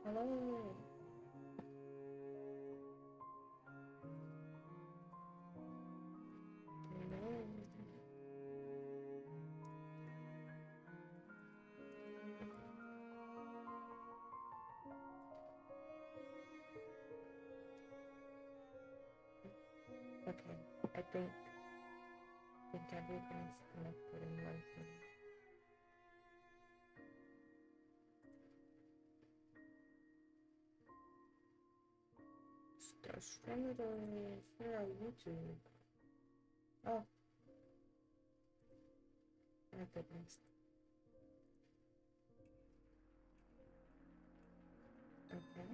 Hello. Hello. Okay, I think everything's connected in one thing. Stream for YouTube. Oh, my goodness. Okay.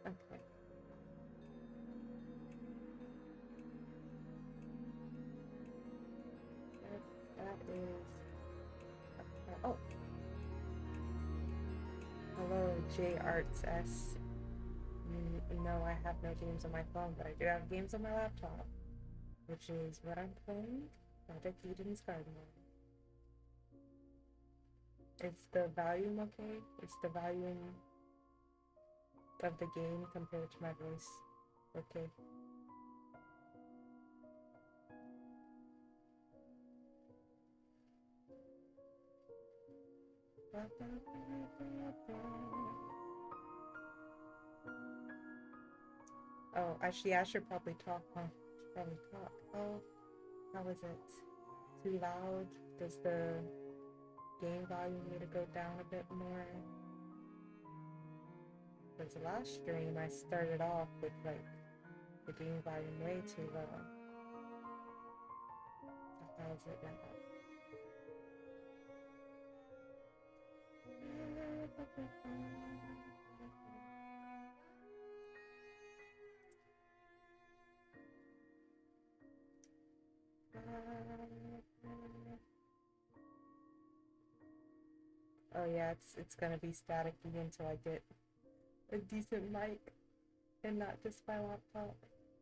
Okay. That is. Oh. Hello, J Arts S. You know I have no games on my phone, but I do have games on my laptop, which is what I'm playing. Project Eden's Garden. Is the volume okay? Is the volume of the game compared to my voice okay? Oh, actually, I should probably talk, huh? Should probably talk. Oh, how is it? Too loud? Does the game volume need to go down a bit more? Because the last stream, I started off with, like, the game volume way too low. So how is it now? Oh yeah, it's gonna be staticky until I get a decent mic and not just my laptop.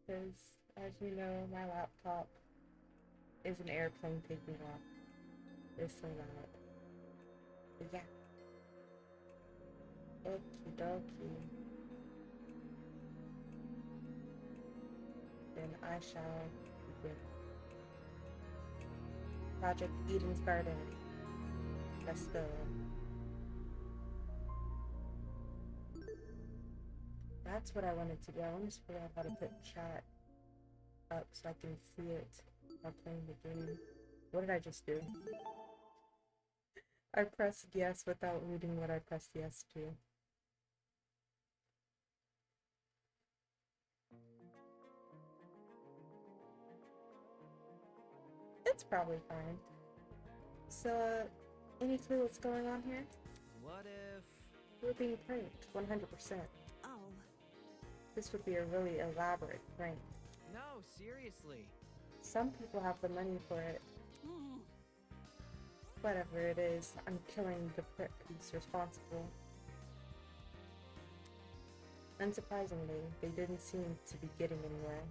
Because as you know, my laptop is an airplane taking off. It's so loud. But yeah. Okie dokie. Then I shall begin. Project Eden's Garden. Let's go. That's what I wanted to do. I almost forgot how to put chat up so I can see it while playing the game. What did I just do? I pressed yes without reading what I pressed yes to. It's probably fine. So, any clue what's going on here? What if... We're being pranked, 100%. Oh. This would be a really elaborate prank. No, seriously. Some people have the money for it. Mm. Whatever it is, I'm killing the prick who's responsible. Unsurprisingly, they didn't seem to be getting anywhere.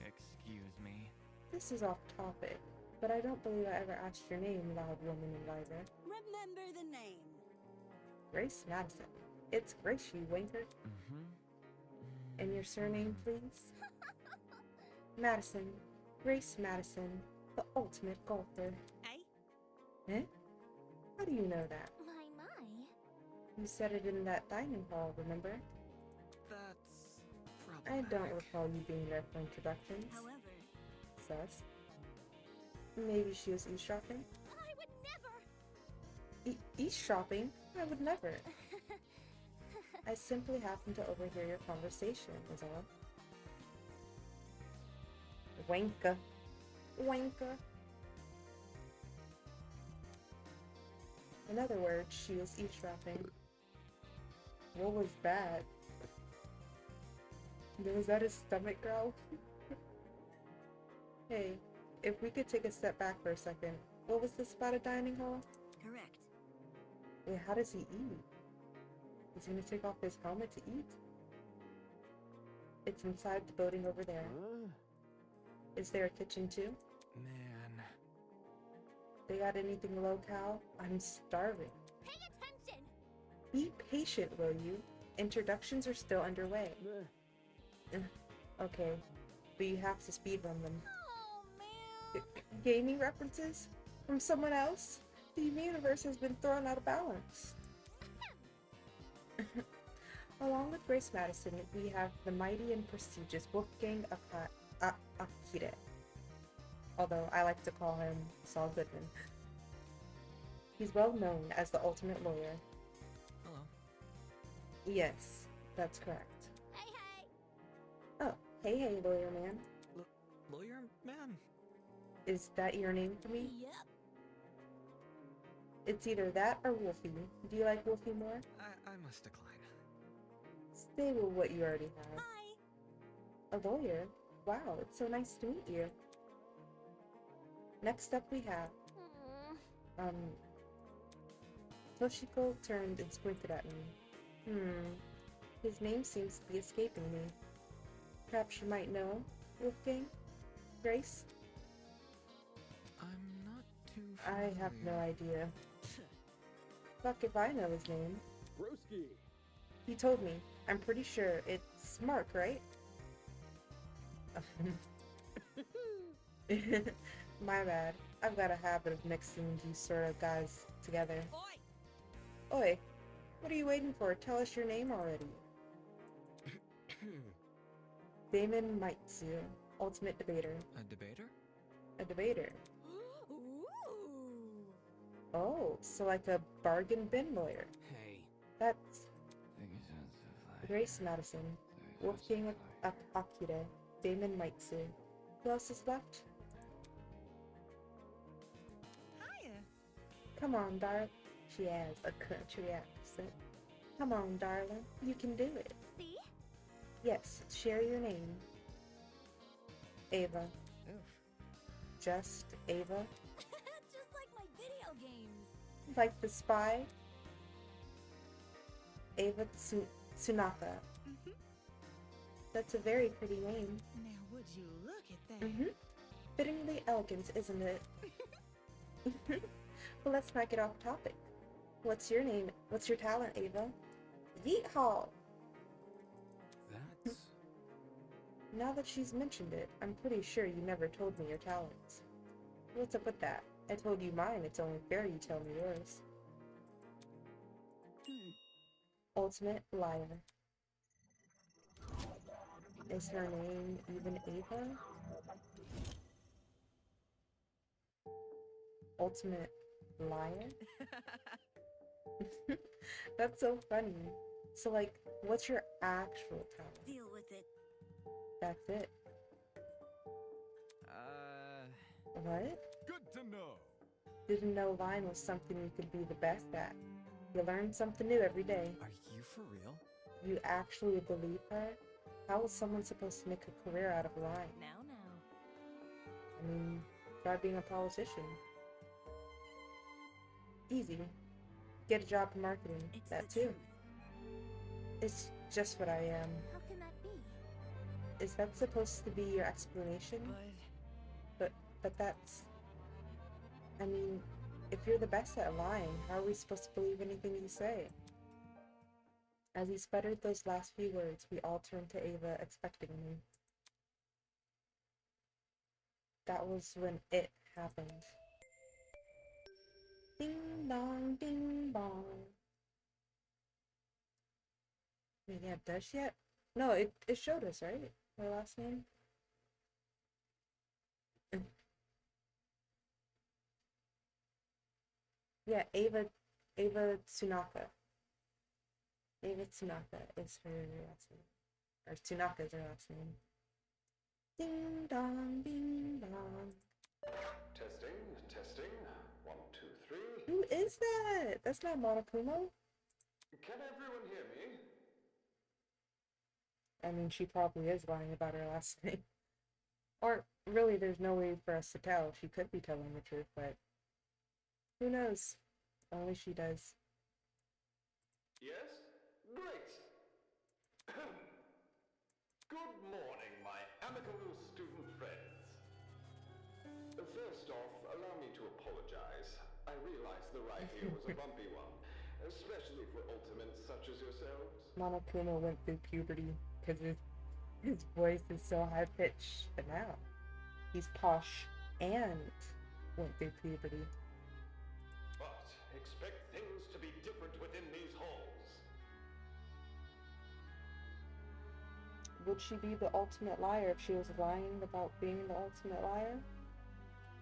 Excuse me. This is off topic, but I don't believe I ever asked your name, loud woman in visor. Remember the name. Grace Madison. It's Grace, you wanker. And your surname, please? Madison. Grace Madison, the ultimate golfer. Eh? How do you know that? My. You said it in that dining hall, remember? That's I problematic. don't recall you being there for introductions. However, Sus. Maybe she was eavesdropping? I would never. Eavesdropping? I would never. I simply happened to overhear your conversation, is all. Wanka. Wanka. In other words, she was eavesdropping. What was that? Was that his stomach growl? Hey, if we could take a step back for a second, what was this about a dining hall? Correct. Wait, how does he eat? Is he gonna take off his helmet to eat? It's inside the building over there. Is there a kitchen too? Man. They got anything low-cal? I'm starving. Pay attention! Be patient, will you? Introductions are still underway. Okay, but you have to speedrun them. Oh, man. Gaming references? From someone else? The universe has been thrown out of balance. Along with Grace Madison, we have the mighty and prestigious Wolfgang Akira. Although I like to call him Saul Goodman. He's well known as the ultimate lawyer. Hello. Yes, that's correct. Hey, hey. Oh, hey, lawyer man. Lawyer man? Is that your name for me? Yep. It's either that or Wolfie. Do you like Wolfie more? I must decline. Stay with what you already have. Hi. A lawyer? Wow, it's so nice to meet you. Next up we have, Toshiko turned and squinted at me. His name seems to be escaping me. Perhaps you might know, Wolfgang? Grace? I'm not too I have no familiar. idea. Fuck if I know his name. Broski. He told me. I'm pretty sure it's Mark, right? My bad. I've got a habit of mixing these sort of guys together. Oi. Oi, what are you waiting for? Tell us your name already. Damon Mitsu, ultimate debater. A debater? A debater. Ooh. Oh, so like a bargain bin lawyer. Hey. That's Grace Madison, Wolfgang Akira, Damon Mitsu. Who else is left? Hiya. Come on, darling. She has a country accent. Come on, darling. You can do it. See? Yes, share your name. Ava. Oof. Just Ava. Just like my video games. Like the spy. Ava Tsunaka. That's a very pretty name. Now would you look at that? Fittingly elegant, isn't it? Well, let's not get off topic. What's your name? What's your talent, Ava? Yeehaw! That's... Now that she's mentioned it, I'm pretty sure you never told me your talents. What's up with that? I told you mine, it's only fair you tell me yours. Ultimate liar. Is her name even Ava? Ultimate liar? That's so funny. So like, what's your actual talent? Deal with it. That's it. What? Good to know. Didn't know lying was something you could be the best at. You learn something new every day. Are you for real? You actually believe her? How is someone supposed to make a career out of lying? Now. I mean, try being a politician. Easy. Get a job in marketing. It's That the too. truth. It's just what I am. How can that be? Is that supposed to be your explanation? But that's... I mean, if you're the best at lying, how are we supposed to believe anything you say? As he sputtered those last few words, we all turned to Ava expectantly. That was when it happened. Ding dong, ding bong. Wait, yeah, does she yet? No, it showed us, right? Her last name? Yeah, Ava Tsunaka. Ava Tsunaka is her last name. Or Tsunaka is her last name. Ding dong, ding dong. Testing. 1, 2, 3. Who is that? That's not Monokuma. Can everyone hear me? I mean, she probably is lying about her last name. Or really, there's no way for us to tell. She could be telling the truth, but who knows? Only she does. Yes? Great! Good morning, my amicable student friends. First off, allow me to apologize. I realize the ride here was a bumpy one, especially for ultimates such as yourselves. Monokuma went through puberty because his voice is so high pitched, but now he's posh and went through puberty. But expect things to be different within these halls. Would she be the ultimate liar if she was lying about being the ultimate liar?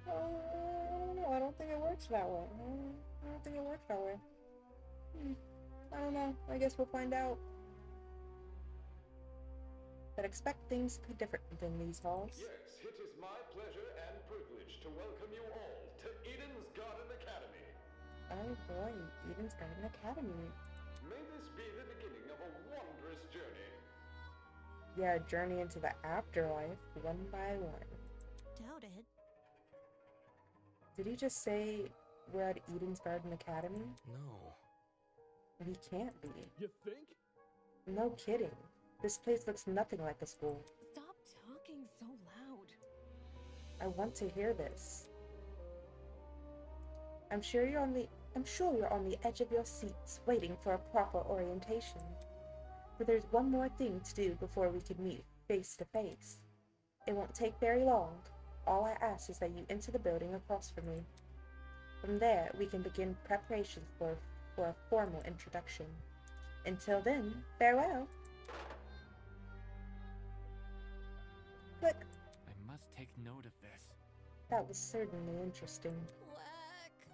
I don't think it works that way. I don't think it works that way. I don't know. I guess we'll find out. But expect things to be different than these halls. Yes, it is my pleasure and privilege to welcome you all to Eden's Garden Academy. Oh boy, Eden's Garden Academy. May this be the beginning of a wondrous journey. Yeah, journey into the afterlife, one by one. Doubt it. Did he just say we're at Eden's Garden Academy? No. He can't be. You think? No kidding. This place looks nothing like a school. Stop talking so loud. I want to hear this. I'm sure you're on the edge of your seats, waiting for a proper orientation. But there's one more thing to do before we can meet face to face. It won't take very long. All I ask is that you enter the building across from me. From there, we can begin preparations for a formal introduction. Until then, farewell. Click. I must take note of this. That was certainly interesting. Whack.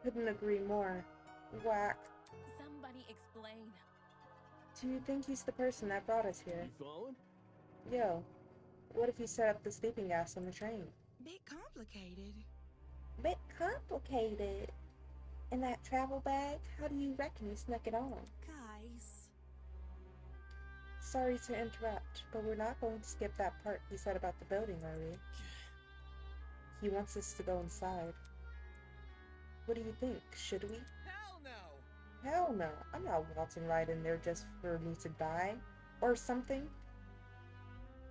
Couldn't agree more. Whack. Somebody explain. Do you think he's the person that brought us here? You following? Yo, what if you set up the sleeping gas on the train? Bit complicated. Bit complicated. In that travel bag, how do you reckon you snuck it on? Guys. Sorry to interrupt, but we're not going to skip that part he said about the building, are we? He wants us to go inside. What do you think? Should we? Hell no! Hell no. I'm not waltzing right in there just for me to die. Or something.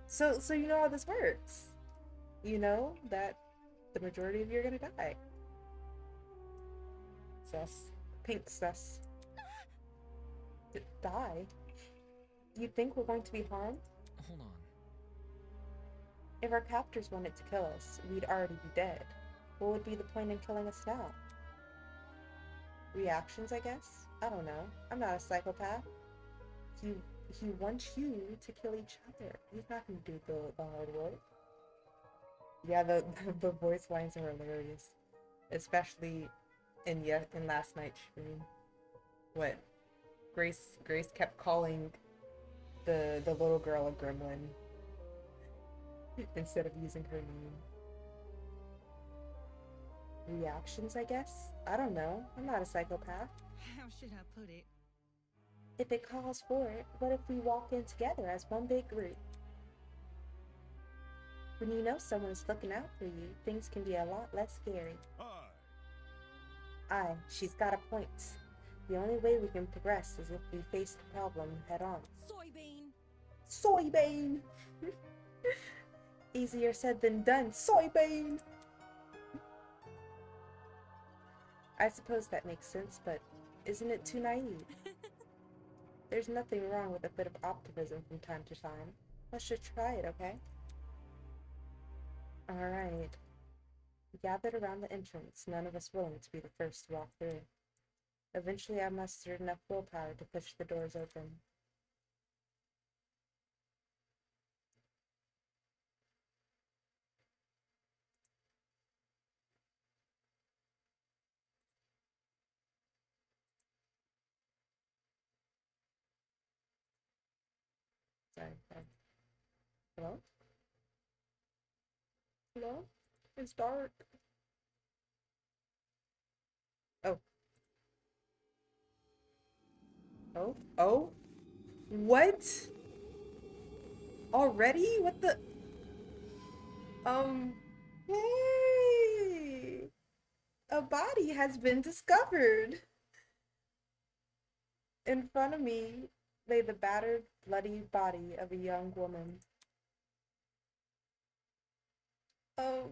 So you know how this works. You know that the majority of you are gonna die. Sus. Pink sus. Die? You think we're going to be harmed? Hold on. If our captors wanted to kill us, we'd already be dead. What would be the point in killing us now? Reactions, I guess? I don't know. I'm not a psychopath. He wants you to kill each other. He's not gonna do the hard work. Yeah, the voice lines are hilarious. Especially in last night's stream. What? Grace kept calling the little girl a gremlin instead of using her name. Reactions, I guess? I don't know. I'm not a psychopath. How should I put it? If it calls for it, what if we walk in together as one big group? When you know someone's looking out for you, things can be a lot less scary. Aye, she's got a point. The only way we can progress is if we face the problem head on. Soybean. Soybean! Easier said than done. Soybean! I suppose that makes sense, but isn't it too naive? There's nothing wrong with a bit of optimism from time to time. Let's just try it, okay? Alright. Gathered around the entrance, none of us willing to be the first to walk through. Eventually I mustered enough willpower to push the doors open. Sorry. Hello? Hello? It's dark. Oh. Oh? What? Already? What the? Um, hey! A body has been discovered! In front of me lay the battered, bloody body of a young woman. Um,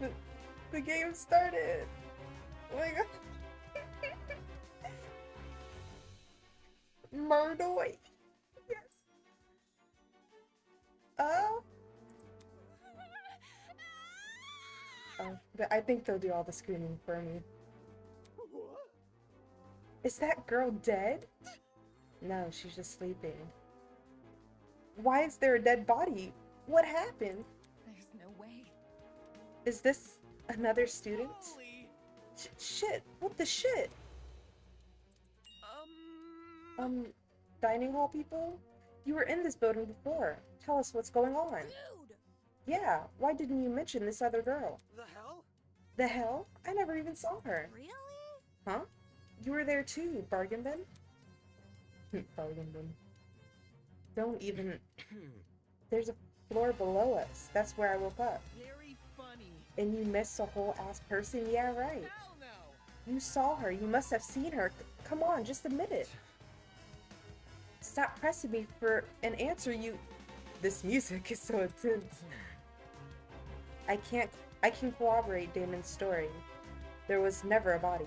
the, the game started! Oh my god. Murdoy! Yes. Uh, I think they'll do all the screaming for me. Is that girl dead? No, she's just sleeping. Why is there a dead body? What happened? There's no way. Is this another student? Holy. Shit, what the shit? Um. Dining hall people? You were in this building before. Tell us what's going on. Dude! Yeah, why didn't you mention this other girl? The hell? The hell? I never even saw her. Really? Huh? You were there too, bargain bin? Bargain bin. Don't even... There's a floor below us. That's where I woke up. Very funny. And you missed a whole ass person? Yeah, right. Hell no. You saw her. You must have seen her. Come on, just admit it. Stop pressing me for an answer, you... This music is so intense. I can corroborate Damon's story. There was never a body.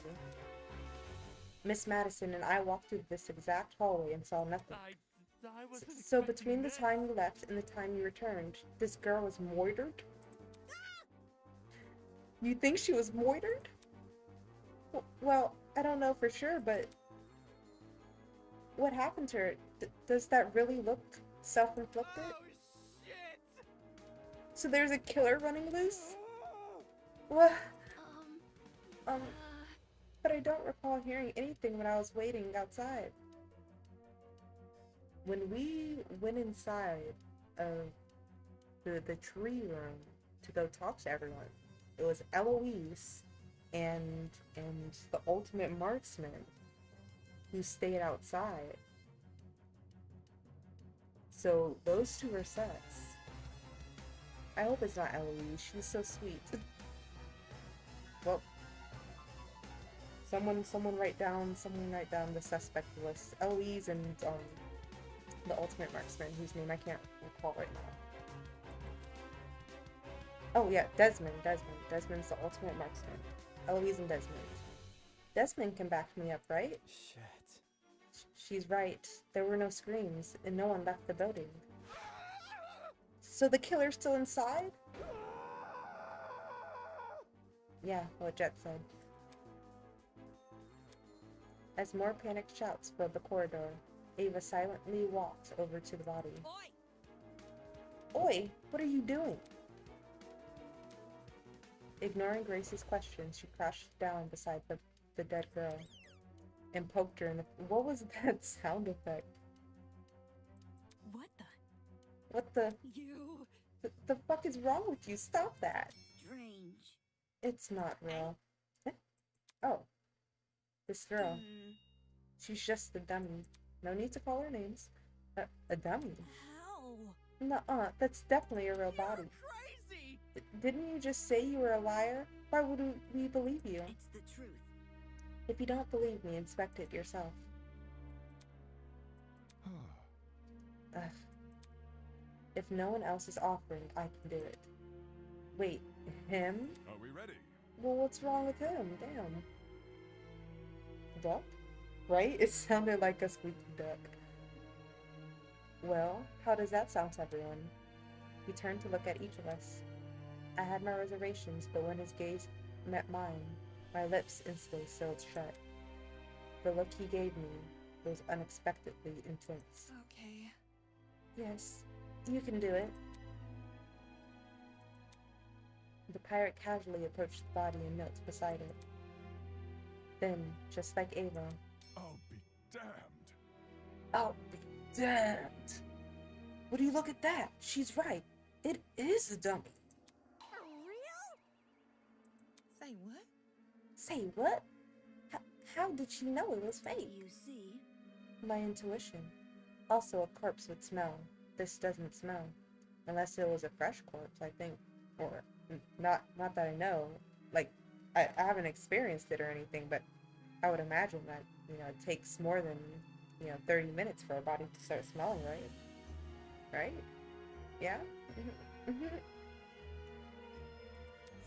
Miss Madison and I walked through this exact hallway and saw nothing. I wasn't So expecting between the this. time you left and the time you returned, this girl was moitered? You think she was moitered? Well, I don't know for sure, but... What happened to her? Does that really look self-inflicted? Oh shit! So there's a killer running loose? Oh. What? Uh, But I don't recall hearing anything when I was waiting outside. When we went inside of the tree room to go talk to everyone, it was Eloise and the ultimate marksman who stayed outside. So those two are sus. I hope it's not Eloise. She's so sweet. Well, someone write down the suspect list. Eloise and the ultimate marksman, whose name I can't recall right now. Oh yeah, Desmond. Desmond's the ultimate marksman. Eloise and Desmond. Desmond can back me up, right? Shit. She's right. There were no screams, and no one left the building. So the killer's still inside? Yeah, what Jet said. As more panicked shouts filled the corridor, Ava silently walked over to the body. Oi! Oi, what are you doing? Ignoring Grace's question, she crouched down beside the dead girl and poked her in the... What was that sound effect? What the? What the... You... The fuck is wrong with you? Stop that. Strange. It's not real. Eh? Oh. This girl. She's just a dummy. No need to call her names. A dummy? How? Nuh-uh, that's definitely a real body. Crazy! Didn't you just say you were a liar? Why would we believe you? It's the truth. If you don't believe me, inspect it yourself. Ugh. If no one else is offering, I can do it. Wait, him? Are we ready? Well, what's wrong with him? Damn. Duck? Right? It sounded like a squeaky duck. Well, how does that sound to everyone? He turned to look at each of us. I had my reservations, but when his gaze met mine, my lips instantly sealed shut. The look he gave me was unexpectedly intense. Okay. Yes, you can do it. The pirate casually approached the body and knelt beside it. Then, just like Ava, I'll be damned. I'll be damned! Would you look at that? She's right. It is a dummy. For real? Say what? Say what? How did she know it was fake? You see? My intuition. Also, a corpse would smell. This doesn't smell. Unless it was a fresh corpse, I think, or not that I know. Like, I haven't experienced it or anything, but I would imagine that, you know, it takes more than, you know, 30 minutes for a body to start smelling, right? Right? Yeah? Mm-hmm.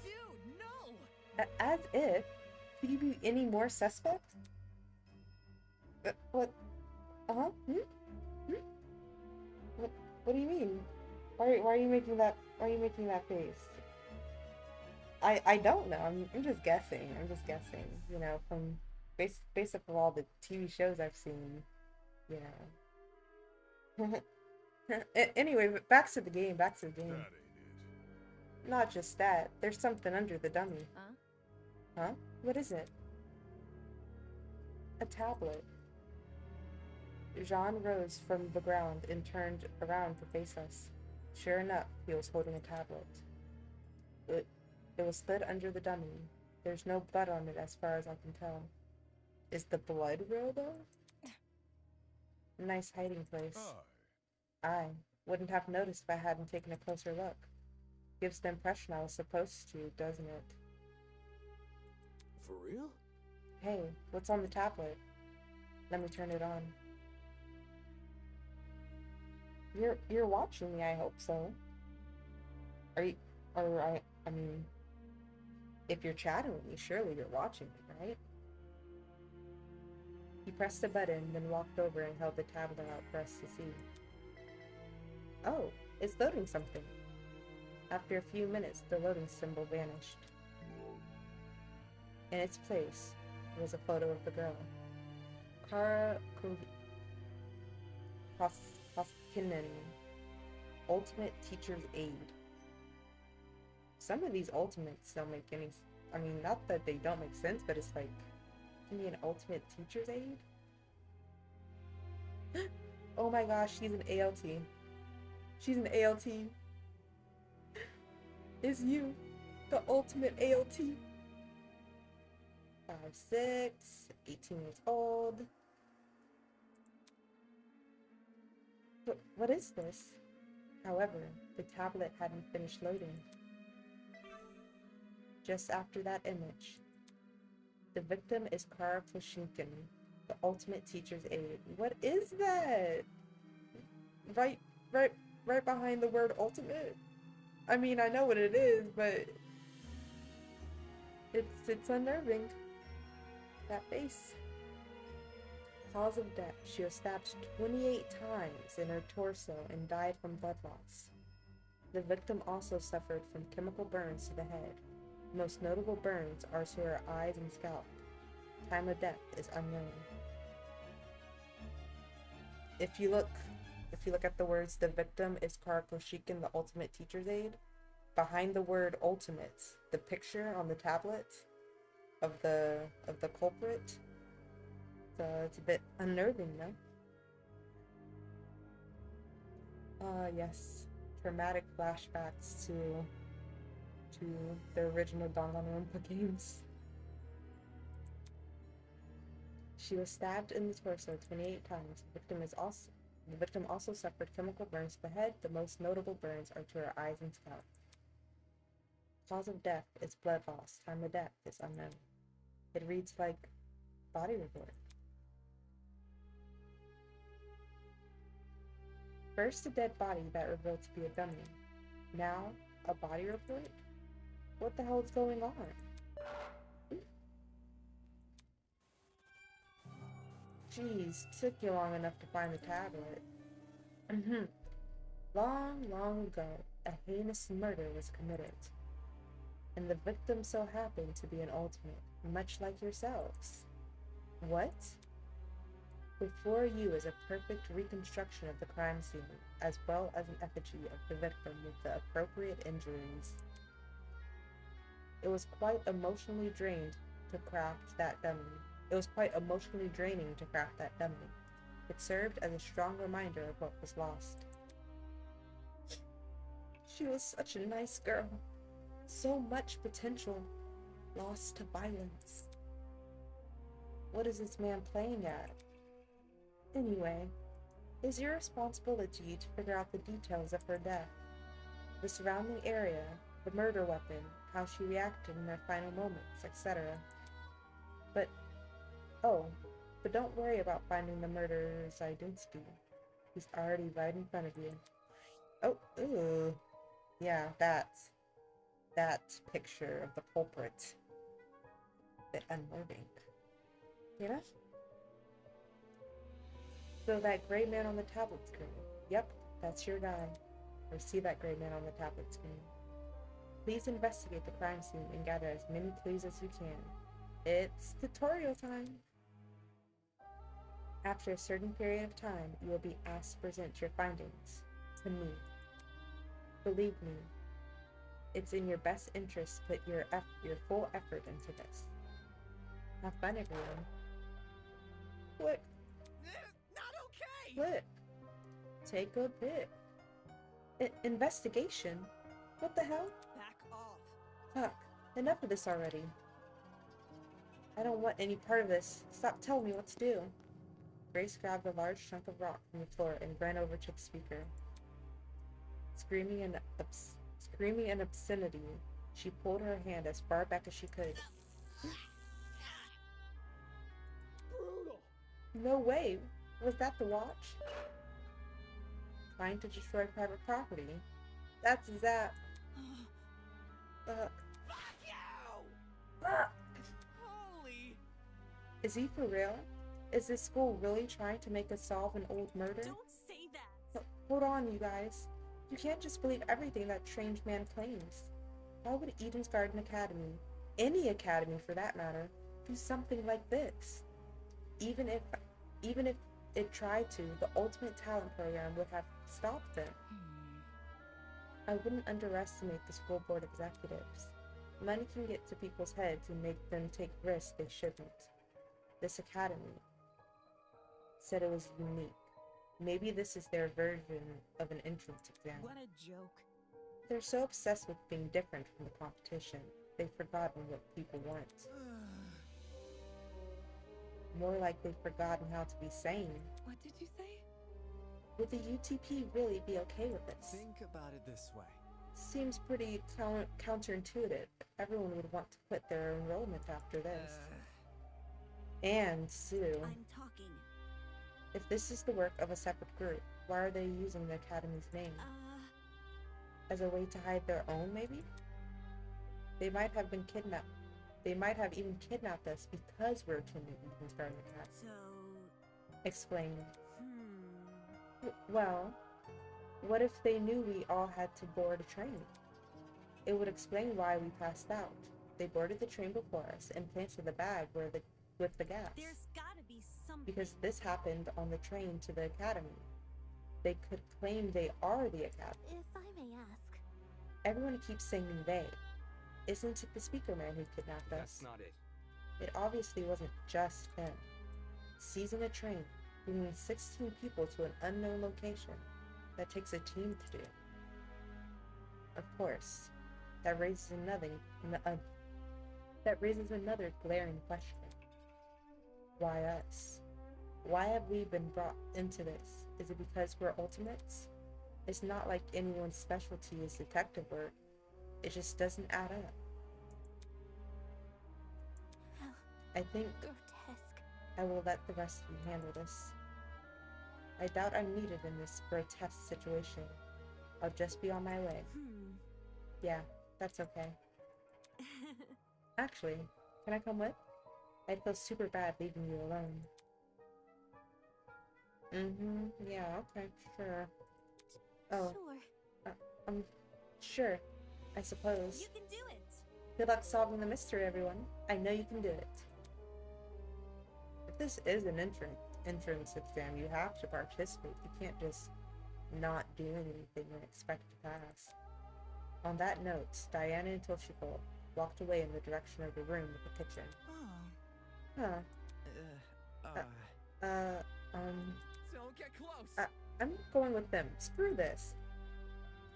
Dude, no! As if. Could you be any more suspect? What? Uh-huh? Hmm? Hmm? What do you mean? Why are you making that, face? I don't know. I'm just guessing. You know, from based off of all the TV shows I've seen, you know. Anyway, but back to the game. That ain't it. Not just that. There's something under the dummy. Huh? Huh? What is it? A tablet. Jean rose from the ground and turned around to face us. Sure enough, he was holding a tablet. It was slid under the dummy. There's no blood on it as far as I can tell. Is the blood real though? Nice hiding place. I wouldn't have noticed if I hadn't taken a closer look. Gives the impression I was supposed to, doesn't it? For real? Hey, what's on the tablet? Let me turn it on. You're watching me, I hope so. Are you, or I mean, if you're chatting with me, surely you're watching me, right? He pressed the button, then walked over and held the tablet out for us to see. Oh, it's loading something. After a few minutes, the loading symbol vanished. In its place was a photo of the girl. Kara Koskinen, Ultimate Teacher's Aide. Some of these ultimates don't make any... I mean, not that they don't make sense, but it's like... Give me an Ultimate Teacher's Aide? Oh my gosh, she's an ALT. She's an ALT. It's you, the ultimate ALT. 5'6", 18 years old. What is this? However, the tablet hadn't finished loading. Just after that image, the victim is Kara Plushinkin, the ultimate teacher's aide. What is that? Right behind the word ultimate. I mean, I know what it is, but it's unnerving. That face. Cause of death. She was stabbed 28 times in her torso and died from blood loss. The victim also suffered from chemical burns to the head. Most notable burns are to her eyes and scalp. Time of death is unknown. If you look at the words, the victim is Kara Koshikin, the ultimate teacher's aide, behind the word ultimate, the picture on the tablet of the culprit, it's a bit unnerving, no? Yes. Traumatic flashbacks to the original Danganronpa games. She was stabbed in the torso 28 times. The victim also suffered chemical burns to the head. The most notable burns are to her eyes and scalp. Cause of death is blood loss. Time of death is unknown. It reads like body report. First, a dead body that revealed to be a dummy. Now, a body report? What the hell is going on? Jeez, took you long enough to find the tablet. Long ago, a heinous murder was committed. And the victim so happened to be an ultimate, much like yourselves. What? Before you is a perfect reconstruction of the crime scene, as well as an effigy of the victim with the appropriate injuries. It was quite emotionally draining to craft that dummy. It served as a strong reminder of what was lost. She was such a nice girl. So much potential, lost to violence. What is this man playing at? Anyway, it's your responsibility to figure out the details of her death. the surrounding area, the murder weapon, how she reacted in her final moments, etc. But, oh, but don't worry about finding the murderer's identity. He's already right in front of you. Oh, ooh. Yeah, that picture of the culprit. Bit unnerving. You know? So that gray man on the tablet screen. Yep, that's your guy. Or see that gray man on the tablet screen. Please investigate the crime scene and gather as many clues as you can. It's tutorial time! After a certain period of time, you will be asked to present your findings to me. Believe me, it's in your best interest to put your full effort into this. Have fun, everyone. Click. Not okay! Click. Take a pic. Investigation? What the hell? Back off. Fuck. Enough of this already. I don't want any part of this. Stop telling me what to do. Grace grabbed a large chunk of rock from the floor and ran over to the speaker. Screaming an obscenity, she pulled her hand as far back as she could. Brutal. No way! Was that the watch? Trying to destroy private property? That's Zap. Fuck you! Ah! Holy. Is he for real? Is this school really trying to make us solve an old murder? Don't say that. Hold on, you guys. You can't just believe everything that strange man claims. Why would Eden's Garden Academy, any academy for that matter, do something like this? Even if it tried to, the Ultimate Talent Program would have stopped them. I wouldn't underestimate the school board executives. Money can get to people's heads and make them take risks they shouldn't. This academy said it was unique. Maybe this is their version of an entrance exam. What a joke. They're so obsessed with being different from the competition, they've forgotten what people want. More like they've forgotten how to be sane. What did you say? Would the UTP really be okay with this? Think about it this way. Seems pretty counterintuitive. Everyone would want to quit their enrollment after this. And Sue, I'm talking. if this is the work of a separate group, why are they using the Academy's name? As a way to hide their own, maybe? They might have been kidnapped. They might have even kidnapped us because we're attending Eden's Garden Academy. So, Explain. Well, what if they knew we all had to board a train? It would explain why we passed out. They boarded the train before us and planted the bag with the gas. there's gotta be something. Because this happened on the train to the academy. They could claim they are the academy. If I may ask. Everyone keeps saying they. Isn't it the speaker man who kidnapped us? That's not it. It obviously wasn't just him. Seizing a train, bringing 16 people to an unknown location, that takes a team to do. Of course, that raises another glaring question. Why us? Why have we been brought into this? Is it because we're ultimates? It's not like anyone's specialty is detective work. It just doesn't add up. I think Grotesque. I will let the rest of you handle this. I doubt I'm needed in this grotesque situation. I'll just be on my way. Yeah, that's okay. Actually, can I come with? I'd feel super bad leaving you alone. Yeah, okay, sure. Oh, Sure. Sure, I suppose. You can do it. Good luck solving the mystery, everyone. I know you can do it. If this is an entrance exam, you have to participate. You can't just not do anything and expect to pass. On that note, Diana and Toshiko walked away in the direction of the room with the kitchen. Oh. Huh. Don't get close. I'm going with them. Screw this.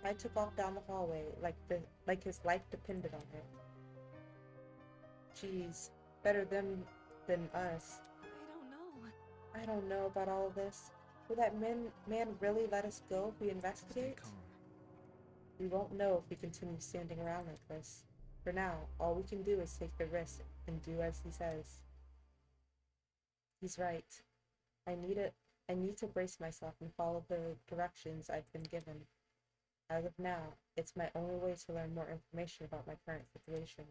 I took off down the hallway like his life depended on it. Jeez, better them than us. I don't know. I don't know about all of this. Will that man really let us go if we Stay investigate? calm. We won't know if we continue standing around like this. For now, all we can do is take the risk and do as he says. He's right. I need it. I need to brace myself and follow the directions I've been given. As of now, it's my only way to learn more information about my current situation.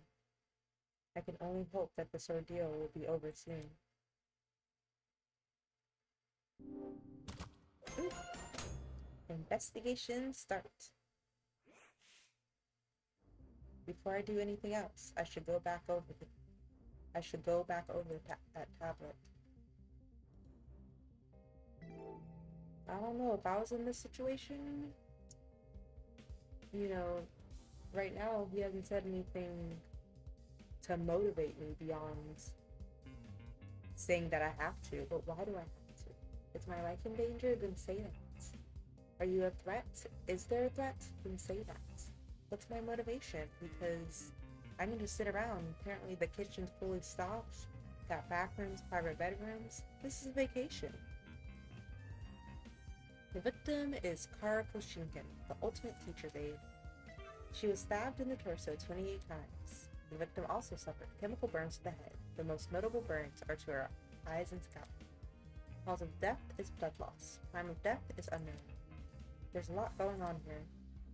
I can only hope that this ordeal will be over soon. Ooh. Investigation start. Before I do anything else, I should go back over that tablet. I don't know if I was in this situation. You know, right now he hasn't said anything to motivate me beyond saying that I have to, but why do I have to? Is my life in danger? Then say that. Are you a threat? Is there a threat? Then say that. What's my motivation? Because I'm gonna sit around. Apparently the kitchen's fully stocked. Got bathrooms, private bedrooms. This is a vacation. The victim is Kara Koshinkin, the ultimate teacher's aide. She was stabbed in the torso 28 times. The victim also suffered chemical burns to the head. The most notable burns are to her eyes and scalp. Cause of death is blood loss. Time of death is unknown. There's a lot going on here.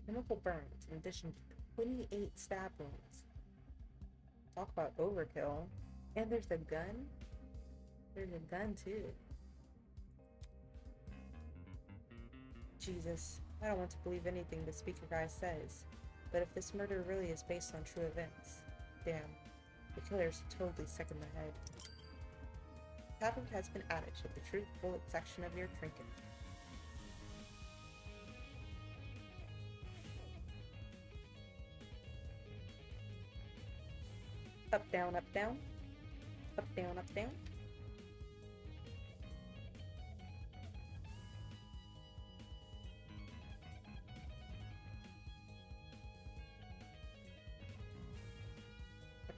Chemical burns in addition to 28 stab wounds. Talk about overkill. And there's a gun? There's a gun too. Jesus, I don't want to believe anything the speaker guy says, but if this murder really is based on true events, damn, the killer's totally sick in the head. Tablet has been added to the truth bullet section of your trinket. Up, down, up, down. Up, down, up, down.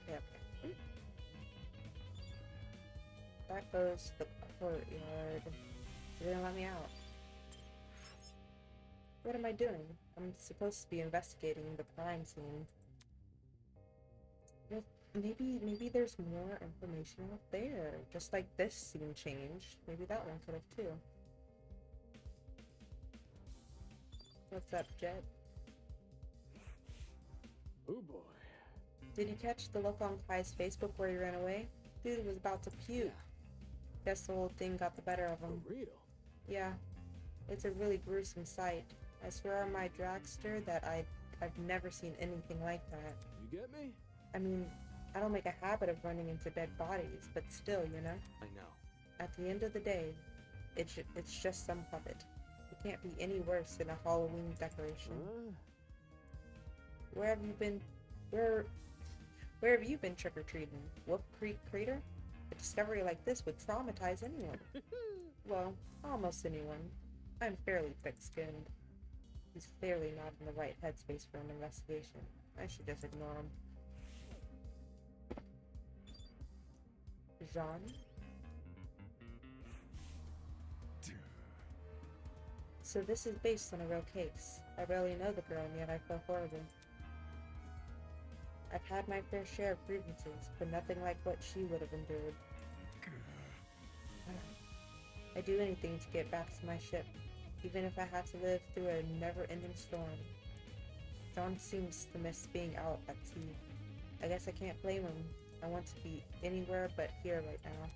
Okay. That goes to the courtyard. They didn't let me out. What am I doing? I'm supposed to be investigating the crime scene. Well, maybe there's more information out there. Just like this scene changed. Maybe that one could have too. What's up, Jet? Oh boy. Did you catch the look on Kai's Facebook where he ran away? Dude was about to puke. Guess the whole thing got the better of him. For real? Yeah. It's a really gruesome sight. I swear on my dragster that I've never seen anything like that. You get me? I mean, I don't make a habit of running into dead bodies, but still, you know? I know. At the end of the day, it's just some puppet. It can't be any worse than a Halloween decoration. Where have you been trick-or-treating? Wolf Creek Crater? A discovery like this would traumatize anyone. Well, almost anyone. I'm fairly thick-skinned. He's clearly not in the right headspace for an investigation. I should just ignore him. Jean? So this is based on a real case. I barely know the girl, and yet I feel horrible. I've had my fair share of grievances, but nothing like what she would have endured. I'd do anything to get back to my ship, even if I had to live through a never-ending storm. John seems to miss being out at sea. I guess I can't blame him. I want to be anywhere but here right now.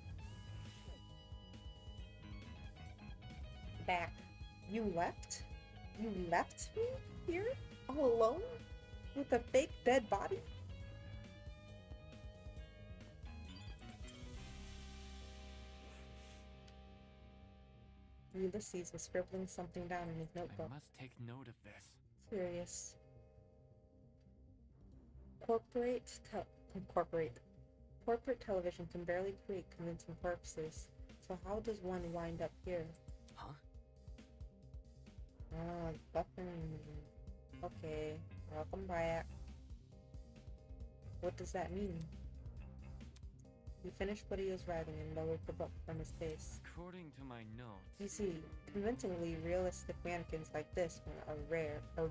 Back. You left? You left me here? All alone? With a fake dead body? Ulysses was scribbling something down in his notebook. I must take note of this. Curious. Corporate television can barely create convincing corpses. So how does one wind up here? Huh? Ah, button. Okay, welcome back. What does that mean? He finished what he was writing and lowered the book from his face. According to my notes. You see, convincingly realistic mannequins like this one are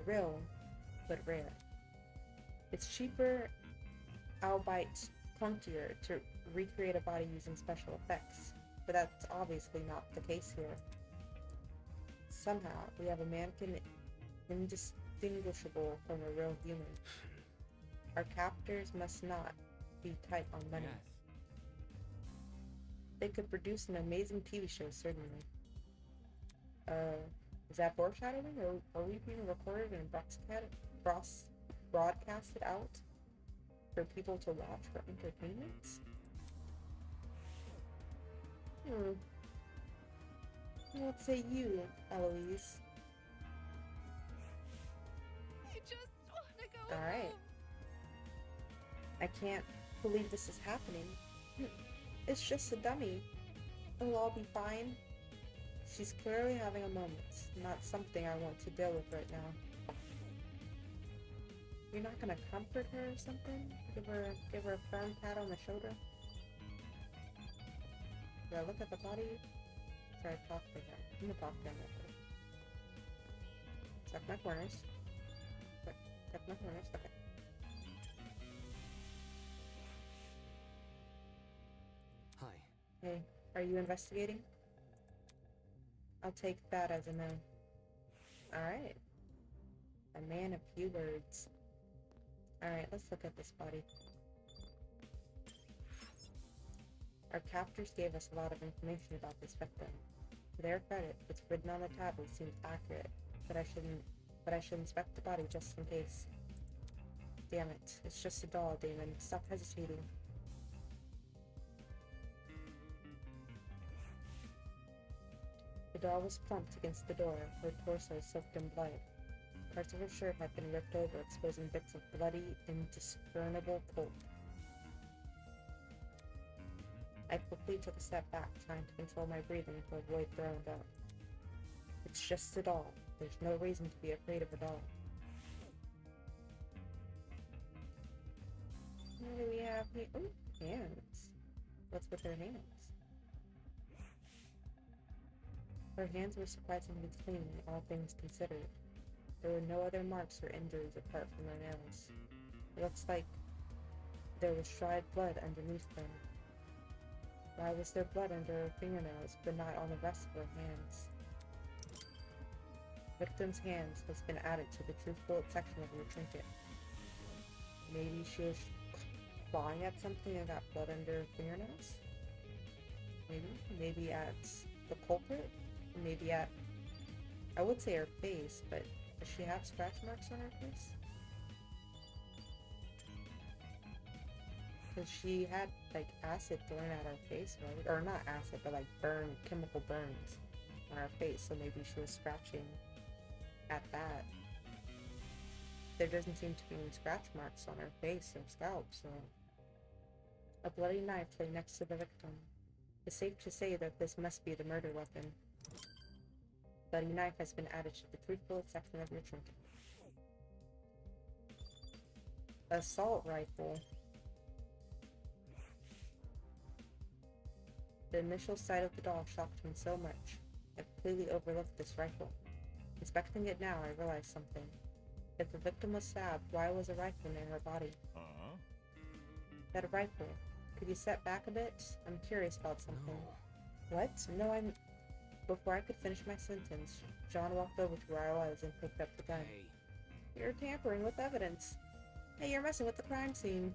real. but rare. It's cheaper, albeit clunkier, to recreate a body using special effects, but that's obviously not the case here. Somehow, we have a mannequin indistinguishable from a real human. Our captors must not be tight on money. Yes. They could produce an amazing TV show, certainly. Is that foreshadowing, or are we being recorded and broadcasted out for people to watch for entertainment? What say you, Eloise? I just wanna go Alright. home. I can't believe this is happening. It's just a dummy. It'll all be fine. She's clearly having a moment, not something I want to deal with right now. You're not gonna comfort her or something? Give her a firm pat on the shoulder? Do I look at the body? Should I talk to her? I'm gonna talk to him real quick. Check my corners. Check my corners, okay. Hi. Hey, are you investigating? I'll take that as a no. Alright. A man of few words. Alright, let's look at this body. Our captors gave us a lot of information about this victim. To their credit, what's written on the tablet seems accurate, but I should inspect the body just in case. Damn it, it's just a doll, Damon. Stop hesitating. The doll was plumped against the door, her torso soaked in blood. Parts of her shirt had been ripped over, exposing bits of bloody, indiscernible pulp. I quickly took a step back, trying to control my breathing to avoid throwing up. It's just a doll. There's no reason to be afraid of a doll. What do we have here? Ooh, hands. What's with her hands? Her hands were surprisingly clean, all things considered. There were no other marks or injuries apart from her nails. It looks like there was dried blood underneath them. Why was there blood under her fingernails, but not on the rest of her hands? Victim's hands has been added to the truth bullet section of your trinket. Maybe she was clawing at something and got blood under her fingernails? Maybe at the culprit? Maybe at, I would say her face, but does she have scratch marks on her face? Because she had, like, acid thrown at her face, right? Or not acid, but, like, chemical burns on her face, so maybe she was scratching at that. There doesn't seem to be any scratch marks on her face or scalp, so... A bloody knife lay next to the victim. It's safe to say that this must be the murder weapon. Bloody knife has been added to the truth bullet section of your trinket. Assault rifle. The initial sight of the doll shocked me so much, I completely overlooked this rifle. Inspecting it now, I realized something. If the victim was stabbed, why was a rifle near her body? That rifle. Could you step back a bit? I'm curious about something. No. What? No, I'm... Before I could finish my sentence, John walked over to where I was and picked up the gun. Hey. You're tampering with evidence. Hey, you're messing with the crime scene.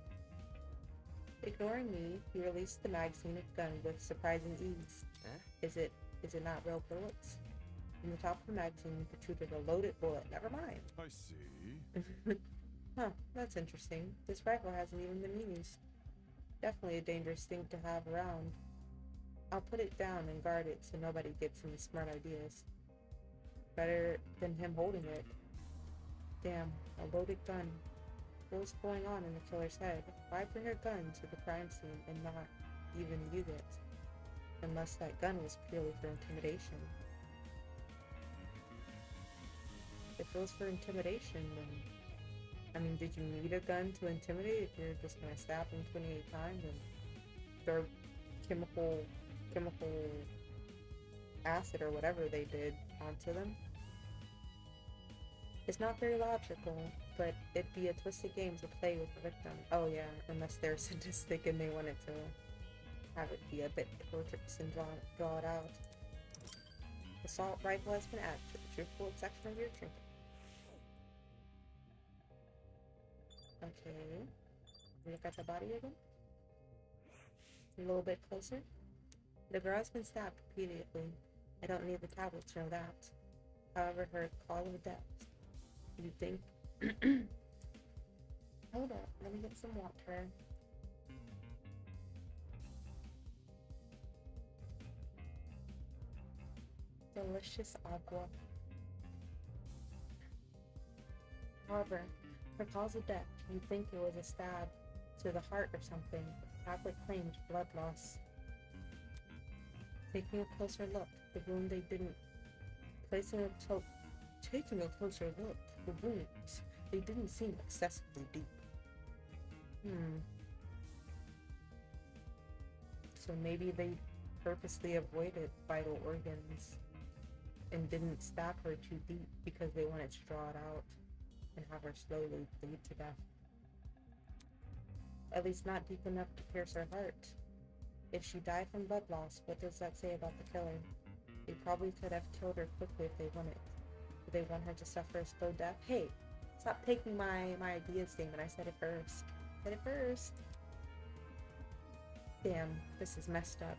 Ignoring me, he released the magazine of the gun with surprising ease. Huh? Is it not real bullets? From the top of the magazine protruded a loaded bullet. Never mind. I see. Huh, that's interesting. This rifle hasn't even been used. Definitely a dangerous thing to have around. I'll put it down and guard it so nobody gets any smart ideas. Better than him holding it. Damn, a loaded gun. What's going on in the killer's head? Why bring a gun to the crime scene and not even use it? Unless that gun was purely for intimidation. If it was for intimidation, then... I mean, did you need a gun to intimidate if you're just gonna stab them 28 times and throw chemical acid or whatever they did onto them? It's not very logical. but it'd be a twisted game to play with the victim. Oh yeah, unless they're sadistic and they wanted to have it be a bit torturous and draw it out. Assault rifle has been added to the truthful section of your trinket. Okay. Look at the body again. A little bit closer. The girl has been stabbed repeatedly. I don't need the tablet to know that. However, her call of death. You think? Hold up, let me get some water. Delicious agua. However, her cause of death, you think it was a stab to the heart or something. The tablet claimed blood loss. Taking a closer look, the wound they didn't. Taking a closer look, the wounds, they didn't seem excessively deep. So maybe they purposely avoided vital organs and didn't stab her too deep because they wanted to draw it out and have her slowly bleed to death. At least not deep enough to pierce her heart. If she died from blood loss, what does that say about the killer? They probably could have killed her quickly if they wanted. Do they want her to suffer a slow death? Hey, stop taking my ideas, Damon. I said it first. Said it first. Damn, this is messed up.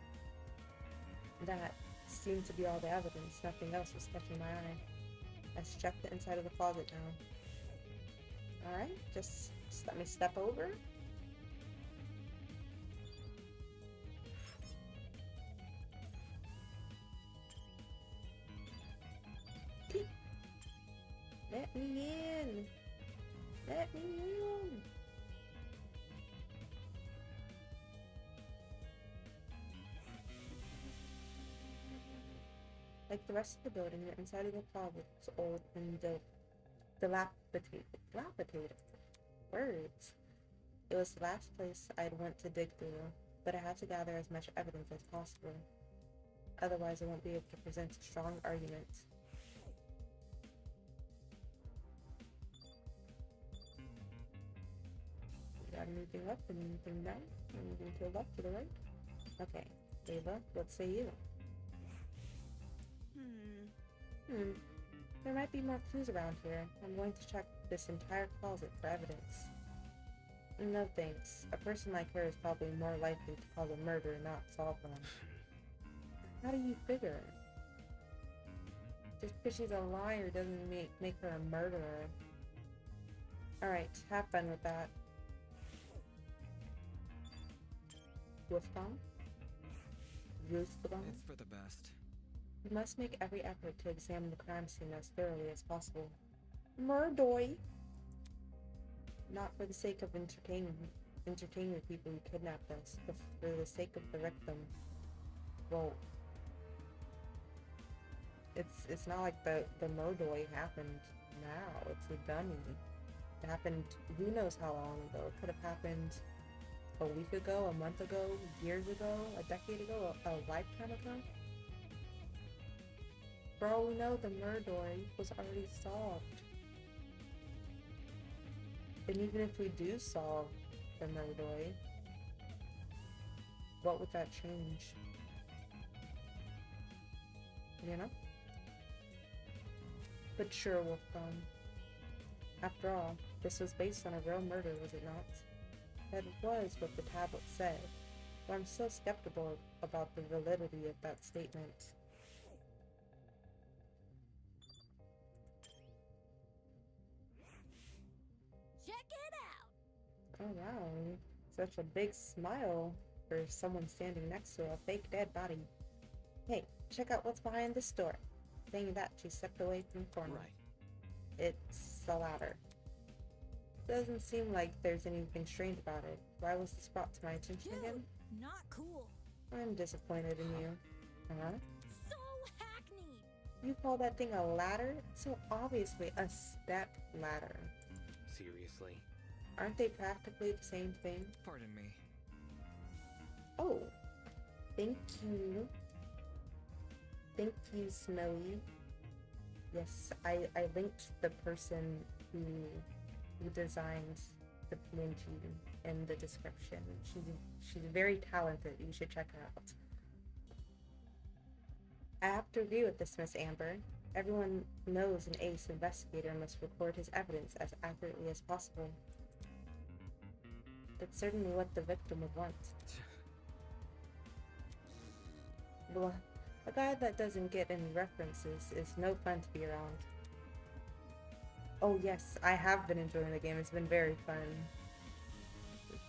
That seemed to be all the evidence. Nothing else was catching my eye. Let's check the inside of the closet now. Alright, just let me step over. Let me in! Let me in! Like the rest of the building, the inside of the closet was old and dilapidated. Words. It was the last place I'd want to dig through, but I had to gather as much evidence as possible. Otherwise, I won't be able to present a strong argument. Got anything up, anything down, anything to the left, to the right? Okay, Ava, what say you? There might be more clues around here. I'm going to check this entire closet for evidence. No thanks. A person like her is probably more likely to cause a murder and not solve one. How do you figure? Just because she's a liar doesn't make her a murderer. Alright, have fun with that. Wolfgang? Wolfgang? It's for the best. You must make every effort to examine the crime scene as thoroughly as possible. Murdoy! Not for the sake of entertaining the people who kidnapped us, but for the sake of the victim. Well, it's not like the Murdoy happened now. It's a dummy. It happened who knows how long ago. It could have happened a week ago, a month ago, years ago, a decade ago, a lifetime ago. For all we know, the Murdoy was already solved. And even if we do solve the Murdoy, what would that change? You know? But sure, Wolfgang. After all, this was based on a real murder, was it not? That was what the tablet said, but I'm still skeptical about the validity of that statement. Check it out! Oh wow, such a big smile for someone standing next to a fake dead body. Hey, check out what's behind this door. Saying that, she stepped away from the corner. Right. It's a ladder. Doesn't seem like there's anything strange about it. Why was this brought to my attention Dude, again? not cool. I'm disappointed in you. Huh? So hackneyed. You call that thing a ladder? It's so obviously a step ladder. Seriously? Aren't they practically the same thing? Pardon me. Oh, thank you. Thank you, Snowy. Yes, I linked the person who who designs the PNG in the description. She's very talented. You should check her out. I have to agree with this, Miss Amber. Everyone knows an ace investigator must record his evidence as accurately as possible. That's certainly what the victim would want. Blah. A guy that doesn't get any references is no fun to be around. Oh yes, I have been enjoying the game. It's been very fun.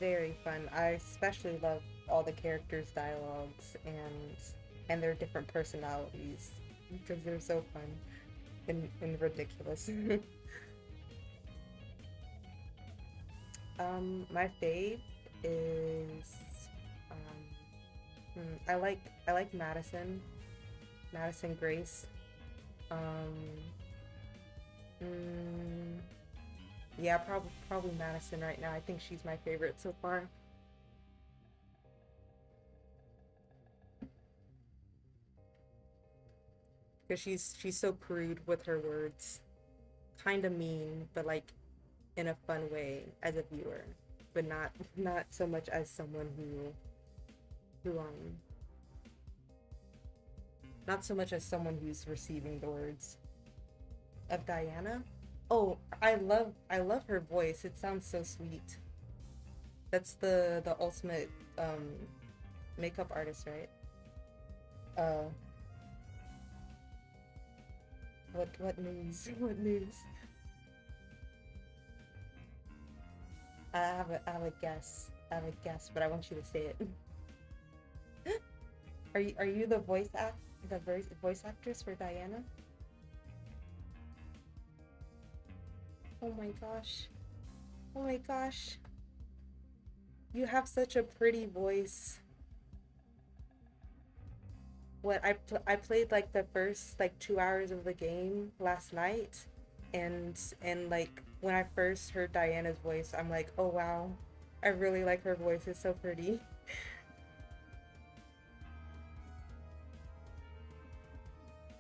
Very fun. I especially love all the characters' dialogues and their different personalities because they're so fun and ridiculous. My fave is I like Madison Grace. Yeah, probably Madison right now. I think she's my favorite so far. Because she's so crude with her words. Kind of mean, but like in a fun way as a viewer, but not so much as someone who not so much as someone who's receiving the words. Of Diana? Oh, I love her voice. It sounds so sweet. That's the ultimate makeup artist, right? What news? What news? I have a guess. But I want you to say it. Are you the voice actress for Diana? Oh my gosh. Oh my gosh. You have such a pretty voice. What I played like the first like 2 hours of the game last night, and like when I first heard Diana's voice, I'm like, oh wow, I really like her voice. It's so pretty.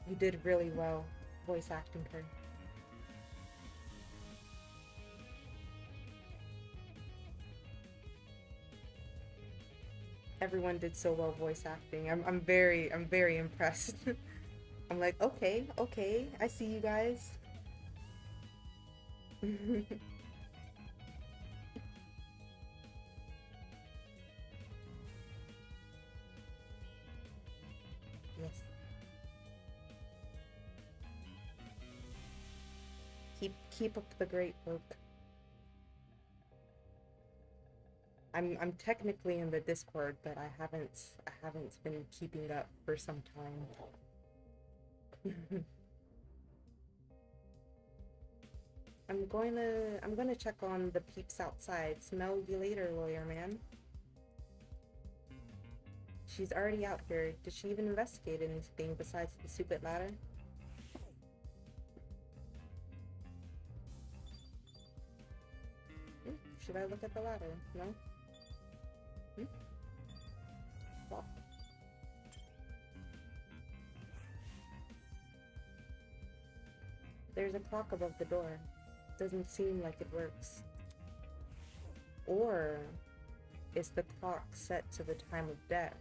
You did really well voice acting her. Everyone did so well voice acting. I'm very impressed. I'm like, okay, I see you guys. Yes. Keep up the great work. I'm technically in the Discord, but I haven't been keeping up for some time. I'm gonna check on the peeps outside. Smell you later, lawyer man. She's already out here. Did she even investigate anything besides the stupid ladder? Should I look at the ladder? No? Well. There's a clock above the door. Doesn't seem like it works. Or is the clock set to the time of death,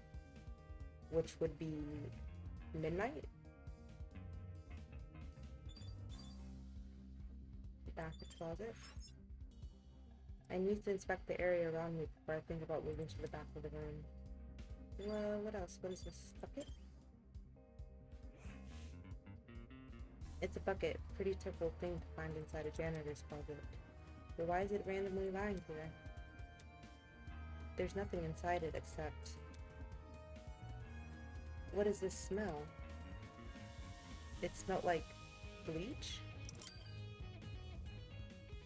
which would be midnight? Back to the closet. I need to inspect the area around me before I think about moving to the back of the room. Well, what else? What is this? Bucket? It's a bucket. Pretty typical thing to find inside a janitor's closet. But why is it randomly lying here? There's nothing inside it except... What is this smell? It smelled like bleach?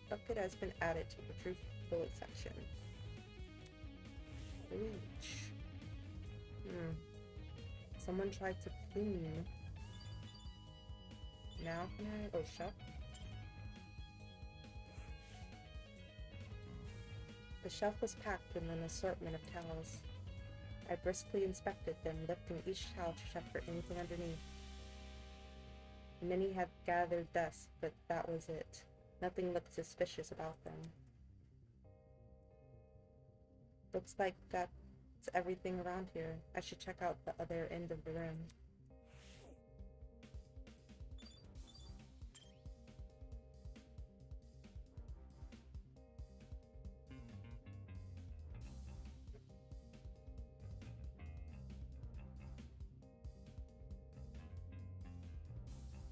Bucket has been added to the proof bullet section. Bleach. Someone tried to clean. Now can I? Oh, shelf. The shelf was packed with an assortment of towels. I briskly inspected them, lifting each towel to check for anything underneath. Many had gathered dust, but that was it. Nothing looked suspicious about them. Looks like that's everything around here. I should check out the other end of the room.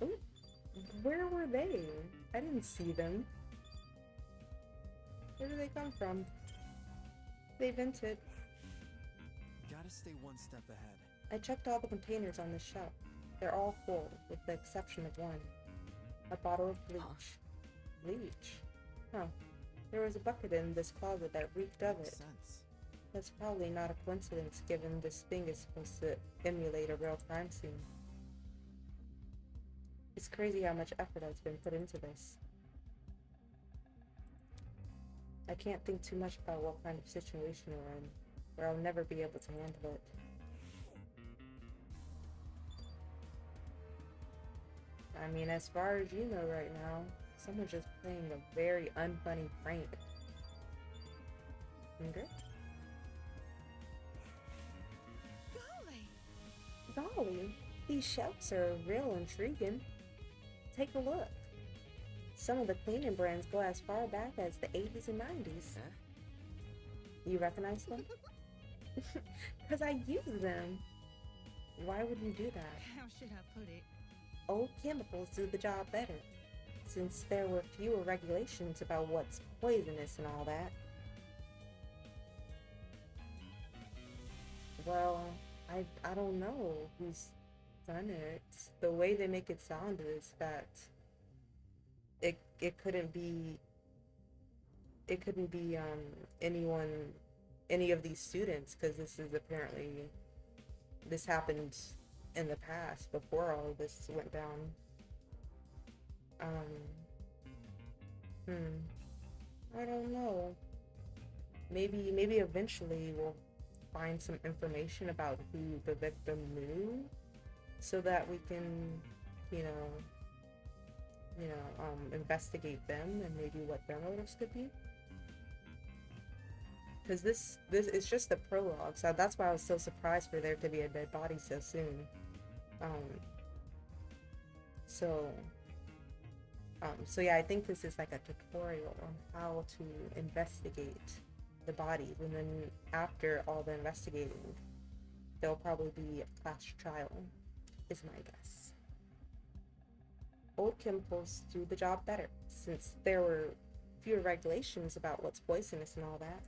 Ooh, where were they? I didn't see them. Where did they come from? They vented. Gotta stay one step ahead. I checked all the containers on the shelf. They're all full, with the exception of one. A bottle of bleach. Bleach? Huh. There was a bucket in this closet that reeked of Makes it. sense. That's probably not a coincidence, given this thing is supposed to emulate a real crime scene. It's crazy how much effort has been put into this. I can't think too much about what kind of situation we're in, or I'll never be able to handle it. I mean, as far as you know right now, someone's just playing a very unfunny prank. Finger? Golly, these shelves are real intriguing. Take a look. Some of the cleaning brands go as far back as the 80s and 90s. Huh? You recognize them? Because I use them. Why would you do that? How should I put it? Old chemicals do the job better, since there were fewer regulations about what's poisonous and all that. Well, I don't know who's done it. The way they make it sound is that it couldn't be any of these students, because this happened in the past before all of this went down. I don't know. Maybe eventually we'll find some information about who the victim knew, so that we can, investigate them and maybe what their motives could be. Because this is just the prologue, so that's why I was so surprised for there to be a dead body so soon. So yeah, I think this is like a tutorial on how to investigate the bodies, and then after all the investigating, there'll probably be a class trial, is my guess. Old chemicals do the job better, since there were fewer regulations about what's poisonous and all that.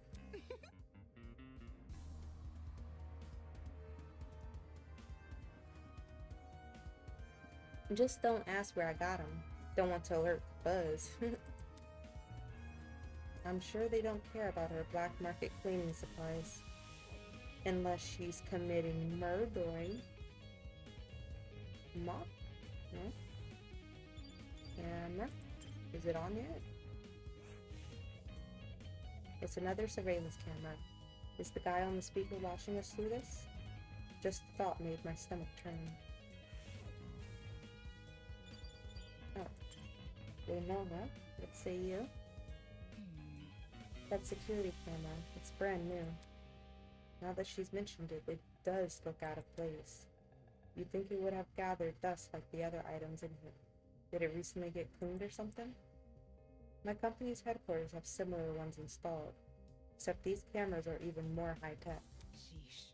Just don't ask where I got them. Don't want to alert Buzz. I'm sure they don't care about her black market cleaning supplies. Unless she's committing murder. Mop? No? Camera? Is it on yet? It's another surveillance camera. Is the guy on the speaker watching us through this? Just the thought made my stomach turn. Oh. Winona, let's say you. That security camera, it's brand new. Now that she's mentioned it, it does look out of place. You'd think it would have gathered dust like the other items in here. Did it recently get cleaned or something? My company's headquarters have similar ones installed, except these cameras are even more high-tech. Sheesh.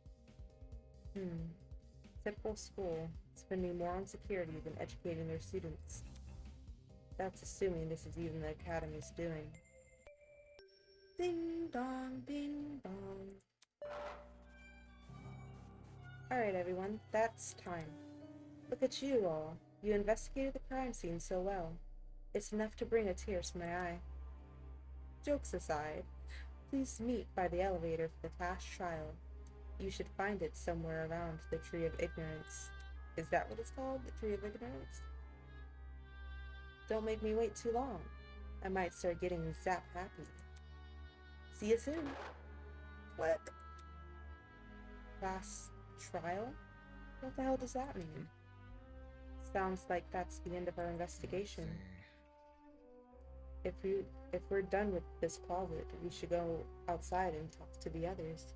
Typical school, spending more on security than educating their students. That's assuming this is even the academy's doing. Ding dong, bing bong. Alright everyone, that's time. Look at you all. You investigated the crime scene so well. It's enough to bring a tear to my eye. Jokes aside, please meet by the elevator for the class trial. You should find it somewhere around the Tree of Ignorance. Is that what it's called? The Tree of Ignorance? Don't make me wait too long. I might start getting zap happy. See you soon. What? Class trial? What the hell does that mean? Sounds like that's the end of our investigation. if we're done with this closet, we should go outside and talk to the others.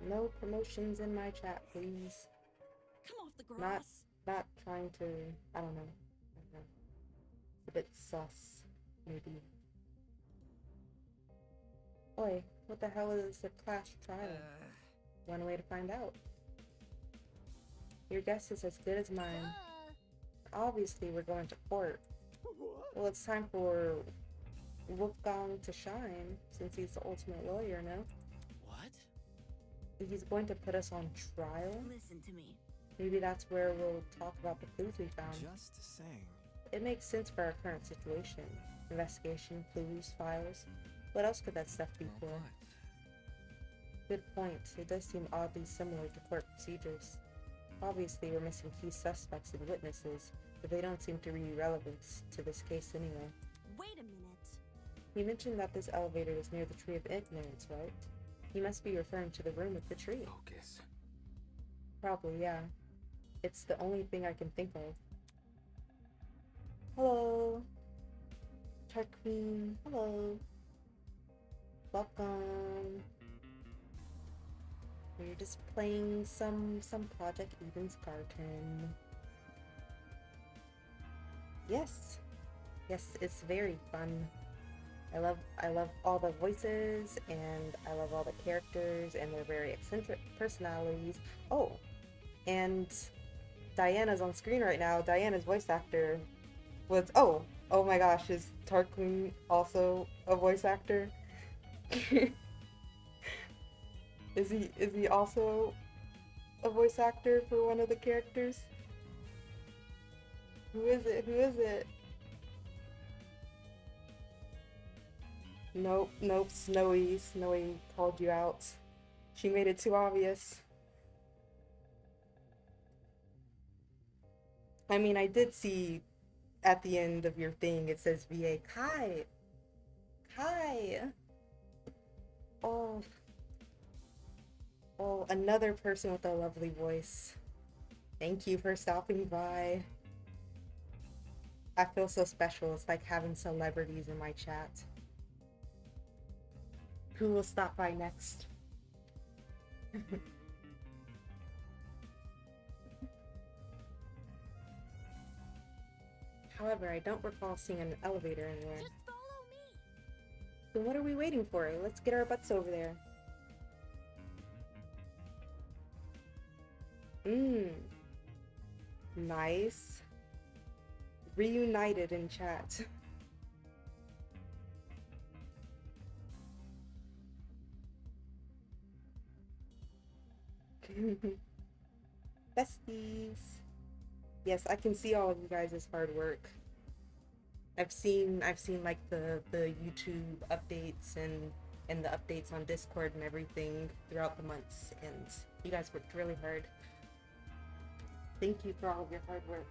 No promotions in my chat, please. Come off the grass. Not trying to, I don't know. It's a bit sus, maybe. Oi, what the hell is a class trial? One way to find out. Your guess is as good as mine. Obviously, we're going to court. Well, it's time for Wolfgang to shine, since he's the ultimate lawyer, no? What? He's going to put us on trial? Listen to me. Maybe that's where we'll talk about the clues we found. Just saying. It makes sense for our current situation. Investigation, clues, files. What else could that stuff be for? Good point. It does seem oddly similar to court procedures. Obviously, we're missing key suspects and witnesses, but they don't seem to be relevant to this case anyway. Wait a minute. You mentioned that this elevator is near the Tree of Ignorance, right? You must be referring to the room with the tree. Focus. Probably, yeah. It's the only thing I can think of. Hello. Tart Queen. Hello. Welcome. We're just playing some Project Eden's Garden. Yes. Yes, it's very fun. I love all the voices, and I love all the characters and their very eccentric personalities. Oh, and Diana's on screen right now. Diana's voice actor was oh my gosh, is Tarquin also a voice actor? Is he also a voice actor for one of the characters? Who is it? Who is it? Nope, Snowy called you out. She made it too obvious. I mean, I did see at the end of your thing, it says VA. Kai! Oh, another person with a lovely voice. Thank you for stopping by. I feel so special. It's like having celebrities in my chat. Who will stop by next? However, I don't recall seeing an elevator anywhere. Just follow me. Then what are we waiting for? Let's get our butts over there. Nice. Reunited in chat. Besties. Yes, I can see all of you guys' hard work. I've seen like the YouTube updates and the updates on Discord and everything throughout the months, and you guys worked really hard. Thank you for all of your hard work.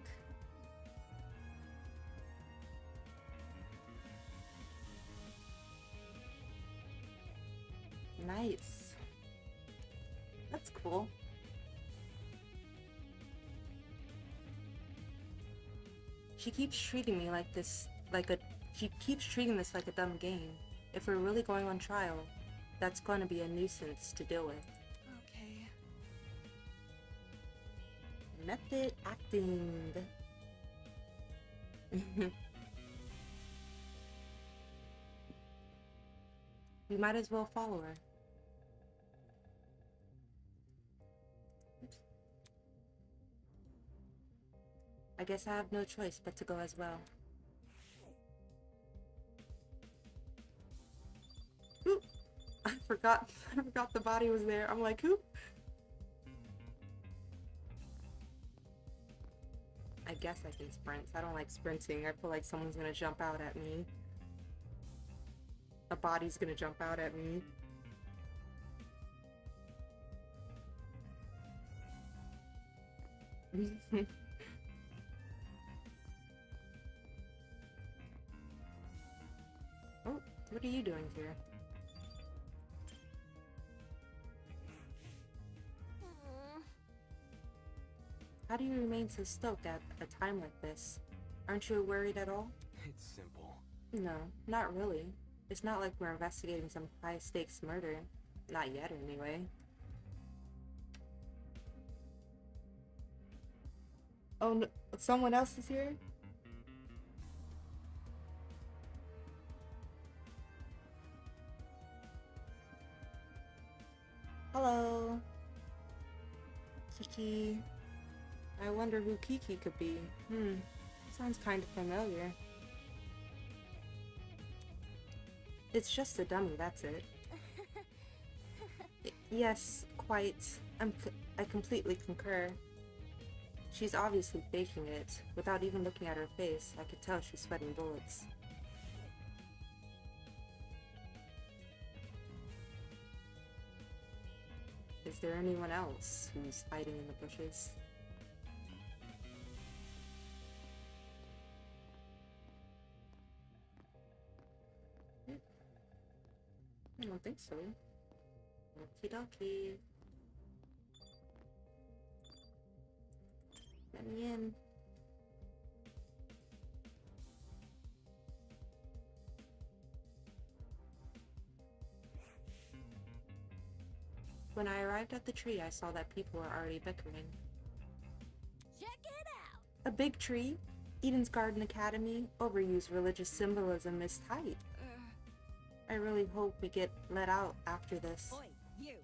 Nice. That's cool. She keeps treating me like this, she keeps treating this like a dumb game. If we're really going on trial, that's going to be a nuisance to deal with. Okay. Method acting. We might as well follow her. I guess I have no choice but to go as well. Ooh, I forgot the body was there. I'm like, who? I guess I can sprint. I don't like sprinting. I feel like someone's gonna jump out at me. A body's gonna jump out at me. What are you doing here? How do you remain so stoked at a time like this? Aren't you worried at all? It's simple. No, not really. It's not like we're investigating some high-stakes murder. Not yet, anyway. Oh, no, someone else is here? Hello. Kiki. I wonder who Kiki could be. Sounds kind of familiar. It's just a dummy, that's it. Yes, quite. I completely concur. She's obviously faking it. Without even looking at her face, I could tell she's sweating bullets. Is there anyone else who's hiding in the bushes? I don't think so. Okie dokie. Let me in. When I arrived at the tree, I saw that people were already bickering. Check it out. A big tree? Eden's Garden Academy? Overused religious symbolism is tight. I really hope we get let out after this. Oi, you.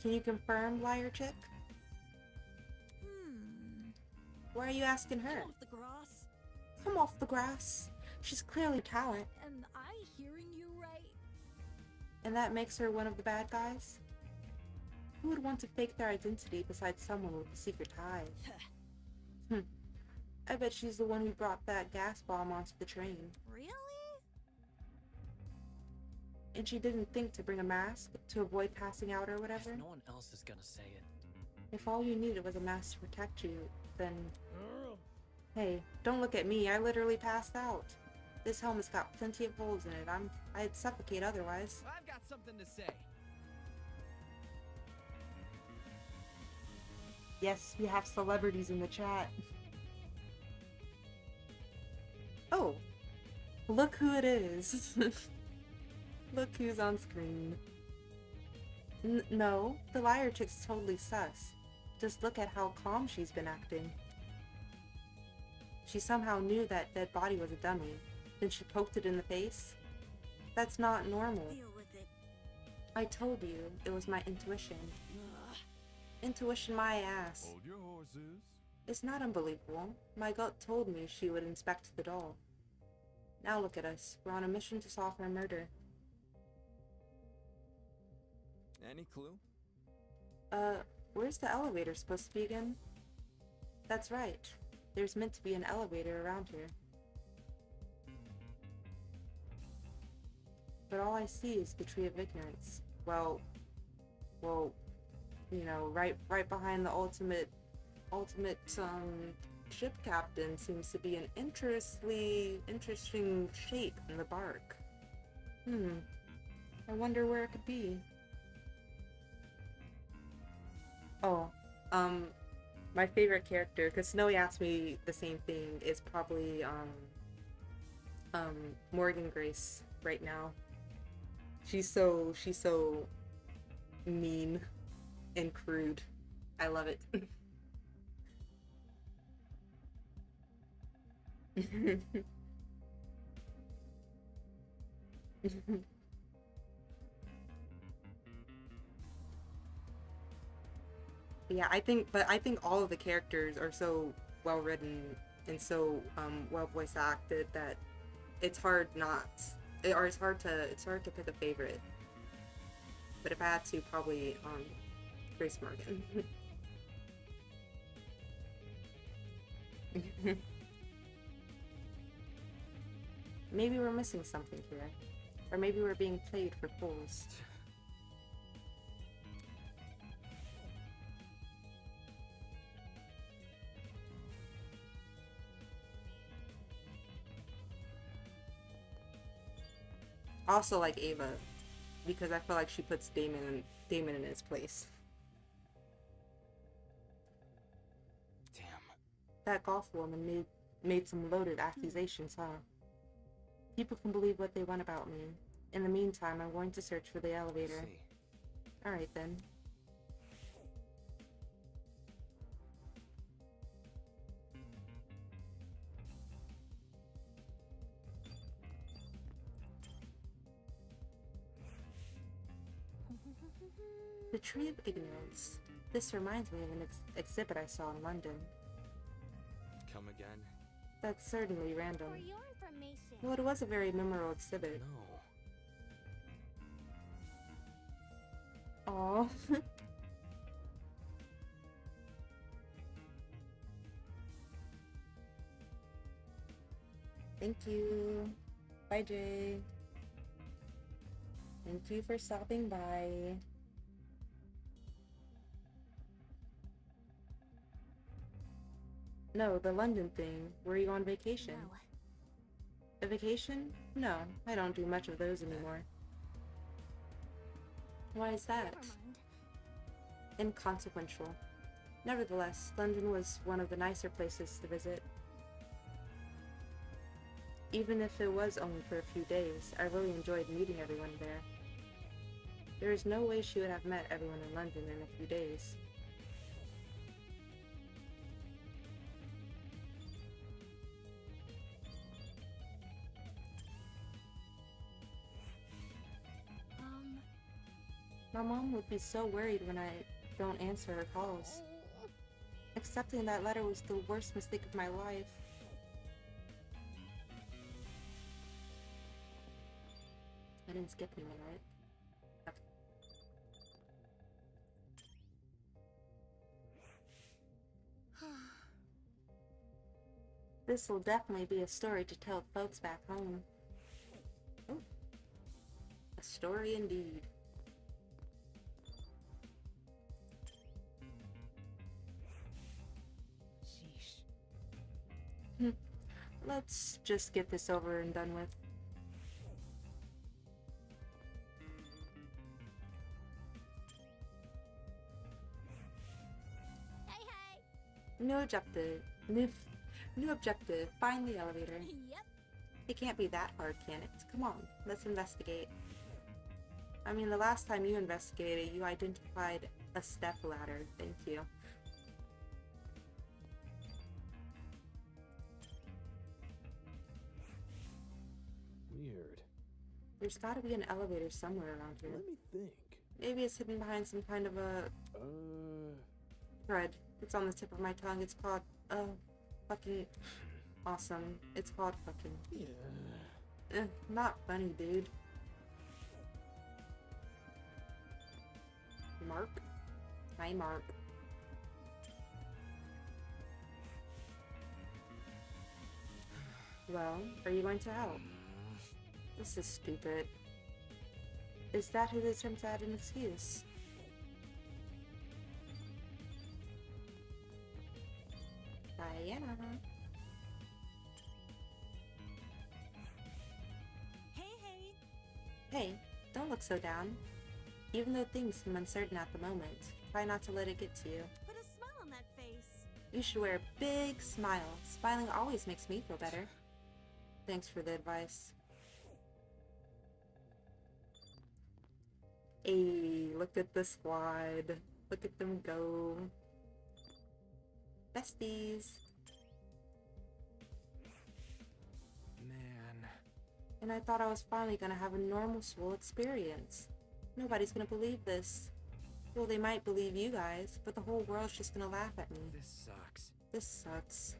Can you confirm, liar chick? Why are you asking her? Come off the grass. Come off the grass. She's clearly talent. Am I hearing you right? And that makes her one of the bad guys? Who would want to fake their identity besides someone with a secret hive? I bet she's the one who brought that gas bomb onto the train. Really? And she didn't think to bring a mask to avoid passing out or whatever? If no one else is gonna say it. If all you needed was a mask to protect you, then... Hey, don't look at me, I literally passed out. This helmet's got plenty of holes in it. I'd suffocate otherwise. I've got something to say. Yes, we have celebrities in the chat. Oh, look who it is. Look who's on screen. No, the liar chick's totally sus. Just look at how calm she's been acting. She somehow knew that dead body was a dummy. Then she poked it in the face. That's not normal. Deal with it. I told you, it was my intuition. Ugh. Intuition my ass. Hold your horses. It's not unbelievable. My gut told me she would inspect the doll. Now look at us. We're on a mission to solve her murder. Any clue? Where's the elevator supposed to be again? That's right. There's meant to be an elevator around here. But all I see is the Tree of Ignorance. Well, you know, right behind the ultimate ship captain seems to be an interesting shape in the bark. I wonder where it could be. Oh, my favorite character, because Snowy asked me the same thing, is probably Morgan Grace right now. She's so mean and crude. I love it. Yeah, I think all of the characters are so well written and so well voice acted that it's hard to pick a favorite. But if I had to, probably Grace Morgan. Maybe we're missing something here, or maybe we're being played for fools. Also like Ava, because I feel like she puts Damon in his place. Damn. That golf woman made some loaded accusations, huh? People can believe what they want about me. In the meantime, I'm going to search for the elevator. See. Alright then. The Tree of Ignorance. This reminds me of an exhibit I saw in London. Come again? That's certainly random. For your information. Well, it was a very memorable exhibit. No. Aww. Thank you. Bye, Jay. Thank you for stopping by. No, the London thing. Were you on vacation? No. A vacation? No, I don't do much of those anymore. Why is that? Never mind. Inconsequential. Nevertheless, London was one of the nicer places to visit. Even if it was only for a few days, I really enjoyed meeting everyone there. There is no way she would have met everyone in London in a few days. My mom would be so worried when I don't answer her calls. Accepting that letter was the worst mistake of my life. I didn't skip anyone, right? Okay. This will definitely be a story to tell folks back home. Oh. A story indeed. Sheesh. Let's just get this over and done with. Hey, hey. New objective. New objective. Find the elevator. Yep. It can't be that hard, can it? Come on, let's investigate. I mean, the last time you investigated, you identified a step ladder. Thank you. Weird. There's gotta be an elevator somewhere around here. Let me think. Maybe it's hidden behind some kind of a thread. It's on the tip of my tongue. It's called, fucking awesome. It's called fucking. Yeah. Not funny, dude. Mark? Hi, Mark. Well, are you going to help? This is stupid. Is that his attempt at an excuse? Diana. Hey, hey. Hey, don't look so down. Even though things seem uncertain at the moment, try not to let it get to you. Put a smile on that face. You should wear a big smile. Smiling always makes me feel better. Thanks for the advice. Hey, look at the squad. Look at them go. Besties. Man. And I thought I was finally gonna have a normal school experience. Nobody's gonna believe this. Well, they might believe you guys, but the whole world's just gonna laugh at me. This sucks. This sucks.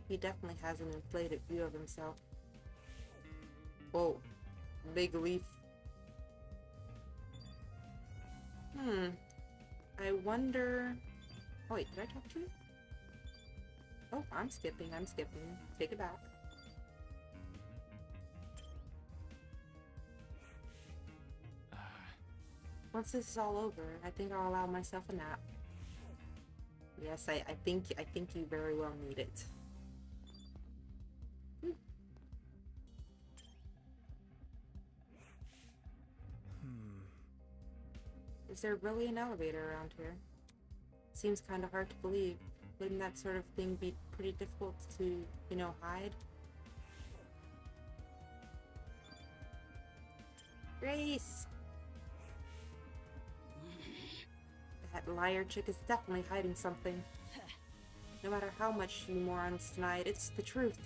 He definitely has an inflated view of himself. Whoa. Big leaf. I wonder... Oh wait, did I talk to you? Oh, I'm skipping. Take it back. Once this is all over, I think I'll allow myself a nap. Yes, I think you very well need it. Is there really an elevator around here? Seems kind of hard to believe. Wouldn't that sort of thing be pretty difficult to, you know, hide? Grace! That liar chick is definitely hiding something. No matter how much you morons deny it, it's the truth.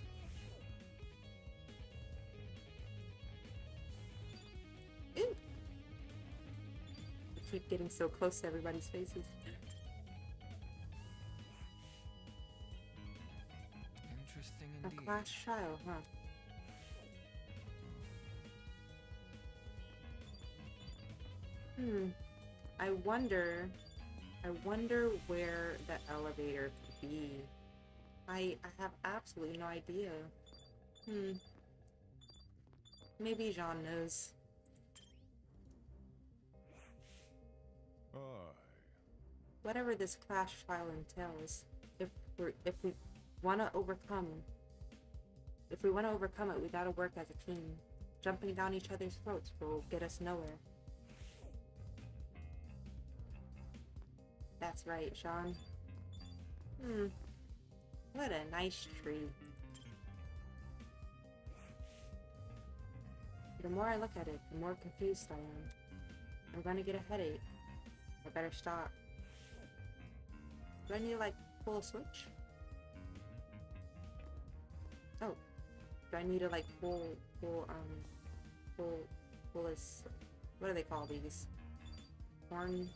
Ooh! I keep getting so close to everybody's faces. Interesting A indeed. class trial, huh? I wonder where the elevator could be. I have absolutely no idea. Maybe Jean knows. Whatever this clash trial entails, if we want to overcome it, we gotta work as a team. Jumping down each other's throats will get us nowhere. That's right, Sean. What a nice tree. The more I look at it, the more confused I am. I'm gonna get a headache. I better stop. Do I need to, like, pull a switch? Oh. Do I need to, like, pull this... What do they call these? Horn...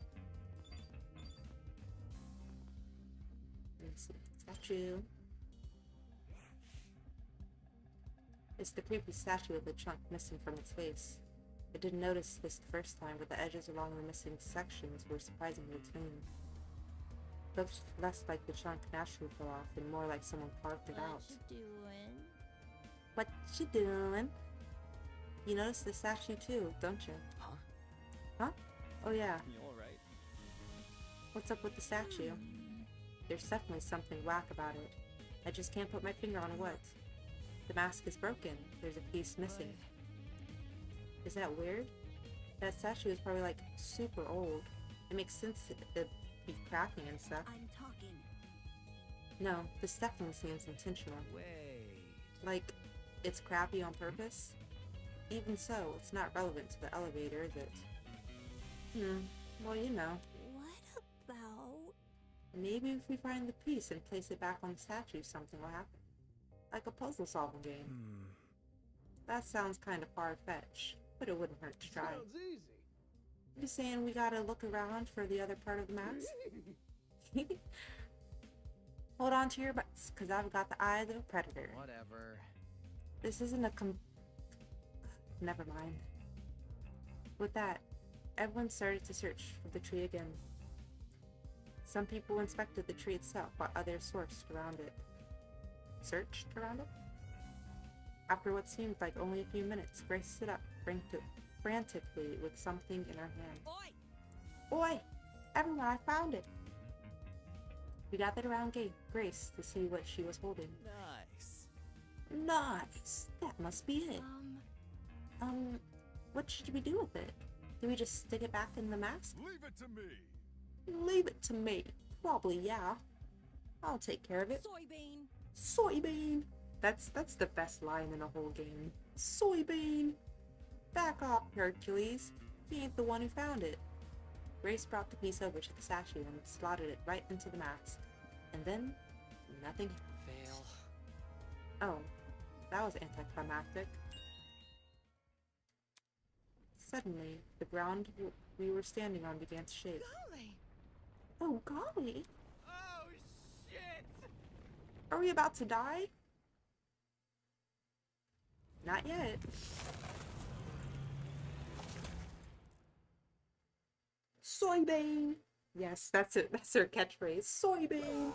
Let me see. Statue. It's the creepy statue with the chunk missing from its face. I didn't notice this the first time, but the edges along the missing sections were surprisingly clean. Looked less like the chunk naturally fell off and more like someone carved it out. What you doing? What you doing? You notice the statue too, don't you? Huh? Huh? Oh yeah. You alright? What's up with the statue? There's definitely something whack about it. I just can't put my finger on what. The mask is broken. There's a piece missing. Is that weird? That statue is probably like super old. It makes sense to be cracking and stuff. I'm talking. No, this definitely seems intentional. Wait. Like, it's crappy on purpose? Even so, it's not relevant to the elevator, is it? Well, you know. What about... Maybe if we find the piece and place it back on the statue, something will happen. Like a puzzle-solving game. That sounds kind of far-fetched, but it wouldn't hurt to try. Sounds easy. You saying we gotta look around for the other part of the mask? Hold on to your butts, because I've got the eye of the predator. Whatever. This isn't a Never mind. With that, everyone started to search for the tree again. Some people inspected the tree itself, while others searched around it. Searched around it? After what seemed like only a few minutes, Grace stood up, frantically with something in her hand. Oi! Oi! Everyone, I found it! We gathered around Grace to see what she was holding. Nice. Nice! That must be it. What should we do with it? Do we just stick it back in the mask? Leave it to me. Leave it to me. Probably, yeah. I'll take care of it. Soybean! Soybean! That's the best line in the whole game. Soybean! Back off, Hercules. He ain't the one who found it. Grace brought the piece over to the statue and slotted it right into the mask. And then, nothing happened. Fail. Oh, that was anticlimactic. Suddenly, the ground we were standing on began to shake. Golly! Oh, golly! Oh, shit! Are we about to die? Not yet. Soybean! Yes, that's it. That's her catchphrase. Soybean!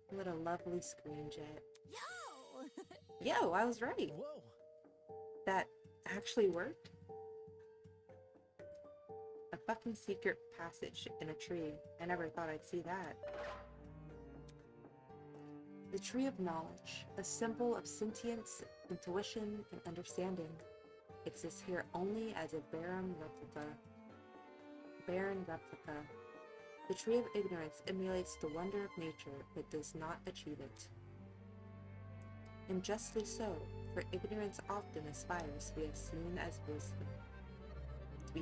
What a lovely scream, Jet. Yo! Yo, I was right. Whoa. That actually worked. A fucking secret passage in a tree. I never thought I'd see that. The Tree of Knowledge, a symbol of sentience, intuition, and understanding. exists here only as a barren replica. The tree of ignorance emulates the wonder of nature, but does not achieve it. And justly so, for ignorance often aspires to be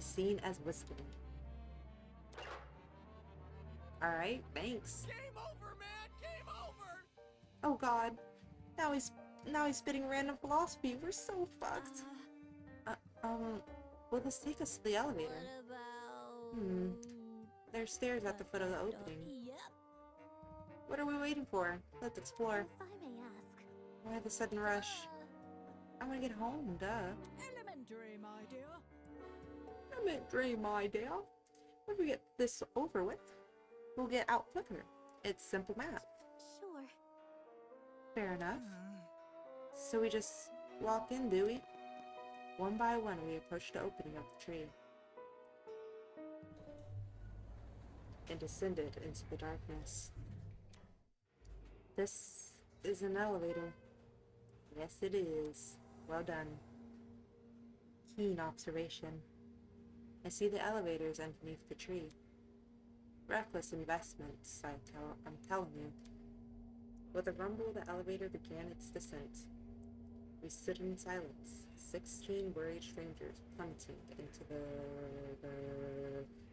seen as wisdom. Alright, thanks. Game over, man! Game over! Oh god. Now he's spitting random philosophy. We're so fucked. Will this take us to the elevator? What about... There's stairs at the foot of the opening. Yep. What are we waiting for? Let's explore. If I may ask. Why the sudden rush? I want to get home, duh. Elementary, my dear. Elementary, my dear. If we get this over with, we'll get out quicker. It's simple math. Sure. Fair enough. So we just walk in, do we? One by one, we approach the opening of the tree. And descended into the darkness. This is an elevator. Yes, it is. Well done. Keen observation. I see the elevators underneath the tree. Reckless investments, I'm telling you. With a rumble, the elevator began its descent. We stood in silence, 16 worried strangers plummeting into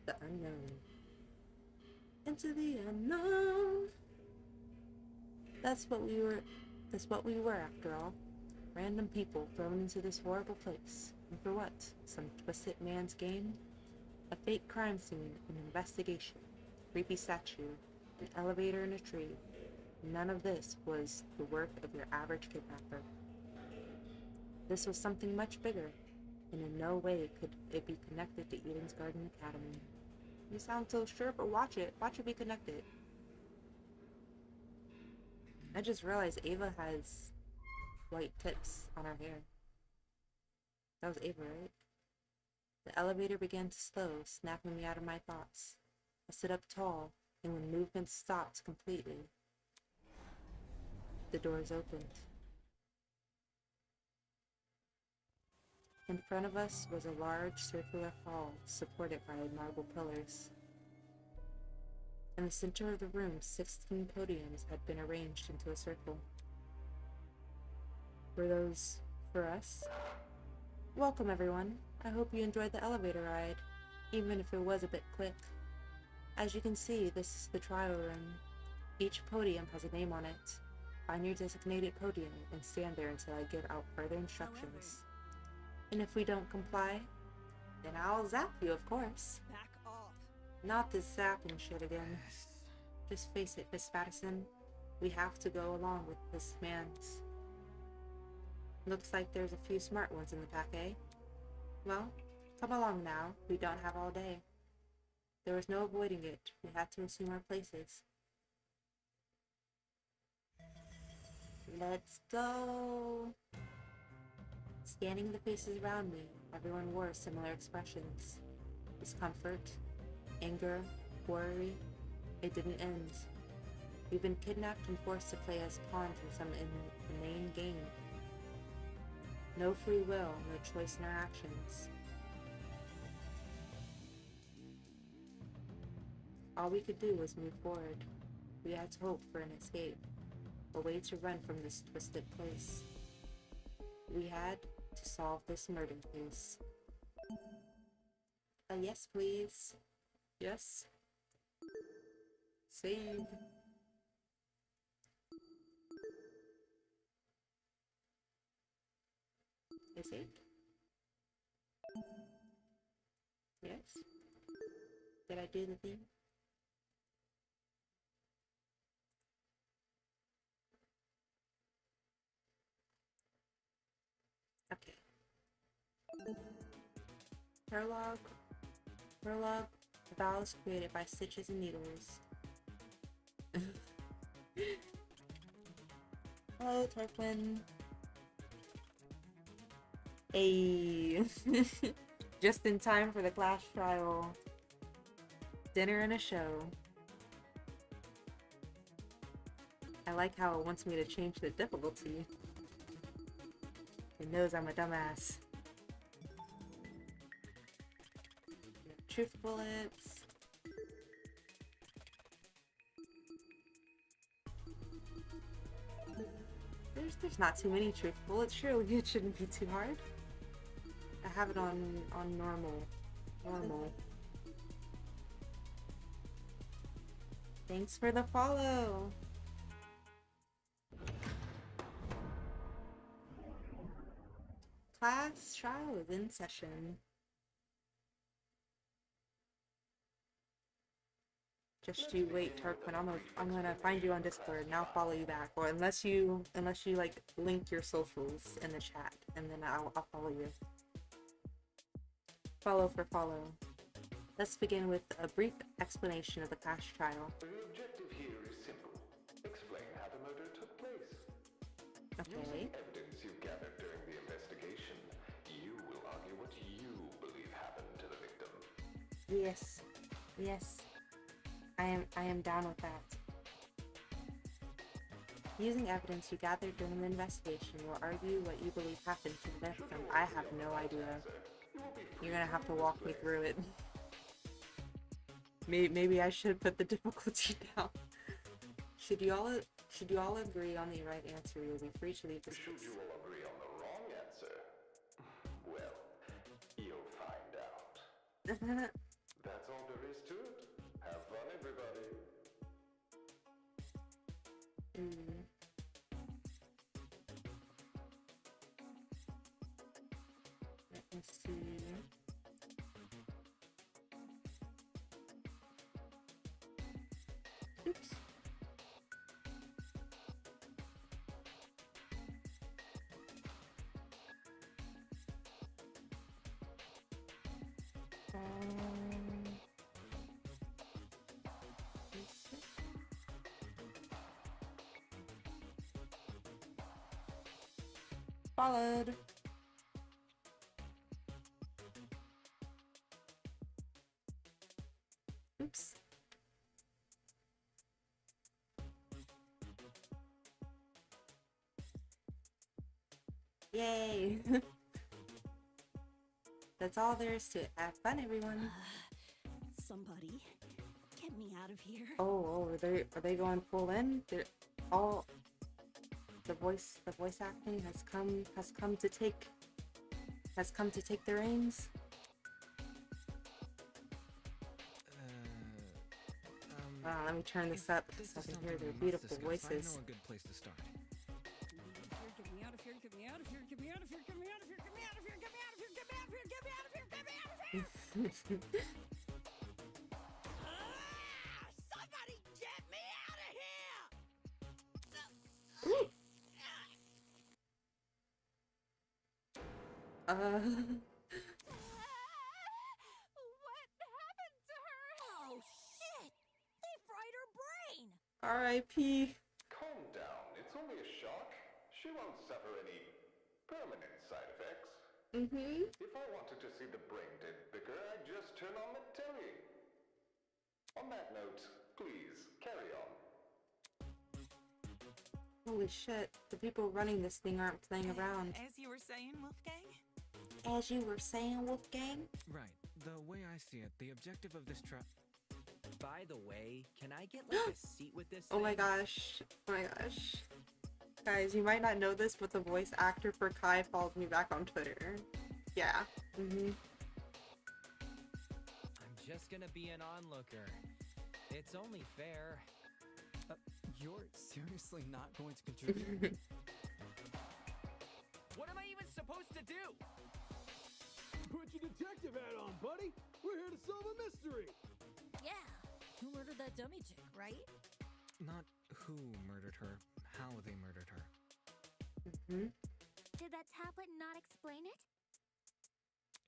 the unknown. Into the unknown. That's what we were after all. Random people thrown into this horrible place. And for what? Some twisted man's game? A fake crime scene, an investigation, creepy statue, an elevator in a tree. None of this was the work of your average kidnapper. This was something much bigger, and in no way could it be connected to Eden's Garden Academy. You sound so sure, but watch it. Watch it be connected. I just realized Ava has white tips on her hair. That was Ava, right? The elevator began to slow, snapping me out of my thoughts. I stood up tall, and when movement stopped completely, the doors opened. In front of us was a large circular hall supported by marble pillars. In the center of the room, 16 podiums had been arranged into a circle. Were those for us? Welcome, everyone. I hope you enjoyed the elevator ride, even if it was a bit quick. As you can see, this is the trial room. Each podium has a name on it. Find your designated podium and stand there until I give out further instructions. And if we don't comply, then I'll zap you, of course. Back off. Not this zapping shit again. Just face it, Miss Patterson. We have to go along with this man's. Looks like there's a few smart ones in the pack, eh? Well, come along now. We don't have all day. There was no avoiding it. We had to assume our places. Let's go! Scanning the faces around me, everyone wore similar expressions. Discomfort, anger, worry. It didn't end. We've been kidnapped and forced to play as pawns in some inane game. No free will, no choice in our actions. All we could do was move forward. We had to hope for an escape, a way to run from this twisted place. We had to solve this murder case. Yes, please. Yes. Save. I saved? Yes. Did I do the thing? Okay. Prologue. Vowels created by stitches and needles. Hello, Tarquin. Ayy. Just in time for the class trial. Dinner and a show. I like how it wants me to change the difficulty. It knows I'm a dumbass. bullets. There's not too many truth bullets. Surely it shouldn't be too hard. I have it on normal. Normal. Thanks for the follow. Class trial is in session. Just you wait, Tarquin. I'm gonna find you on Discord and I'll follow you back. Or unless you like link your socials in the chat, and then I'll follow you. Follow for follow. Let's begin with a brief explanation of the class trial. The objective here is simple. Explain how the murder took place. Okay. Using evidence you've gathered during the investigation, you will argue what you believe happened to the victim. Yes. Yes. I am down with that. Using evidence you gathered during the investigation will argue what you believe happened to the victim. I have no idea. You're gonna have to walk me through it. Maybe I should put the difficulty down. Should you all agree on the right answer, you'll be free to leave this Should place. you all agree on the wrong answer? Well, you'll find out. That's all there is to it. Have fun, everybody. Let me see. Oops. Followed. Oops. Yay! That's all there is to it. Have fun, everyone. Somebody, get me out of here. Oh, are they going full in? They're all the voice acting has come to take the reins. Let me turn this up so I can hear their beautiful voices. I know a good place to start. Get me out of here, get me out of here, get me out of here, get me out of here, get me out of here, get me out of here, get me out of here, get me out of here, get me out of here! Somebody get me out of here! What happened to her? Oh, shit! They fried her brain! R.I.P. Calm down. It's only a shock. She won't suffer any permanent side effects. If I wanted to see the brain dead bicker, I'd just turn on the telly. On that note, please, carry on. Holy shit, the people running this thing aren't playing around. As you were saying, Wolfgang? As you were saying, Wolfgang? Right. The way I see it, the objective of this trial. By the way, can I get like a seat with this Oh my thing? gosh. Oh my gosh. Guys, you might not know this, but the voice actor for Kai followed me back on Twitter. Yeah. I'm just gonna be an onlooker. It's only fair. You're seriously not going to contribute? What am I even supposed to do? Put your detective hat on, buddy. We're here to solve a mystery. Yeah. Who murdered that dummy chick, right? Not who murdered her, how they murdered her. Did that tablet not explain it?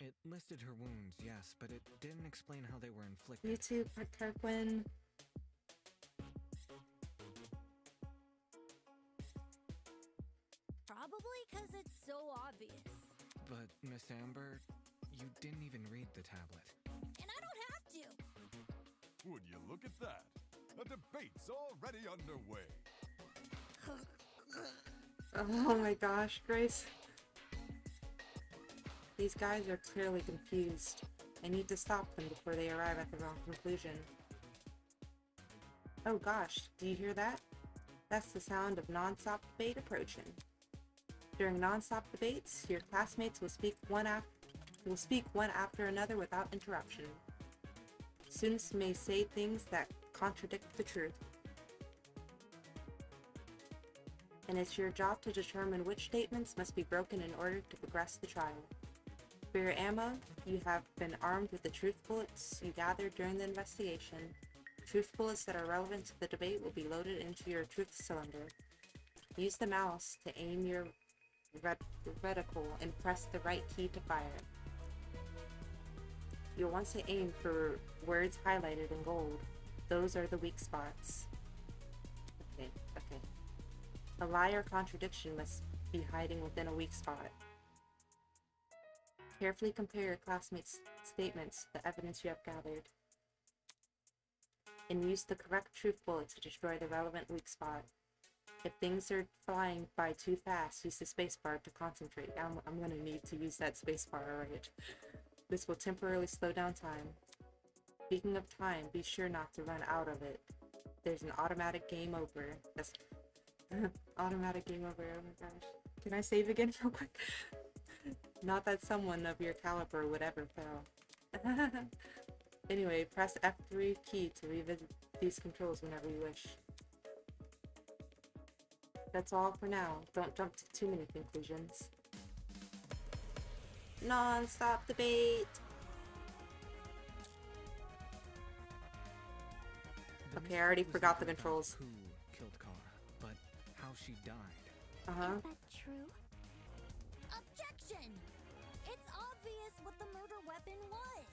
It listed her wounds, yes, but it didn't explain how they were inflicted. You too, Tarquin. Probably because it's so obvious. But, Miss Amber, you didn't even read the tablet. And I don't have to. Would you look at that? A debate's already underway. Oh my gosh, Grace. These guys are clearly confused. I need to stop them before they arrive at the wrong conclusion. Oh gosh, do you hear that? That's the sound of non-stop debate approaching. During non-stop debates, your classmates will speak one after another without interruption. Students may say things that contradict the truth. And it's your job to determine which statements must be broken in order to progress the trial. For your ammo, you have been armed with the truth bullets you gathered during the investigation. Truth bullets that are relevant to the debate will be loaded into your truth cylinder. Use the mouse to aim your reticle and press the right key to fire. You'll want to aim for words highlighted in gold. Those are the weak spots. Okay. A lie or contradiction must be hiding within a weak spot. Carefully compare your classmates' statements to the evidence you have gathered. And use the correct truth bullet to destroy the relevant weak spot. If things are flying by too fast, use the spacebar to concentrate. I'm gonna need to use that spacebar, alright. This will temporarily slow down time. Speaking of time, be sure not to run out of it. There's an automatic game over. That's automatic game over, oh my gosh. Can I save again real quick? Not that someone of your caliber would ever fail. Anyway, press F3 key to revisit these controls whenever you wish. That's all for now. Don't jump to too many conclusions. Non-stop debate! Okay, I already forgot the controls. Who killed Kara, but how she died. Uh-huh. Is that true? Objection! It's obvious what the murder weapon was.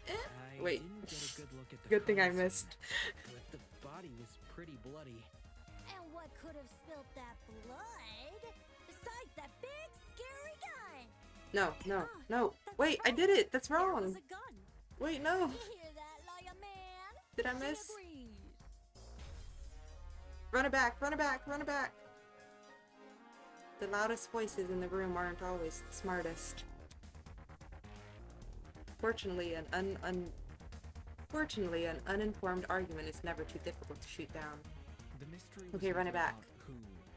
I Wait. didn't get a good look at the Good thing I crime scene, missed. but the body was pretty bloody. And what could have spilled that blood? Besides that big, scary gun! No. Wait, I did it! That's There wrong! was a gun. Wait, no! You hear that, liar man? Did I She miss? agrees. Run it back! The loudest voices in the room aren't always the smartest. Fortunately, an uninformed argument is never too difficult to shoot down. The mystery was Okay, run it never back. about who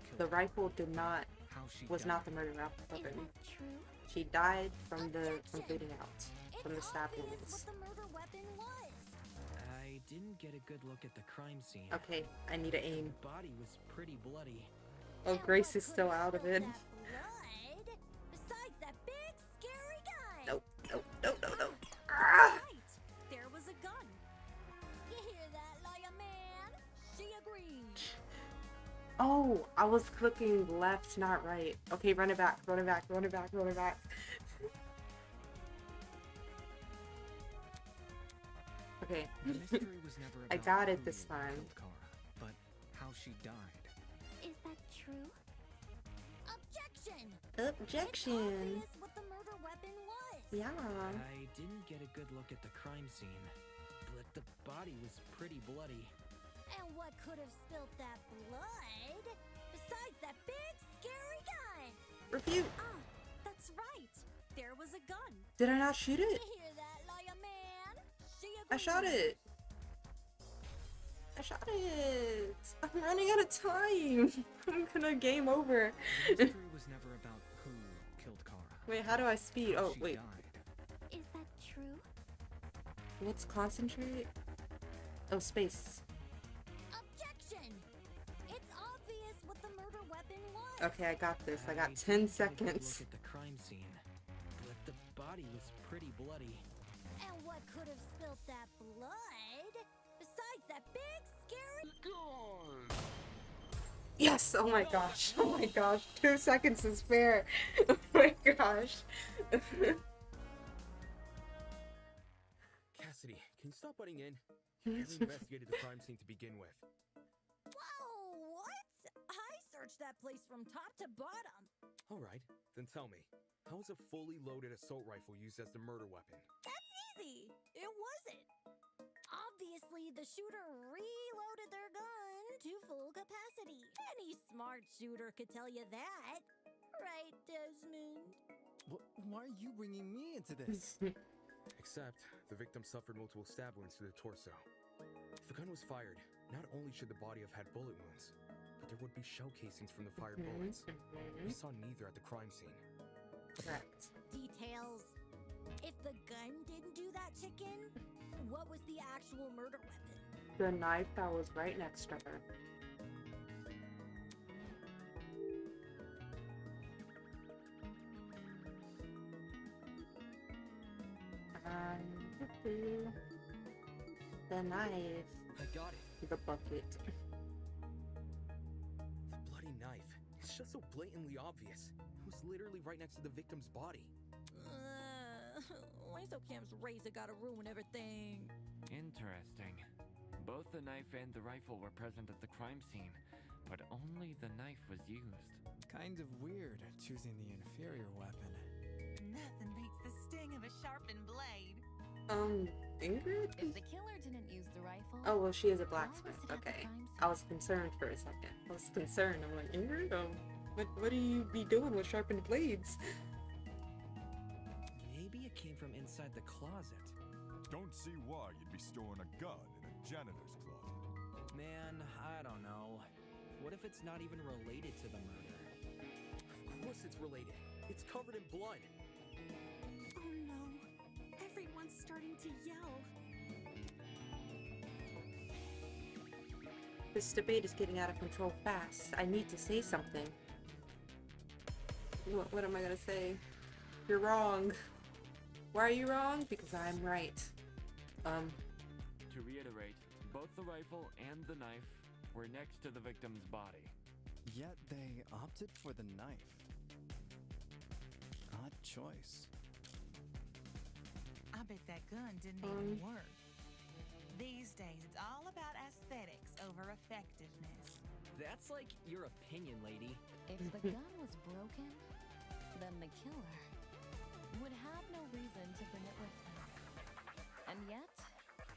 killed The her, rifle how she was died. not the murder Is weapon. that true? She died from Objection! bleeding out from the It's stab obvious wounds. what the murder weapon was. I didn't get a good look at the crime scene. Okay, I need to aim. The body was pretty bloody. Oh, And Grace what is still could have out of spilled it. that blood? Besides that big, scary gun. No. Ah! Right. There was a gun. You hear that, liar man? She agrees. Oh, I was clicking left, not right. Okay, run it back. Okay. The mystery was never I about got it who this time. killed Kara, but how she died. Is that true? Objection! Objection. It's obvious what the murder weapon was. Yeah. I didn't get a good look at the crime scene, but the body was pretty bloody. And what could have spilled that blood? Besides that big, scary gun. Refute. Ah, that's right. There was a gun. Did I not shoot it? You hear that, liar man? She I shot agrees. it. I'm running out of time. I'm gonna game over. The mystery was never about who killed Kara. Wait, how do I speed? how Oh, she wait. died. Is that true? What's concentrate? Oh, space. Objection! It's obvious what the murder weapon was. Okay, I got this. I got didn't 10 get a good seconds. Look at the crime scene, but the body was pretty bloody. And what could have spilled that blood? Besides that big, scary Yes! Oh my gosh. Oh my gosh. 2 seconds is fair. Oh my gosh. Cassidy, can you stop butting in? You haven't investigated the crime scene to begin with. Whoa, what? I searched that place from top to bottom. All right, then tell me, how was a fully loaded assault rifle used as the murder weapon? That's easy. It wasn't. Obviously, the shooter reloaded their gun to full capacity. Any smart shooter could tell you that. Right, Desmond? Why are you bringing me into this? Except, the victim suffered multiple stab wounds to the torso. If the gun was fired, not only should the body have had bullet wounds, but there would be shell casings from the fired bullets. We saw neither at the crime scene. Correct. Details. If the gun didn't do that, chicken, what was the actual murder weapon? The knife that was right next to her. The knife. I got it. The bucket. The bloody knife. It's just so blatantly obvious. It was literally right next to the victim's body. Why so Cam's razor gotta ruin everything? Interesting. Both the knife and the rifle were present at the crime scene, but only the knife was used. Kind of weird choosing the inferior weapon. Nothing beats the sting of a sharpened blade. Ingrid? If the killer didn't use the rifle... Oh, well, she is a why blacksmith. was it at the Okay. crime I was concerned for a second. I was concerned. I'm like, Ingrid? What do you be doing with sharpened blades? Maybe it came from inside the closet. Don't see why you'd be storing a gun in a janitor's closet. Man, I don't know. What if it's not even related to the murder? Of course it's related. It's covered in blood. Oh no. Everyone's starting to yell. This debate is getting out of control fast. I need to say something. What am I gonna say? You're wrong. Why are you wrong? Because I'm right. To reiterate, both the rifle and the knife were next to the victim's body. Yet they opted for the knife. Odd choice. I bet that gun didn't even work. These days, it's all about aesthetics over effectiveness. That's like your opinion, lady. If the gun was broken, then the killer would have no reason to bring it with them. And yet,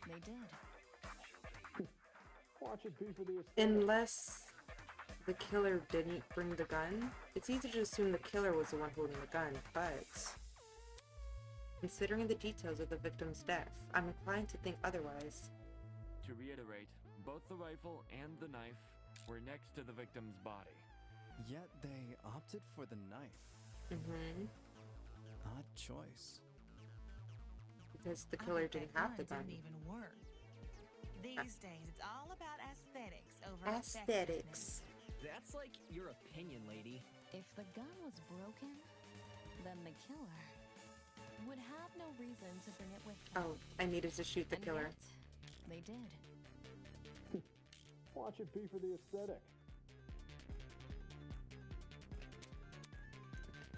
they did. Watch it be for the aesthetic. Unless the killer didn't bring the gun, it's easy to assume the killer was the one holding the gun, but considering the details of the victim's death, I'm inclined to think otherwise. To reiterate, both the rifle and the knife were next to the victim's body. Yet they opted for the knife. Odd choice. Because the killer didn't have the gun. Didn't even work. These days, it's all about aesthetics over Aesthetics. That's like your opinion, lady. If the gun was broken, then the killer would have no reason to bring it with them. Oh, I needed to shoot the And killer. yet, they did. Watch it be for the aesthetic.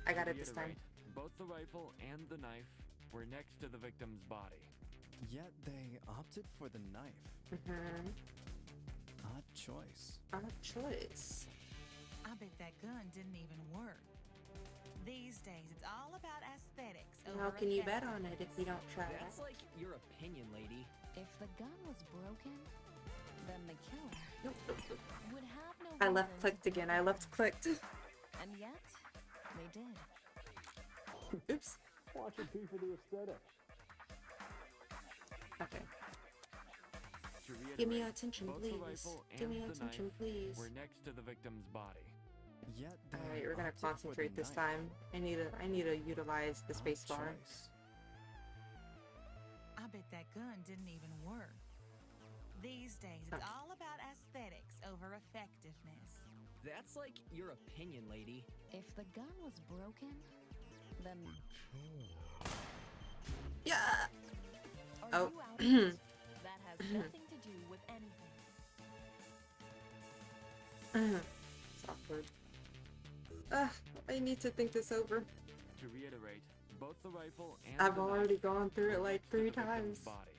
I got it this time. Both the rifle and the knife were next to the victim's body. Yet they opted for the knife. Odd choice. Odd choice. I bet that gun didn't even work. These days, it's all about aesthetics over How can you bet on it if you don't try That's it? like your opinion, lady. If the gun was broken, then the killer would have no I reason left to clicked bring again. it I with left them. clicked. And yet, they did. Oops. Watch it be for the aesthetic. Okay. To reiterate, Give me attention, both please. the rifle Give and me the attention, knife please. were next to the victim's body. Yet they Alright, we're gonna opted for the concentrate this knife. time. I need to utilize the Odd space bar. choice. I bet that gun didn't even work. These days, it's all about aesthetics over effectiveness. That's like your opinion, lady. If the gun was broken, then Yeah. are Oh. you out? That has nothing to do with anything. It's awkward. I need to think this over. To reiterate, both the rifle and I've the already knife gone through it were like next to 3 the victim's times. body.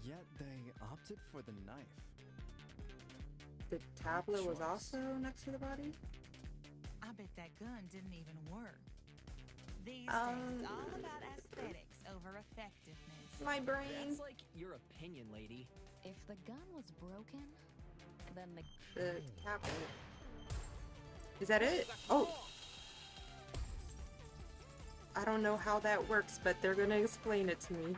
Yet they opted for the knife. The tablet was choice. also next to the body? I bet that gun didn't even work. These days, it's all about aesthetics over effectiveness. My brain. That's like your opinion, lady. If the gun was broken, then the The tablet. Is that it? Oh. I don't know how that works, but they're gonna explain it to me.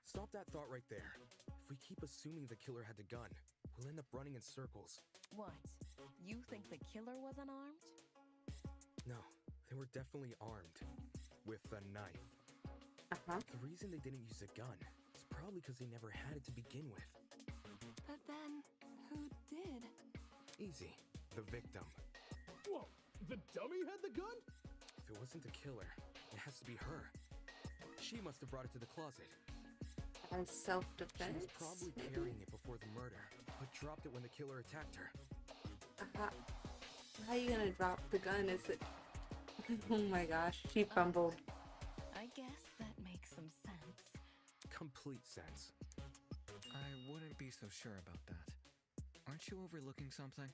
Stop that thought right there. If we keep assuming the killer had the gun, we'll end up running in circles. What? You think the killer was unarmed? No, they were definitely armed. With a knife. The reason they didn't use a gun is probably because they never had it to begin with. But then, who did? Easy. The victim. Whoa, the dummy had the gun? If it wasn't the killer, it has to be her. She must have brought it to the closet. As self-defense? She was probably carrying it before the murder, but dropped it when the killer attacked her. How are you gonna drop the gun? Is it... Oh my gosh, she fumbled. I guess that makes some sense. Complete sense. I wouldn't be so sure about that. Aren't you overlooking something?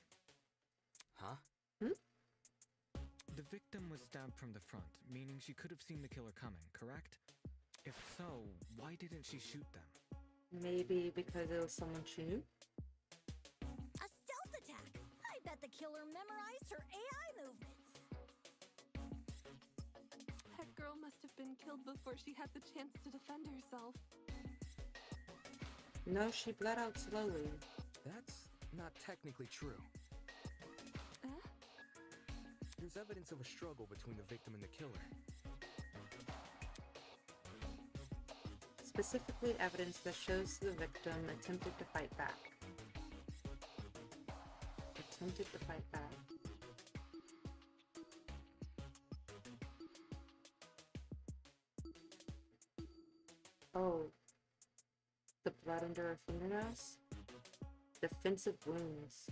Huh? The victim was stabbed from the front, meaning she could have seen the killer coming, correct? If so, why didn't she shoot them? Maybe because it was someone she knew? A stealth attack! I bet the killer memorized her AI movements. That girl must have been killed before she had the chance to defend herself. No, she bled out slowly. That's not technically true. There's evidence of a struggle between the victim and the killer. Specifically evidence that shows the victim attempted to fight back. Attempted to fight back. Oh. The blood under her fingernails? Defensive wounds.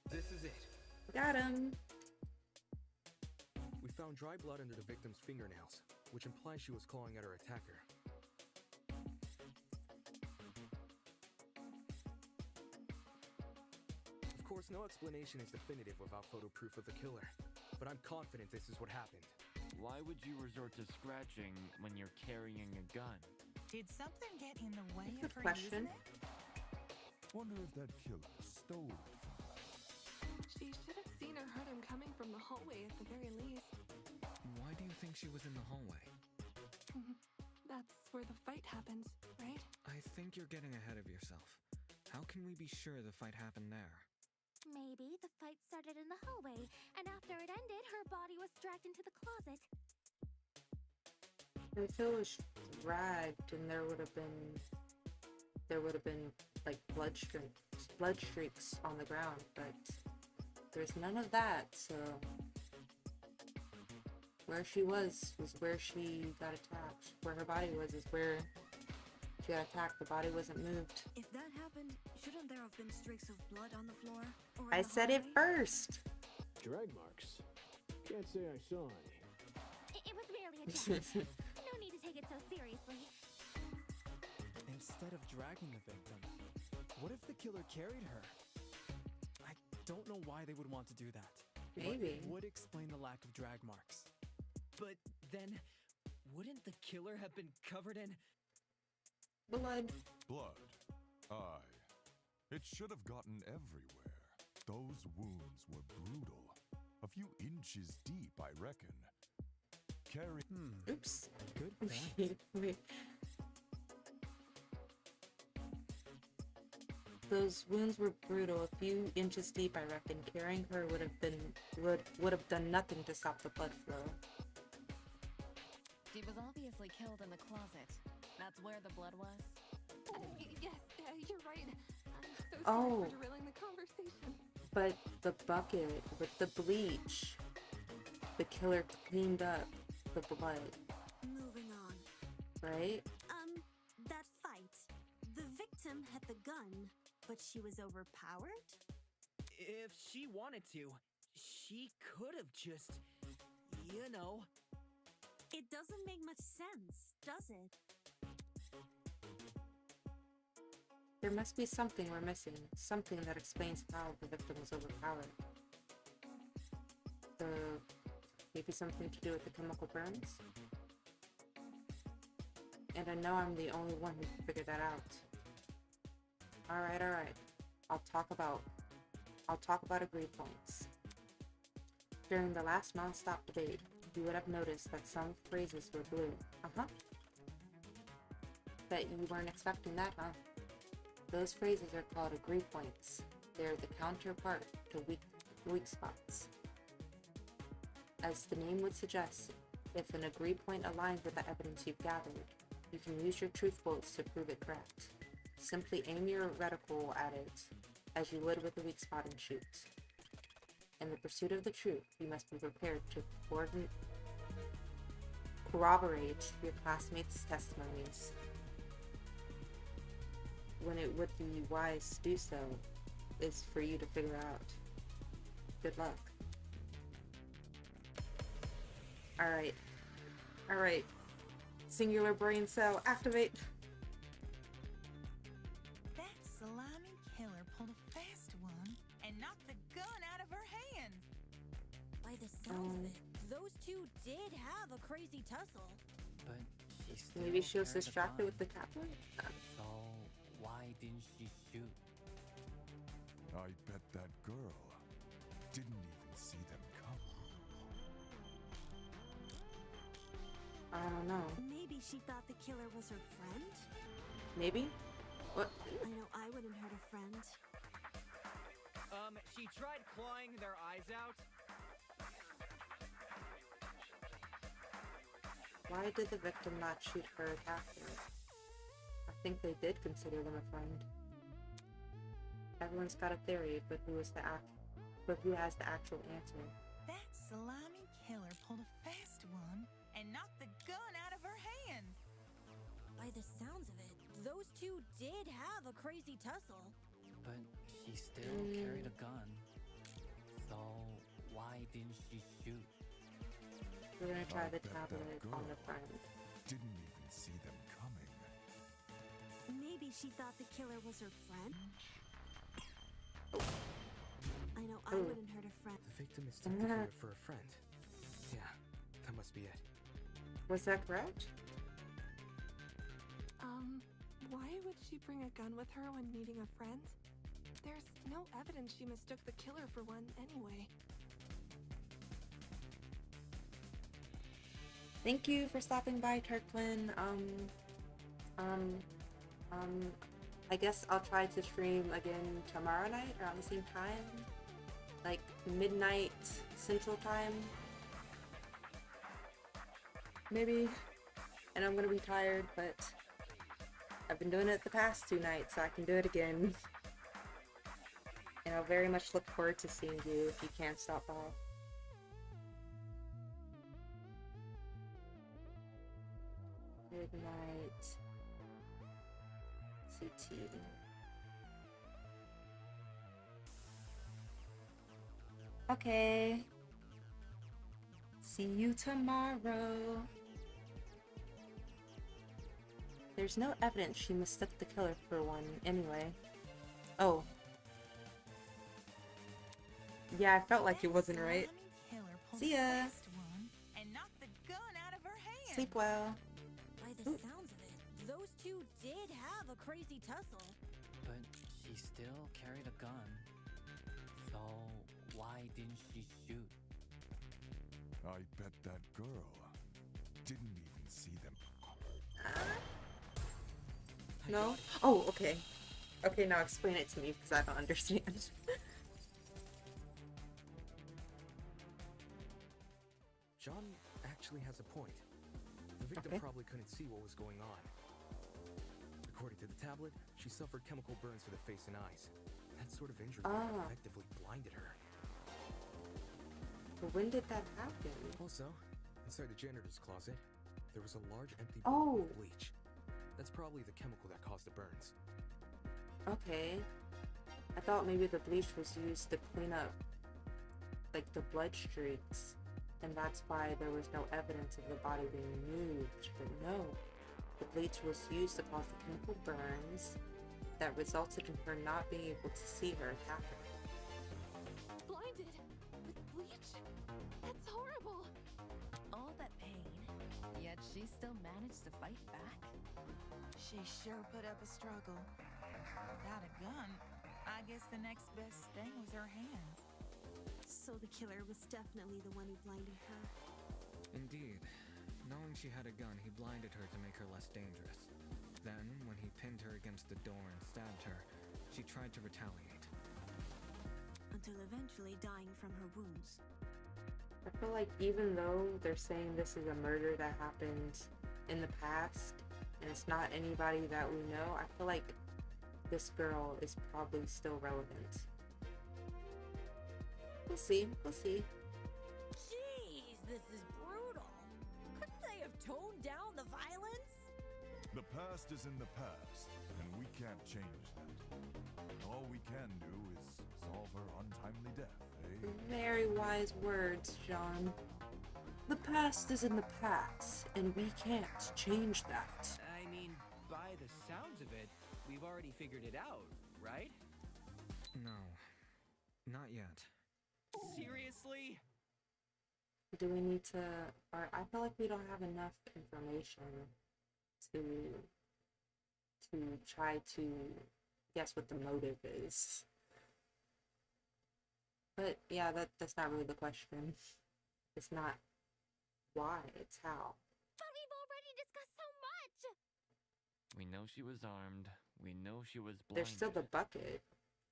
This is it. Got him. We found dry blood under the victim's fingernails, which implies she was clawing at her attacker. Of course, no explanation is definitive without photo proof of the killer, but I'm confident this is what happened. Why would you resort to scratching when you're carrying a gun? Did something get in the way Good of her question. using it? Wonder if that killer stole it from her. She should have seen or heard him coming from the hallway at the very least. Why do you think she was in the hallway? That's where the fight happened, right? I think you're getting ahead of yourself. How can we be sure the fight happened there? Maybe the fight started in the hallway, and after it ended, her body was dragged into the closet. If it was dragged, and there would have been like blood streaks on the ground, but there's none of that. So where she was where she got attacked. Where her body was is where she got attacked. The body wasn't moved. If that happened, shouldn't there have been streaks of blood on the floor? Or in I the said it hallway? first. Drag marks. Can't say I saw any. It was merely a jest. No need to take it so seriously. Instead of dragging the victim, what if the killer carried her? I don't know why they would want to do that. Maybe. But it would explain the lack of drag marks. But then, wouldn't the killer have been covered in blood? Blood. Aye. It should have gotten everywhere. Those wounds were brutal. A few inches deep, I reckon. Carry. Oops. Good point. Wait. Those wounds were brutal, a few inches deep, I reckon. Carrying her would have done nothing to stop the blood flow. She was obviously killed in the closet. That's where the blood was. Oh, yes, you're right. I'm so sorry Oh. for derailing the conversation. But the bucket with the bleach, the killer cleaned up the blood, Moving on. right? That fight. The victim had the gun, but she was overpowered? If she wanted to, she could have just, you know. It doesn't make much sense, does it? There must be something we're missing, something that explains how the victim was overpowered. Maybe something to do with the chemical burns? And I know I'm the only one who can figure that out. Alright. I'll talk about agreed points. During the last non-stop debate, you would have noticed that some phrases were blue. Bet you weren't expecting that, huh? Those phrases are called agree points. They're the counterpart to weak spots. As the name would suggest, if an agree point aligns with the evidence you've gathered, you can use your truth bolts to prove it correct. Simply aim your reticle at it, as you would with a weak spot and shoot. In the pursuit of the truth, you must be prepared to corroborate your classmates' testimonies. When it would be wise to do so is for you to figure out. Good luck. Alright. Singular brain cell, activate. That slimy killer pulled a fast one and knocked the gun out of her hand. By the sounds of it, those two did have a crazy tussle. But she still Maybe she was carried a distracted gun. with the tablet? So why didn't she shoot? I bet that girl didn't even see them come. I don't know. Maybe she thought the killer was her friend? Maybe? What? I know I wouldn't hurt a friend. She tried clawing their eyes out. Why did the victim not shoot her attacker? I think they did consider them a friend. Everyone's got a theory, but who has the actual answer? That slimy killer pulled a fast one and knocked the gun out of her hand. By the sounds of it, those two did have a crazy tussle. But she still carried a gun. So why didn't she shoot? We're gonna try I the bet that tablet on the girl friend. Didn't even see them coming. Maybe she thought the killer was her friend? I know I Ooh. wouldn't hurt a friend. The victim mistook the killer for a friend. Yeah, that must be it. Was that correct? Why would she bring a gun with her when meeting a friend? There's no evidence she mistook the killer for one anyway. Thank you for stopping by, Turklin. I guess I'll try to stream again tomorrow night around the same time. Like midnight Central Time. Maybe. And I'm gonna be tired, but I've been doing it the past 2 nights, so I can do it again. And I'll very much look forward to seeing you if you can stop by. Good night. CT. Okay. See you tomorrow. There's no evidence she mistook the killer for one anyway. Oh. Yeah, I felt like it wasn't right. See ya. Sleep well. By the sounds of it, those two did have a crazy tussle. But she still carried a gun. So why didn't she shoot? I bet that girl didn't even see them. No? Oh, okay. Okay, now explain it to me because I don't understand. John actually has a point. The victim probably couldn't see what was going on. According to the tablet, she suffered chemical burns to the face and eyes. That sort of injury effectively blinded her. But when did that happen? Also, inside the janitor's closet, there was a large empty Oh. bottle of bleach. That's probably the chemical that caused the burns. Okay. I thought maybe the bleach was used to clean up, like, the blood streaks. And that's why there was no evidence of the body being moved. But no. The bleach was used to cause the chemical burns that resulted in her not being able to see her attacker. Blinded with bleach? That's horrible. All that pain, yet she still managed to fight back. She sure put up a struggle. Without a gun, I guess the next best thing was her hands. So the killer was definitely the one who blinded her. Indeed. Knowing she had a gun, he blinded her to make her less dangerous. Then, when he pinned her against the door and stabbed her, she tried to retaliate. Until eventually dying from her wounds. I feel like even though they're saying this is a murder that happened in the past, and it's not anybody that we know, I feel like this girl is probably still relevant. We'll see. We'll see. Jeez, this is brutal. Couldn't they have toned down the violence? The past is in the past, and we can't change that. All we can do is solve her untimely death, eh? Very wise words, John. The past is in the past, and we can't change that. I mean, by the sounds of it, we've already figured it out, right? No. Not yet. Seriously? Do we need to... Or I feel like we don't have enough information to try to guess what the motive is. But yeah, that's not really the question. It's not why, it's how. But we've already discussed so much! We know she was armed. We know she was blinded. There's still the bucket.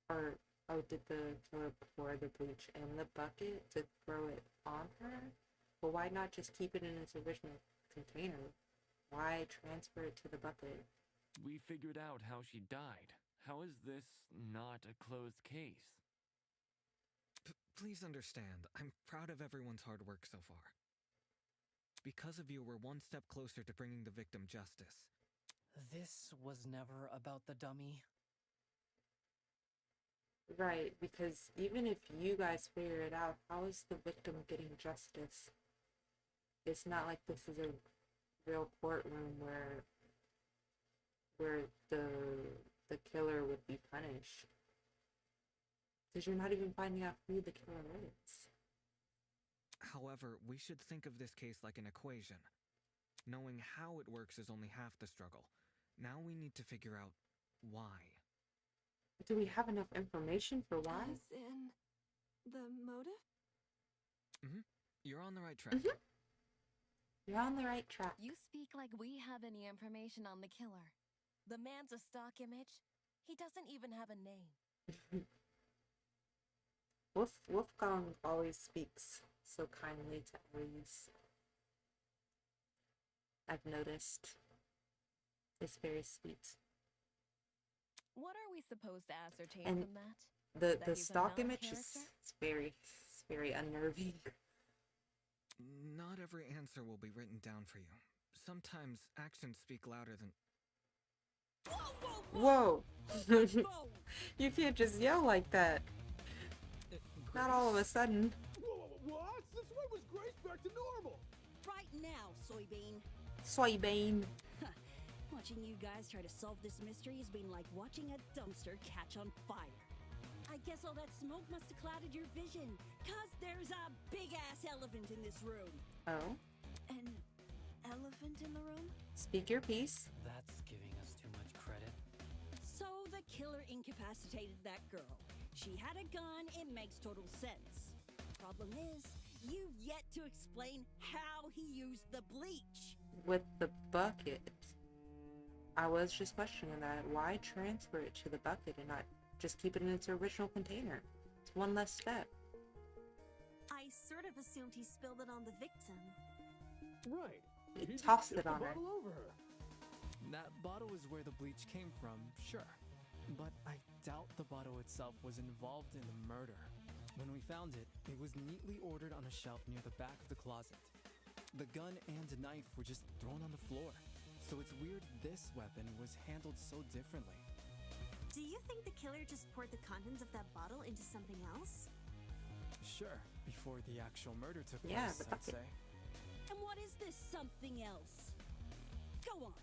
Or, oh, did the killer pour the bleach in the bucket to throw it on her? Well, why not just keep it in its original container? Why transfer it to the bucket? We figured out how she died. How is this not a closed case? Please understand, I'm proud of everyone's hard work so far. Because of you, we're one step closer to bringing the victim justice. This was never about the dummy. Right, because even if you guys figure it out, how is the victim getting justice? It's not like this is a real courtroom where the killer would be punished. Because you're not even finding out who the killer is. However, we should think of this case like an equation. Knowing how it works is only half the struggle. Now we need to figure out why. Do we have enough information for why? As in the motive? You're on the right track. You're on the right track. You speak like we have any information on the killer. The man's a stock image. He doesn't even have a name. Wolfgang always speaks so kindly to Aries. I've noticed. It's very sweet. What are we supposed to ascertain And from that? the stock image is very unnerving. Not every answer will be written down for you. Sometimes actions speak louder than... Whoa! You can't just yell like that. Not all of a sudden. What? Since when was Grace back to normal? Right now, Soybean. Soybean. Watching you guys try to solve this mystery has been like watching a dumpster catch on fire. I guess all that smoke must have clouded your vision, 'cause there's a big-ass elephant in this room. Oh? An elephant in the room? Speak your piece. That's giving us too much credit. So the killer incapacitated that girl. She had a gun, it makes total sense. Problem is, you've yet to explain how he used the bleach. With the bucket. I was just questioning that. Why transfer it to the bucket and not just keep it in its original container? It's one less step. I sort of assumed he spilled it on the victim. Right. He tossed it on her. Over her. That bottle is where the bleach came from, sure. But I doubt the bottle itself was involved in the murder. When we found it, it was neatly ordered on a shelf near the back of the closet. The gun and knife were just thrown on the floor. So it's weird this weapon was handled so differently. Do you think the killer just poured the contents of that bottle into something else? Sure, before the actual murder took Yeah, place, the I'd bucket. say. And what is this something else? Go on,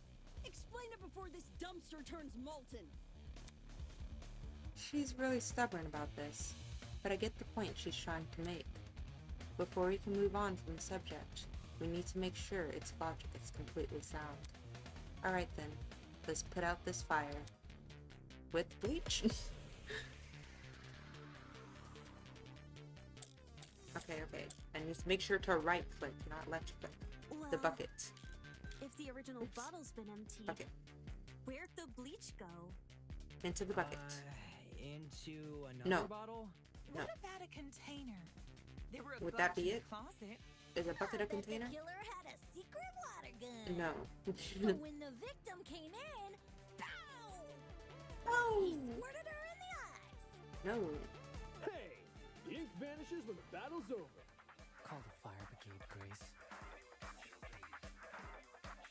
explain it before this dumpster turns molten. She's really stubborn about this, but I get the point she's trying to make. Before we can move on from the subject, we need to make sure its logic is completely sound. Alright then, let's put out this fire. With bleach? Okay. And just make sure to right click, not left click. The bucket. If the original Oops. bottle's been emptied, Bucket. where'd the bleach go? Into the bucket. Into another No. bottle? What about a container? There were a Would bunch that be in it? the closet. Is a bucket a container? The killer had a secret water gun. No. So when the victim came in, pow! Oh! He squirted her in the eyes. No. Hey, the ink vanishes when the battle's over. Call the fire brigade, Grace.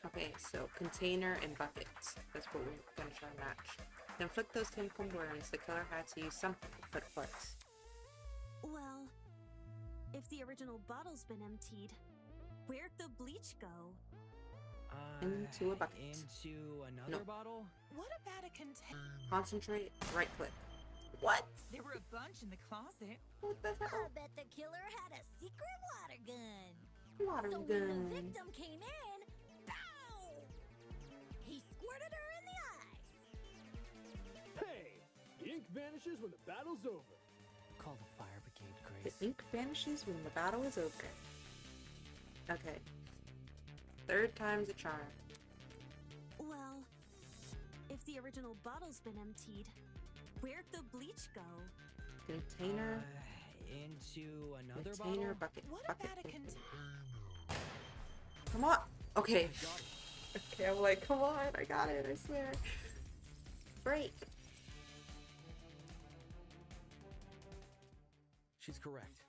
Okay, so container and bucket. That's what we're gonna try and match. To inflict those chemical burns, the killer had to use something, but what? Well, if the original bottle's been emptied, where'd the bleach go? Into a bucket. Into another No. bottle? What about a container? Concentrate, right click. What? There were a bunch in the closet. What the I hell? bet the killer had a secret water gun. Water So when gun. the victim came in, pow! He squirted her in the eyes. Hey, the ink vanishes when the battle's over. Call the fire brigade, The Grace. ink vanishes when the battle is over. Okay. Third time's a charm. Well, if the original bottle's been emptied, where'd the bleach go? Container, Into another container, bottle? bucket, What bucket, about a container. Come on. Okay. Okay, I'm like, come on. I got it, I swear. Break. She's correct.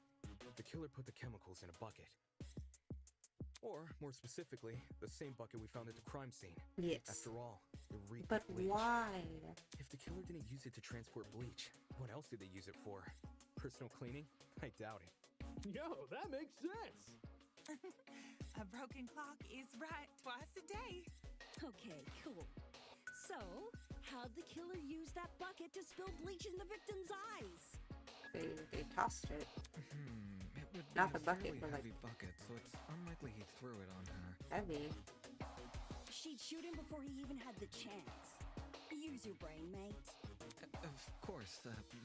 The killer put the chemicals in a bucket. Or, more specifically, the same bucket we found at the crime scene. Yes. After all, it reeked But of bleach. why? If the killer didn't use it to transport bleach, what else did they use it for? Personal cleaning? I doubt it. Yo, that makes sense. A broken clock is right twice a day. Okay, cool. So, how'd the killer use that bucket to spill bleach in the victim's eyes? They tossed it. It would be Not a the bucket, fairly but like heavy bucket, so it's unlikely he threw it on her. heavy. She'd shoot him before he even had the chance. Use your brain, mate. Of course,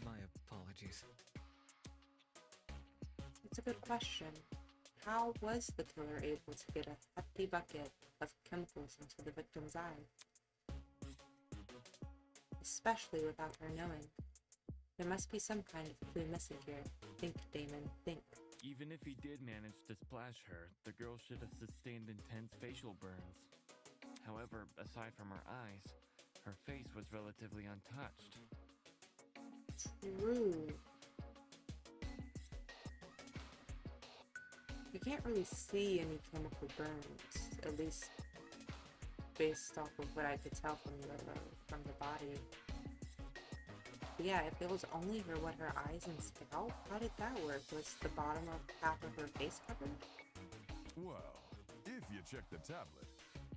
my apologies. It's a good question. How was the killer able to get a hefty bucket of chemicals into the victim's eye? Especially without her knowing. There must be some kind of clue missing here. Think, Damon, think. Even if he did manage to splash her, the girl should have sustained intense facial burns. However, aside from her eyes, her face was relatively untouched. True. You can't really see any chemical burns, at least based off of what I could tell from the body. But yeah, if it was only her, her eyes and scalp, how did that work? Was the bottom of half of her face covered? Well, if you check the tablet,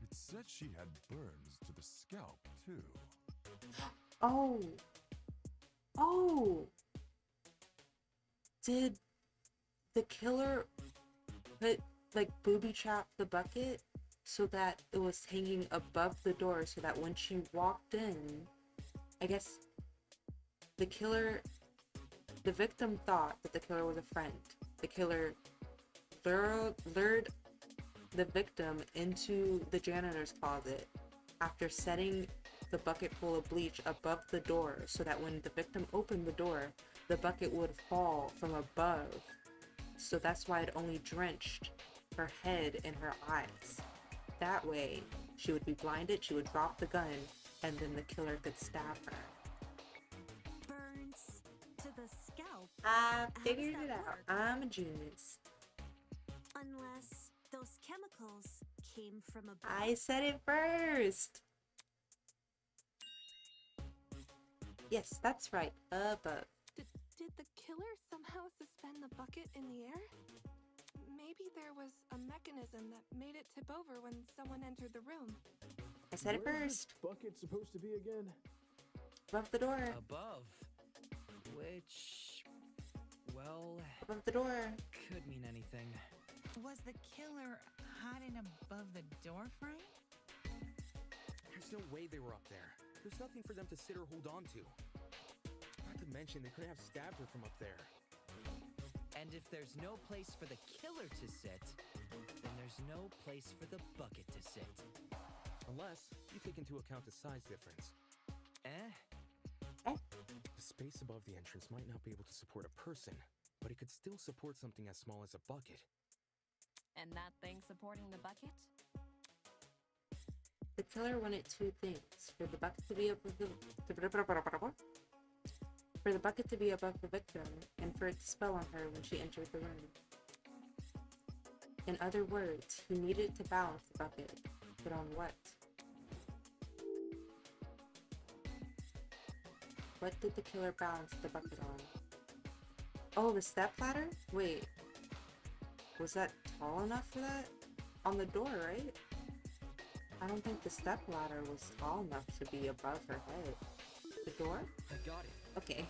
it said she had burns to the scalp, too. Oh! Oh! Did the killer put, like, booby trap the bucket so that it was hanging above the door so that when she walked in, I guess the victim thought that the killer was a friend. The killer lured the victim into the janitor's closet after setting the bucket full of bleach above the door so that when the victim opened the door, the bucket would fall from above. So that's why it only drenched her head and her eyes. That way, she would be blinded, she would drop the gun, and then the killer could stab her. Burns to the scalp. I How figured does it that out. work? I'm a genius. Unless those chemicals came from above. I said it first. Yes, that's right. Above. Did the killer somehow suspend the bucket in the air? Maybe there was a mechanism that made it tip over when someone entered the room. I said it Where's first. this bucket supposed to be again? Above the door. Above. Which, well, Above the door. could mean anything. Was the killer hiding above the door frame? There's no way they were up there. There's nothing for them to sit or hold on to. Not to mention, they couldn't have stabbed her from up there. And if there's no place for the killer to sit, then there's no place for the bucket to sit. Unless you take into account the size difference. Eh? The space above the entrance might not be able to support a person, but it could still support something as small as a bucket. And that thing supporting the bucket? The killer wanted two things: for the bucket to be above the victim, and for it to spell on her when she entered the room. In other words, he needed to balance the bucket, but on what? What did the killer balance the bucket on? Oh, the stepladder? Wait, was that tall enough for that? On the door, right? I don't think the stepladder was tall enough to be above her head. The door? I got it. Okay.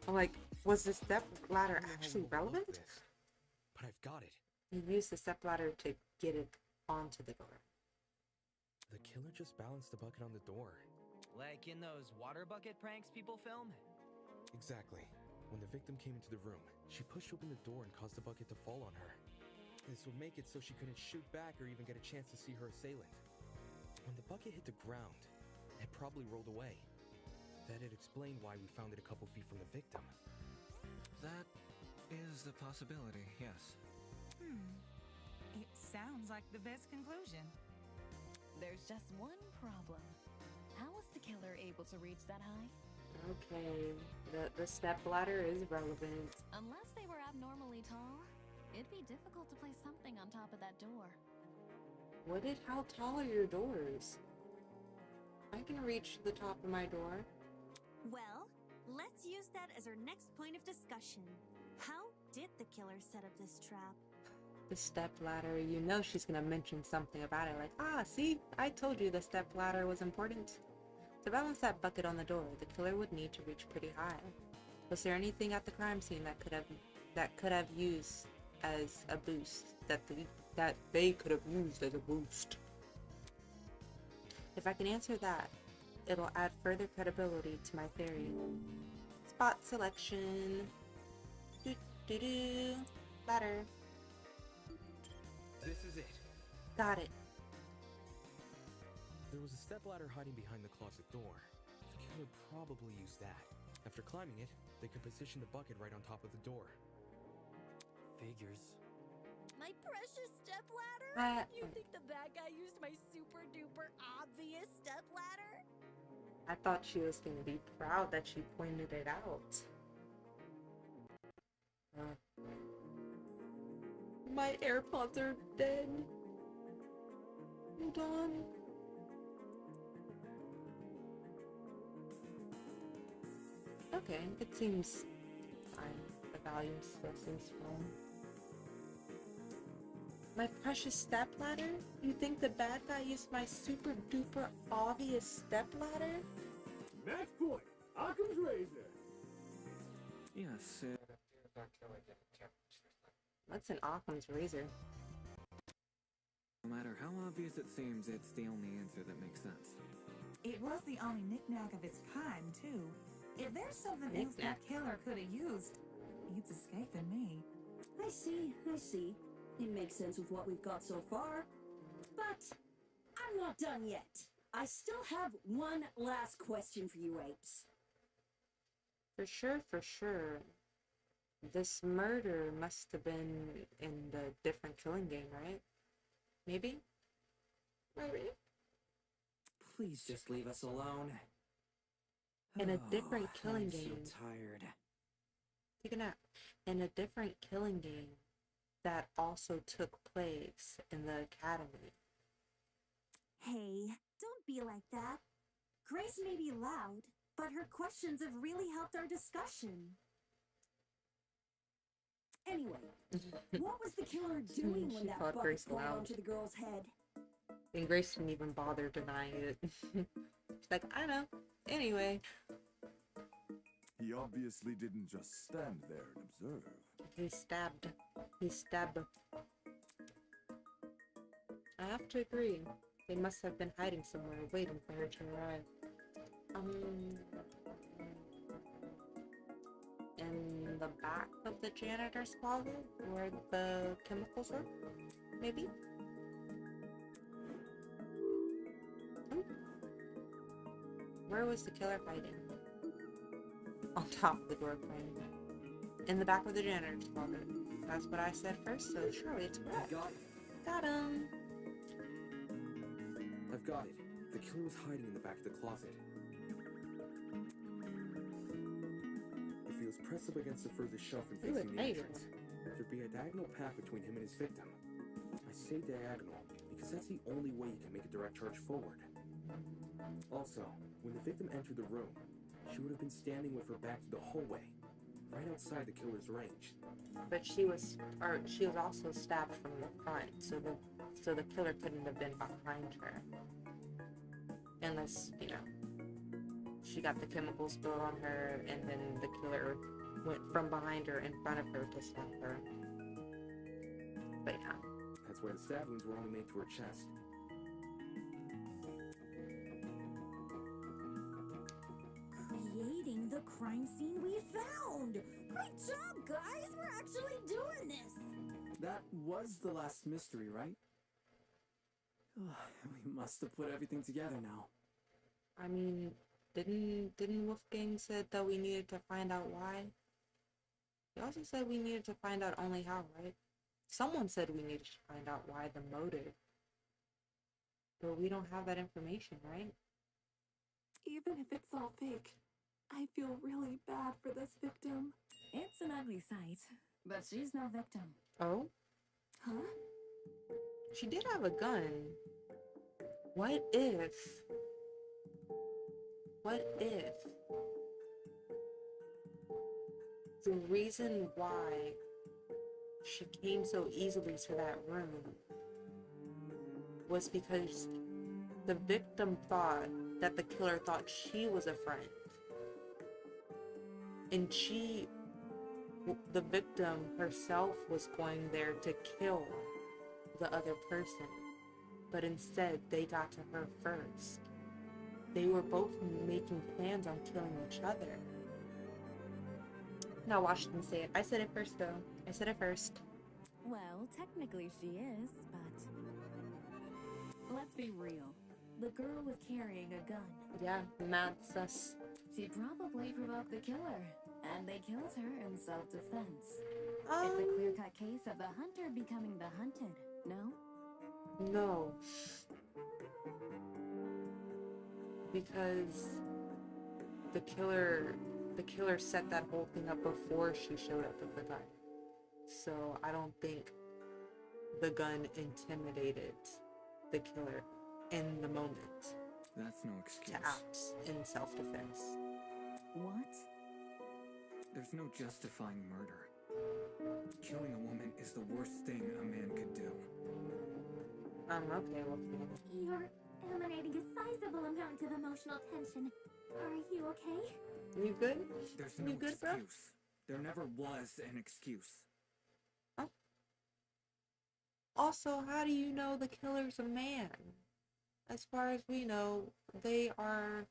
I'm like, was the stepladder actually relevant? But I've got it. He used the stepladder to get it onto the door. The killer just balanced the bucket on the door. Like in those water bucket pranks people film? Exactly. When the victim came into the room, she pushed open the door and caused the bucket to fall on her. This would make it so she couldn't shoot back or even get a chance to see her assailant. When the bucket hit the ground, it probably rolled away. That'd explain why we found it a couple feet from the victim. That is a possibility, yes. It sounds like the best conclusion. There's just one problem. How was the killer able to reach that high? Okay, the stepladder is relevant. Unless they were abnormally tall, it'd be difficult to place something on top of that door. How tall are your doors? I can reach the top of my door. Well, let's use that as our next point of discussion. How did the killer set up this trap? The stepladder, you know she's gonna mention something about it, like, see, I told you the stepladder was important. To balance that bucket on the door, the killer would need to reach pretty high. Was there anything at the crime scene that could have used as a boost, that they could have used as a boost? If I can answer that, it'll add further credibility to my theory. Spot selection. Ladder. This is it. Got it. There was a stepladder hiding behind the closet door. The killer probably used that. After climbing it, they could position the bucket right on top of the door. Figures. My precious stepladder? You think the bad guy used my super duper obvious stepladder? I thought she was gonna be proud that she pointed it out. My AirPods are dead. Hold on. Okay, it seems fine. The volume still seems fine. My precious stepladder? You think the bad guy used my super duper obvious stepladder? Match point! Occam's razor! Yes, What's an Occam's razor? no matter how obvious it seems, it's the only answer that makes sense. It was the only knick-knack of its kind, too. If there's something else that killer could have used, it's escaping me. I see. It makes sense with what we've got so far. But I'm not done yet. I still have one last question for you apes. For sure. This murder must have been in the different killing game, right? Maybe? Please just leave us alone. In a different killing I'm game. so tired. Take a nap. In a different killing game that also took place in the academy. Hey, don't be like that. Grace may be loud, but her questions have really helped our discussion. Anyway, what was the killer doing when that bucket Grace fell loud. onto the girl's head? And Grace didn't even bother denying it. She's like, I know. Anyway. He obviously didn't just stand there and observe. He stabbed. I have to agree. They must have been hiding somewhere, waiting for her to arrive. In the the back of the janitor's closet where the chemicals were, maybe? Where was the killer hiding? On top of the door frame. In the back of the janitor's closet. That's what I said first, so surely it's correct. Got him! I've got it. The killer was hiding in the back of the closet. If he was pressed up against the furthest shelf and facing the entrance, there'd be a diagonal path between him and his victim. I say diagonal because that's the only way you can make a direct charge forward. Also, when the victim entered the room, she would have been standing with her back to the hallway, right outside the killer's range. But she was also stabbed from the front, so the killer couldn't have been behind her. Unless, you know, she got the chemical spill on her and then the killer went from behind her in front of her to stab her. But yeah. That's why the stab wounds were only made to her chest. Creating the crime scene we found! Great job, guys! We're actually doing this! That was the last mystery, right? We must have put everything together now. I mean, didn't Wolfgang said that we needed to find out why? He also said we needed to find out only how, right? Someone said we needed to find out why, the motive. But we don't have that information, right? Even if it's all fake, I feel really bad for this victim. It's an ugly sight, but she's no victim. Oh? Huh? She did have a gun. What if the reason why she came so easily to that room was because the victim thought that the killer thought she was a friend. And the victim herself was going there to kill the other person. But instead, they got to her first. They were both making plans on killing each other. Now watch them say it. I said it first, though. I said it first. Well, technically she is, but let's be real. The girl was carrying a gun. Yeah, mad sus. She probably provoked the killer, and they killed her in self-defense. It's a clear-cut case of the hunter becoming the hunted, no? No. Because the killer set that whole thing up before she showed up with the gun. So I don't think the gun intimidated the killer in the moment. That's no excuse. To act in self-defense. What? There's no justifying murder. Killing a woman is the worst thing a man could do. Okay, well, You're emanating a sizable amount of emotional tension. Are you okay? You good? There's no You good, bro? excuse. There never was an excuse. Oh. Also, how do you know the killer's a man? As far as we know, they are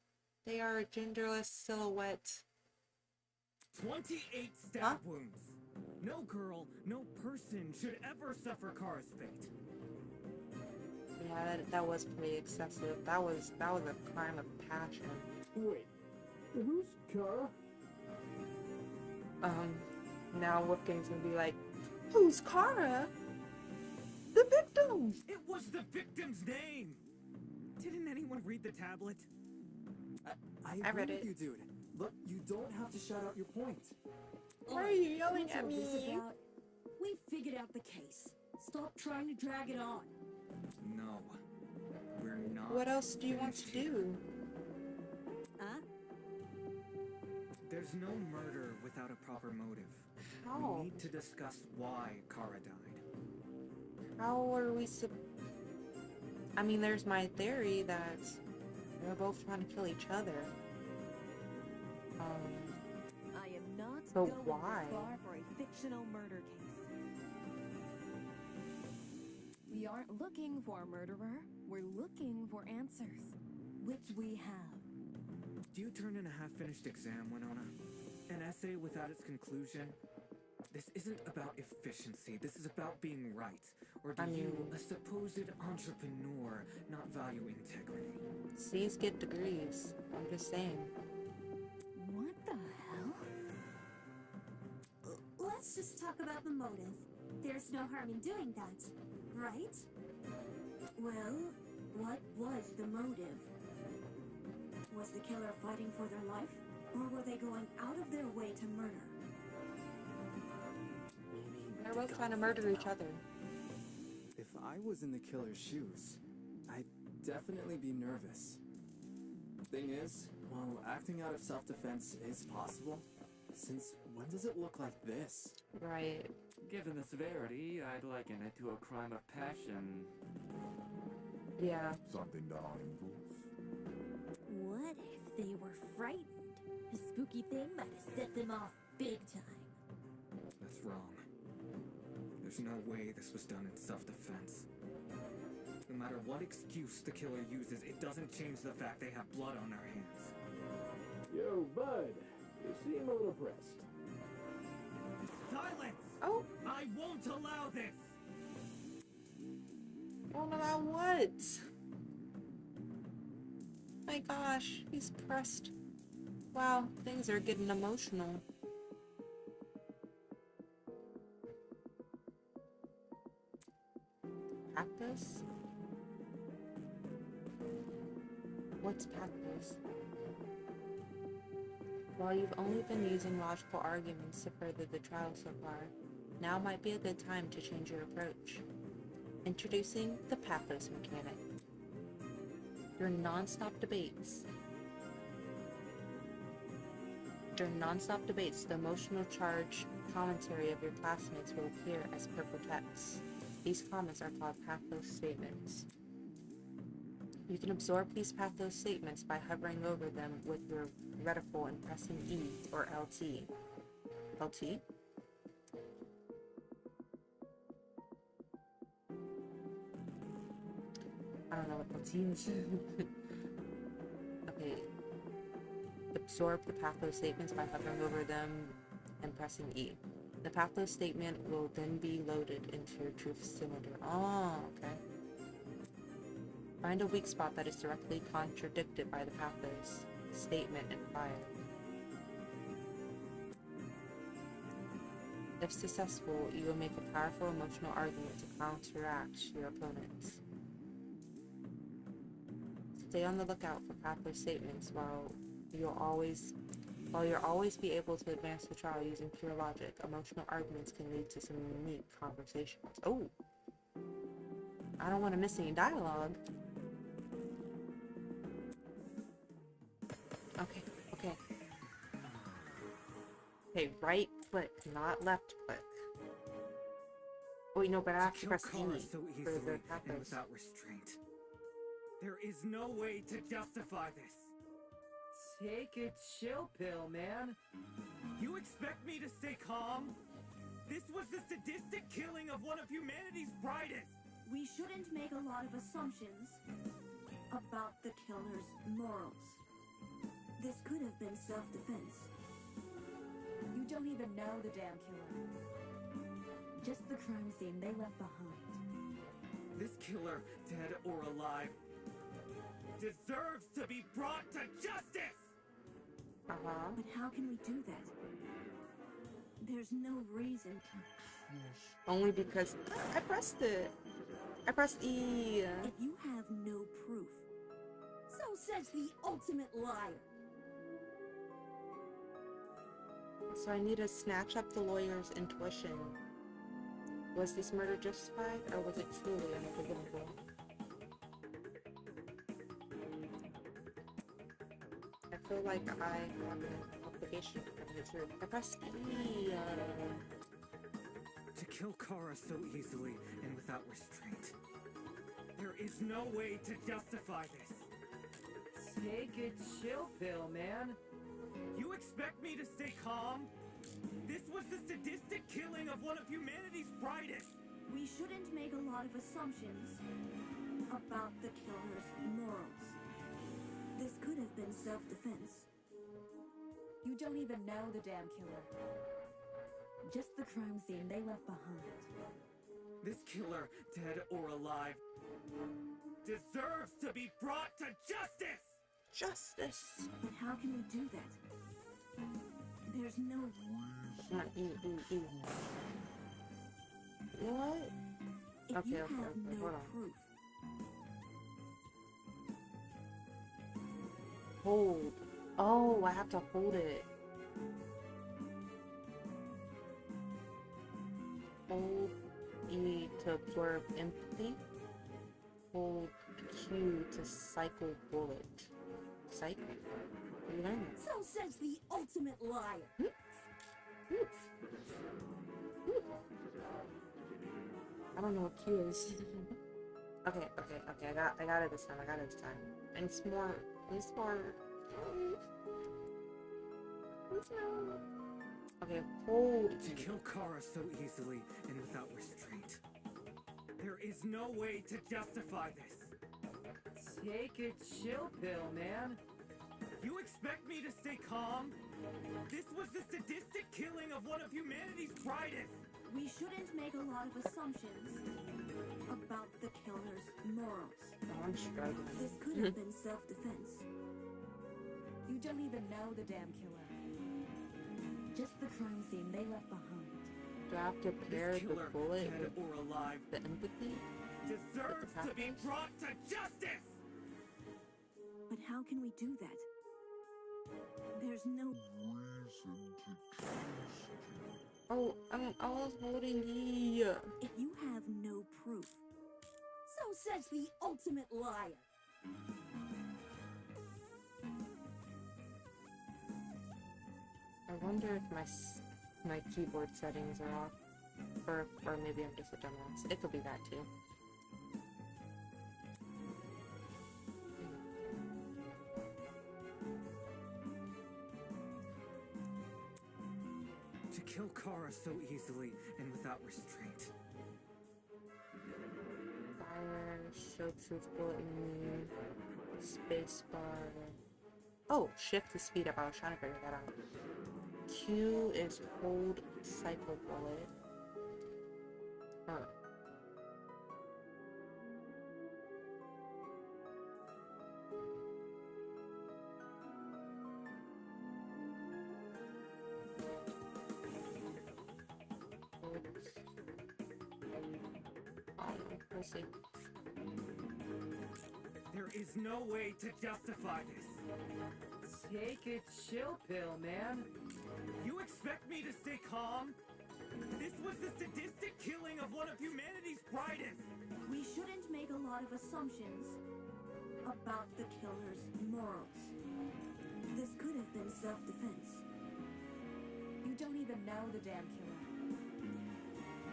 a genderless silhouette. 28 stab wounds. No girl, no person should ever suffer Kara's fate. Yeah, that was pretty excessive. That was a crime of passion. Wait, who's Kara? Now Wolfgang's gonna be like, who's Kara? The victim! It was the victim's name! Didn't anyone read the tablet? I read agree with it. you, dude. Look, you don't have to shout out your point. Why are you yelling What's at all this me? about? We figured out the case. Stop trying to drag it on. No. We're not. What else do you want to finished do? Huh? There's no murder without a proper motive. How? We need to discuss why Kara died. How are we I mean, there's my theory that they're both trying to kill each other. I am not But going why? this far for a fictional murder case. We aren't looking for a murderer. We're looking for answers, which we have. Do you turn in a half-finished exam, Winona? An essay without its conclusion? This isn't about efficiency, this is about being right. Or do you, a supposed entrepreneur, not value integrity? C's get degrees. I'm just saying. What the hell? Let's just talk about the motive. There's no harm in doing that, right? Well, what was the motive? Was the killer fighting for their life? Or were they going out of their way to murder? They're both trying to murder each other. If I was in the killer's shoes, I'd definitely be nervous. Thing is, while acting out of self-defense is possible, since when does it look like this? Right. Given the severity, I'd liken it to a crime of passion. Yeah. Something done on impulse. What if they were frightened? A spooky thing might have set them off big time. That's wrong. There's no way this was done in self-defense. No matter what excuse the killer uses, it doesn't change the fact they have blood on their hands. Yo, bud. You seem a little pressed. Silence! Oh! I won't allow this! Won't allow what? My gosh, he's pressed. Wow, things are getting emotional. Pathos? What's pathos? While you've only been using logical arguments to further the trial so far, now might be a good time to change your approach. Introducing the pathos mechanic. During non-stop debates, the emotional charge commentary of your classmates will appear as purple text. These comments are called pathos statements. You can absorb these pathos statements by hovering over them with your reticle and pressing E or LT. LT? I don't know what LT is. Okay. Absorb the pathos statements by hovering over them and pressing E. The pathos statement will then be loaded into your truth cylinder. Oh, okay. Find a weak spot that is directly contradicted by the pathos statement and fire. If successful, you will make a powerful emotional argument to counteract your opponents. Stay on the lookout for pathos statements while you'll always be able to advance the trial using pure logic. Emotional arguments can lead to some unique conversations. Oh! I don't want to miss any dialogue. Okay. Okay, right click, not left click. Wait, no, but I have to press E so for the easily and pathos. without restraint. There is no way to justify this. Take a chill pill, man. You expect me to stay calm? This was the sadistic killing of one of humanity's brightest. We shouldn't make a lot of assumptions about the killer's morals. This could have been self-defense. You don't even know the damn killer. Just the crime scene they left behind. This killer, dead or alive, deserves to be brought to justice! Uh-huh. But how can we do that? There's no reason. Only because I pressed it. I pressed E. If you have no proof, so says the ultimate liar. So I need to snatch up the lawyer's intuition. Was this murder justified, or was it truly unforgivable? I feel like I have an obligation to find the truth. I pressed E. To kill Kara so easily and without restraint. There is no way to justify this. Take a chill pill, man. You expect me to stay calm? This was the sadistic killing of one of humanity's brightest. We shouldn't make a lot of assumptions about the killer's morals. This could have been self-defense. You don't even know the damn killer. Just the crime scene they left behind. This killer, dead or alive, deserves to be brought to justice! Justice! But how can we do that? There's no... What? If Okay, you okay, have okay, no hold on. proof, Hold. Oh, I have to hold it. Hold E to absorb empathy. Hold Q to cycle bullet. Cycle? You learn that. So says the ultimate liar. I don't know what Q is. Okay, I got it this time. And it's more. Okay, hold. To kill Kara so easily and without restraint. There is no way to justify this. Take a chill pill, man. You expect me to stay calm? This was the sadistic killing of one of humanity's brightest. we shouldn't make a lot of assumptions about the killer's morals. Oh, I'm struggling. This could have been self-defense. You don't even know the damn killer. Just the crime scene they left behind. Do I have to pair This the killer, bullet dead with or alive, the empathy? deserves to be brought to justice! But how can we do that? There's no Reason to Oh, I was holding E. If you have no proof, So says the ultimate liar. I wonder if my keyboard settings are off, or maybe I'm just a dumbass. It could be that too. To kill Kara so easily and without restraint. Fire, show truth bullet in space bar. Oh, shift to speed up. I was trying to figure that out. Q is hold cycle bullet. Huh. We'll see. There is no way to justify this. Take a chill pill, man. You expect me to stay calm? This was the sadistic killing of one of humanity's brightest. we shouldn't make a lot of assumptions about the killer's morals. This could have been self-defense. You don't even know the damn killer.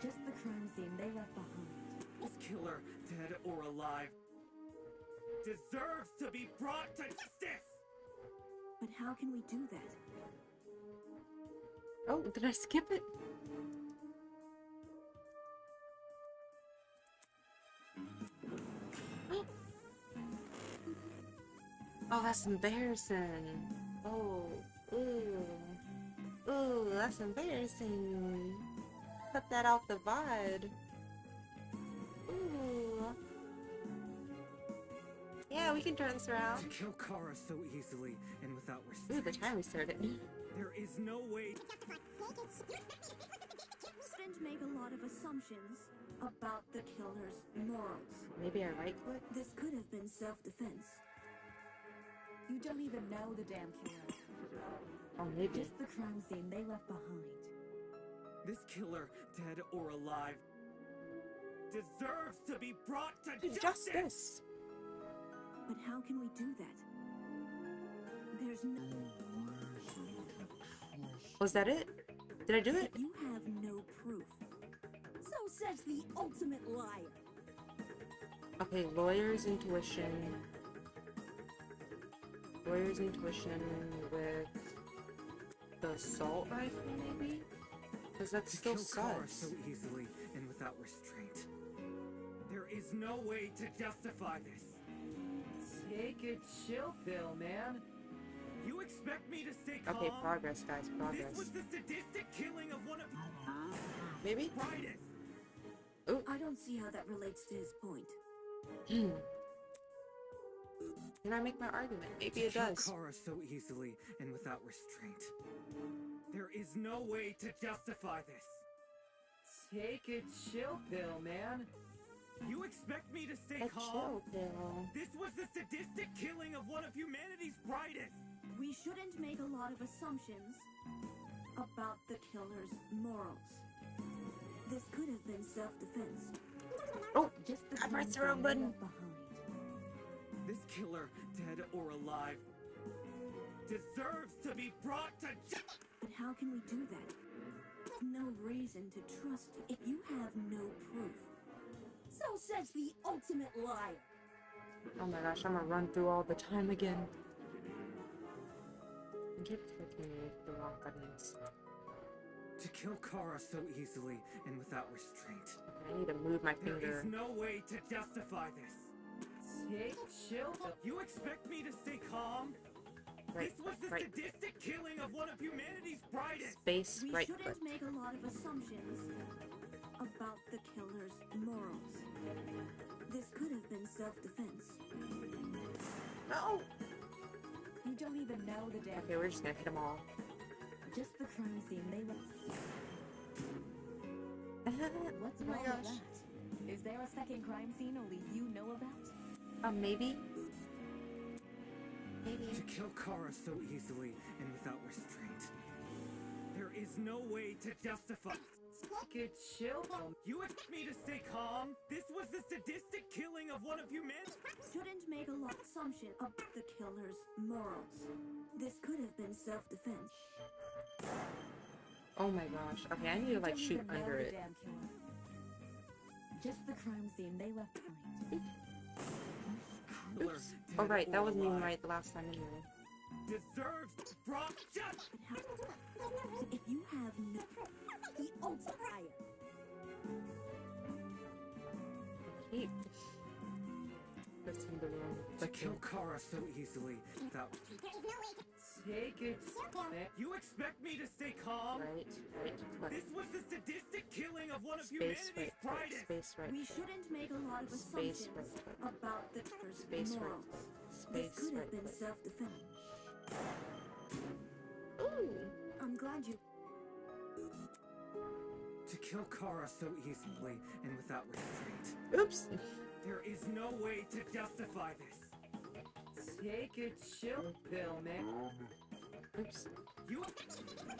Just the crime scene they left behind. This killer, dead or alive, deserves to be brought to justice! But how can we do that? Oh, did I skip it? Oh, that's embarrassing. Oh, ooh, that's embarrassing. Put that out the VOD. Ooh. Yeah, we can turn this To around. kill Kara so easily and without Ooh, restraint. the time we started. There is no way. Shouldn't make a lot of assumptions about the killer's morals. Maybe I right click? This could have been self-defense. You don't even know the damn killer. Oh, maybe. Just the crime scene they left behind. This killer, dead or alive, deserves to be brought to justice! But how can we do that? There's no... Was that it? Did I do it? If you have no proof, So says the ultimate liar. Okay, lawyer's intuition. Lawyer's intuition with the assault rifle, maybe? Because that's To still kill Kara sus. so easily and without restraint. There is no way to justify this. Take a chill pill, man. You expect me to stay calm? Okay, progress, guys, This progress. was the sadistic killing of one of Maybe? brightest. I don't see how that relates to his point. Can I make my argument? Maybe To it kill does. Kara so easily and without restraint. There is no way to justify this. Take a chill pill, man. You expect me to stay A calm? chill pill. This was the sadistic killing of one of humanity's brightest. We shouldn't make a lot of assumptions about the killer's morals. This could have been self-defense. Oh, just the I pressed the crime wrong scene button. left behind. This killer, dead or alive, deserves to be brought to justice. But how can we do that? No reason to trust you if you have no proof. So says the ultimate liar. Oh my gosh, I'm gonna run through all the time again. I keep clicking the wrong buttons. To kill Kara so easily and without restraint. I need to move my There finger. is no way to justify this. Take chill. You expect me to stay calm? Right, This was the right. sadistic killing of one of humanity's brightest. Space, We right shouldn't click. make a lot of assumptions about the killer's morals. This could have been self-defense. No! You don't even know the damn. Okay, we're just gonna hit them all. Just the crime scene they were. What's Oh my wrong gosh. with that? Is there a second crime scene only you know about? Maybe? Maybe. To kill Kara so easily and without restraint. There is no way to justify. Take a chill. You expect me to stay calm? This was the sadistic killing of one of humanity. Shouldn't make a lot of assumption about the killer's morals. This could have been self-defense. Oh my gosh. Okay, I need to like Don't shoot even know under the it. damn killer. Just the crime scene they left behind. Oops. Oh right, that wasn't even right the last time anyway. Deserves brought justice. If you have no the ultimate liar. Keep pressing the wrong To kill button. Kara so easily without. Take it. You expect me to stay calm? Right, click. This was the sadistic killing of one of Space, humanity's right, click. brightest. Space, right, We click. shouldn't make a lot of Space, assumptions right, click. about the killer's Space, right, morals. click. This Space, could right, have been click. self-defense. Ooh! I'm glad you. To kill Kara so easily and without restraint. Oops! There is no way to justify this. Take a chill pill, man. Oops. You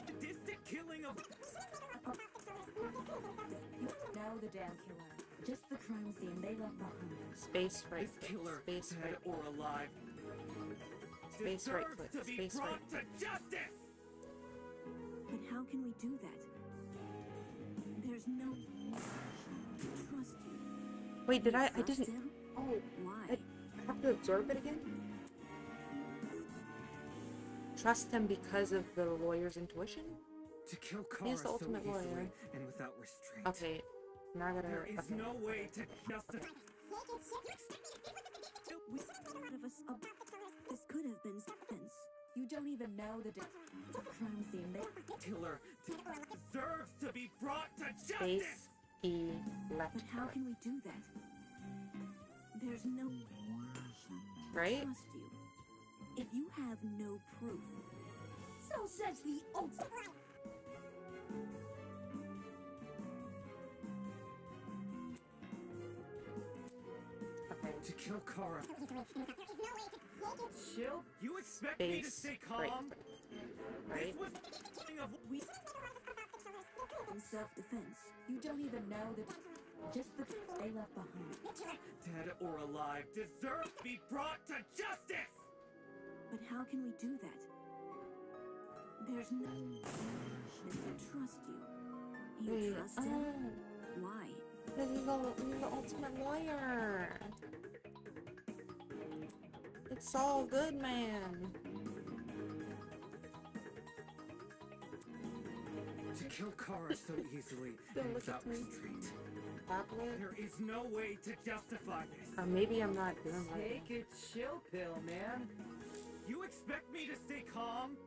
sadistic killing of. Know the damn killer. Just the crime scene they left behind. Space, right, This click. killer, Space, dead right, or alive, Space, right, deserves click. to be Space, brought right, to justice. But how can we do that? There's no trust you. Wait, did You I trust didn't. him? Oh, Why? I have to absorb it again? Trust him because of the lawyer's intuition? To kill Kara He's the so ultimate easily lawyer. and without restraint. Okay, now I gotta. There is okay. no way to justify. This could have been self-defense. You don't even know the crime scene they. Killer deserves to be brought to justice. Space, E, left. But how click. can we do that? There's no Right? trust you if you have no proof. So says the ultimate. Okay. To kill Kara. Chill. You expect me to Space, stay right, calm? click. Right? This was killing of We in self-defense. You don't even know the. Just the they left behind. dead or alive deserve to be brought to justice. But how can we do that? There's no reason to trust you. You Wait, trust him? Why? This is the ultimate lawyer. It's all good, man. To kill Kara so easily Don't and look without at me. restraint. Tablet? There is no way to justify this. Or maybe I'm not doing right. Take a chill pill, man. You expect me to stay calm?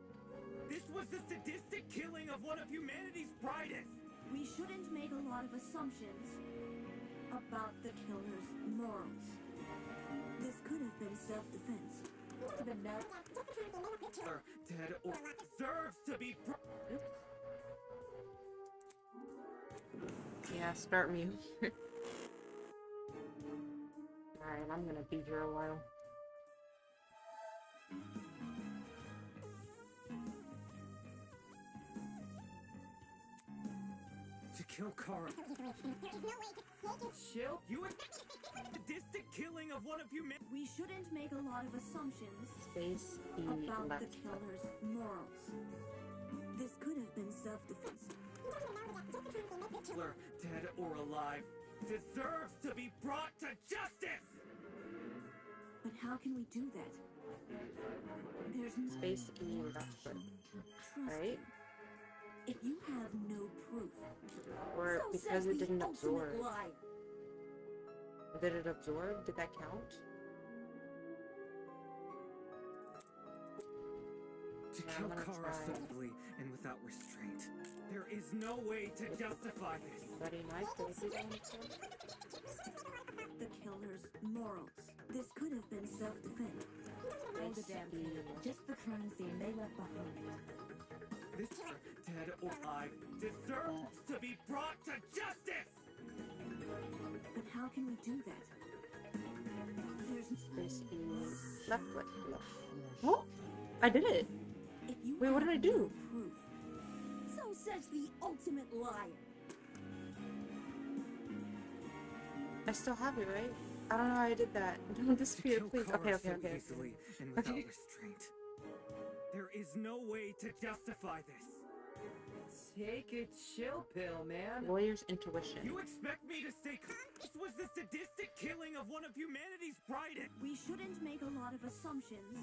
This was the sadistic killing of one of humanity's brightest! We shouldn't make a lot of assumptions about the killer's morals. This could have been self-defense. Even now, Killer, dead or deserves to be Yeah, start me. Alright, I'm gonna be here a while. to kill Kara. Chill. You sadistic killing of one of humanity. We shouldn't make a lot of assumptions Space about left. the killer's morals. This could have been self-defense. Killer, dead or alive, deserves to be brought to justice! But how can we do that? There's no Space left foot. Right? If you have no proof, Or so because says it the didn't ultimate absorb. liar. Did it absorb? Did that count? To Yeah, kill I'm gonna Kara try. swiftly and without restraint. There is no way to justify this. Buddy, nice baby. The killer's morals. This could have been self-defense. Oh, the damn thing. Just the crime scene they left behind. This dead or alive deserves to be brought to justice! But how can we do that? There's Space left foot. Left. Oh! I did it! If you Wait, what did I have do? no proof, so says the ultimate liar. I still have it, right? I don't know how I did that. Don't disappear, Kill please. Kara Okay, so okay. easily and without Okay. restraint. There is no way to justify this. Take a chill pill, man. Lawyer's intuition. You expect me to stay This was the sadistic killing of one of humanity's brightest. We shouldn't make a lot of assumptions.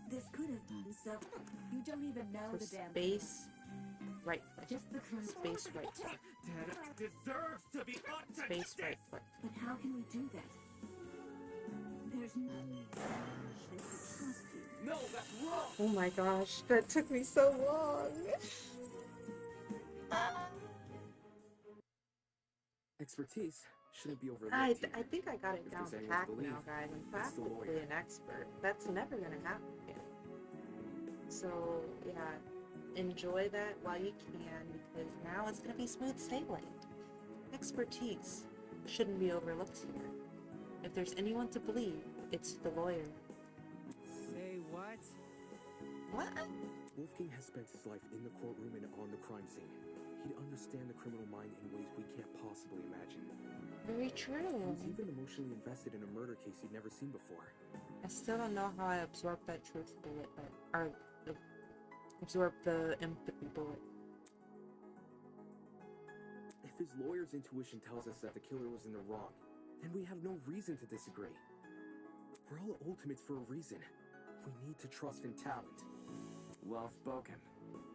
This could have been self. You don't even know So the damn. space right foot. Just the crime. Space right foot. Dead deserves to be brought to Space justice. right foot. But how can we do that? There's no. They could trust you. No, that's wrong. Oh my gosh, that took me so long. Expertise shouldn't be overlooked. I here. think I got it If down there's anyone pat to now, believe, guys. I'm it's the practically lawyer. an expert. That's never gonna happen again. So yeah, enjoy that while you can, because now it's gonna be smooth sailing. Expertise shouldn't be overlooked here. If there's anyone to believe, it's the lawyer. Say what? What? Wolfgang has spent his life in the courtroom and on the crime scene. He'd understand the criminal mind in ways we can't possibly imagine. Very He true. was even emotionally invested in a murder case he'd never seen before. I still don't know how I absorbed that truth bullet, or absorbed the empathy bullet. If his lawyer's intuition tells us that the killer was in the wrong, then we have no reason to disagree. We're all ultimates for a reason. We need to trust in talent. Well spoken.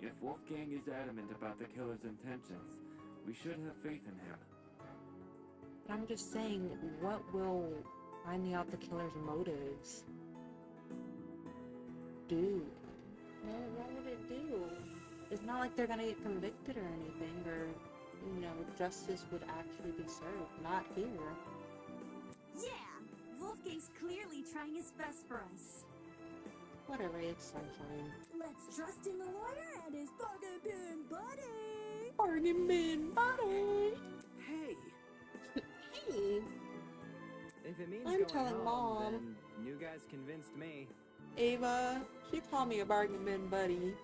If Wolfgang is adamant about the killer's intentions, we should have faith in him. But I'm just saying, what will finding out the killer's motives do? What would it do? It's not like they're gonna get convicted or anything, or, you know, justice would actually be served. Not here. Yeah! Wolfgang's clearly trying his best for us. What a ray of sunshine. Let's trust in the lawyer and his bargain bin buddy! Bargain bin buddy! Hey! Hey! If it means I'm going telling home, Mom. then you guys convinced me. Ava, she called me a bargain bin buddy.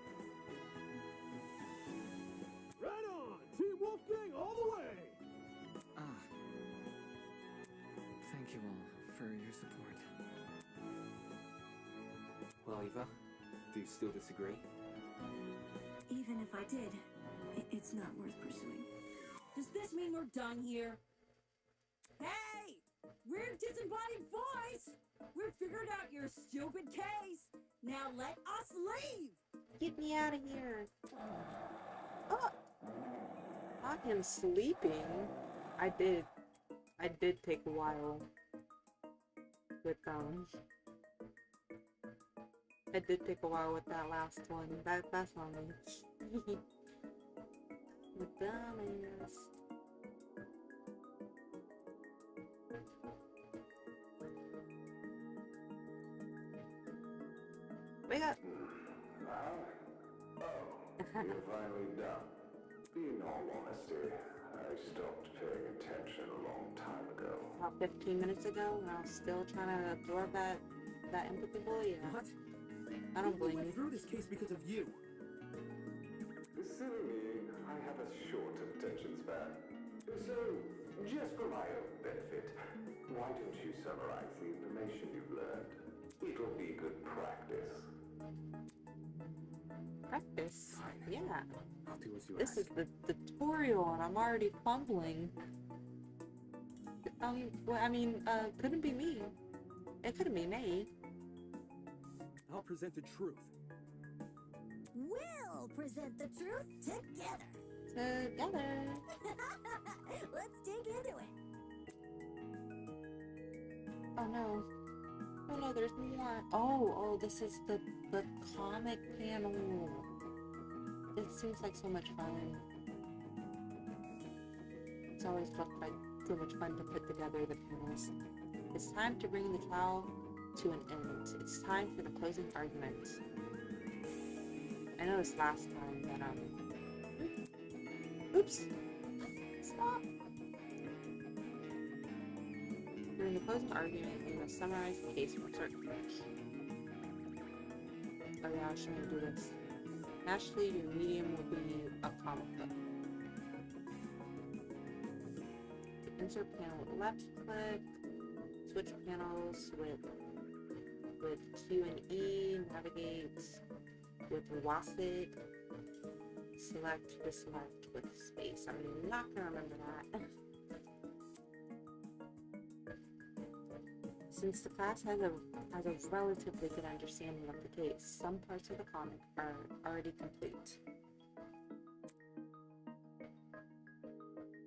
Right on! Team Wolfgang all the way! Thank you all for your support. Well, Eva, do you still disagree? Even if I did, it's not worth pursuing. Does this mean we're done here? Hey! We're disembodied voice! We've figured out your stupid case! Now let us leave! Get me out of here. Oh. Not him sleeping. I did take a while with It did take a while with that last one. That's on me. Dumbass. Wake up! You're finally done. In all honesty, I stopped paying attention a long time ago. About 15 minutes ago, when I was still trying to absorb that empathy bully. Yeah. What? I don't blame you. I went through this case because of you. Silly me, I have a short attention span. So, just for my own benefit, why don't you summarize the information you've learned? It'll be good practice. Practice? Fine. Yeah. I'll do as you This ask. is the tutorial, and I'm already fumbling. Well, I mean, couldn't be me. It couldn't be me. I'll present the truth. We'll present the truth together. Together. Let's dig into it. Oh no. Oh no, there's more. Oh, this is the comic panel. It seems like so much fun. It's always felt like so much fun to put together the panels. It's time to bring the trial to an end. It's time for the closing argument. I know this last time, but oops. Stop. During the closing argument, you must summarize the case from start to finish. Oh yeah, I shouldn't do this. Naturally, your medium will be a comic book. The insert panel with left click. Switch panels with Q and E. Navigate with WASD. Select, deselect with space. I'm not gonna remember that. Since the class has a relatively good understanding of the case, some parts of the comic are already complete.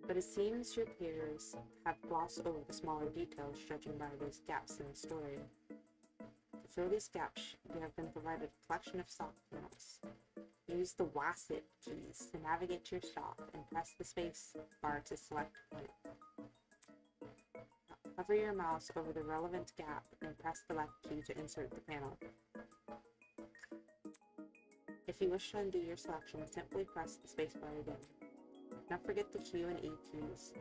But it seems your peers have glossed over the smaller details, judging by those gaps in the story. To fill these gaps, you have been provided a collection of stock panels. Use the WASD keys to navigate to your stock and press the space bar to select point. Hover your mouse over the relevant gap and press the left key to insert the panel. If you wish to undo your selection, simply press the spacebar again. Don't forget the Q and E keys.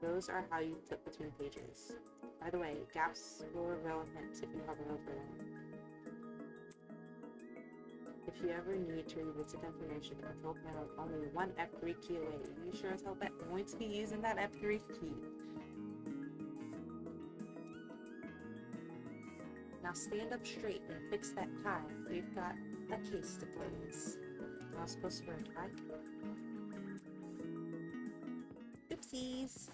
Those are how you flip between pages. By the way, gaps will be relevant if you hover over them. If you ever need to revisit information, the control panel is only one F3 key away. You sure as hell bet I'm going to be using that F3 key. Now stand up straight and fix that tie. We've got a case to close. I was supposed to wear a tie. Oopsies.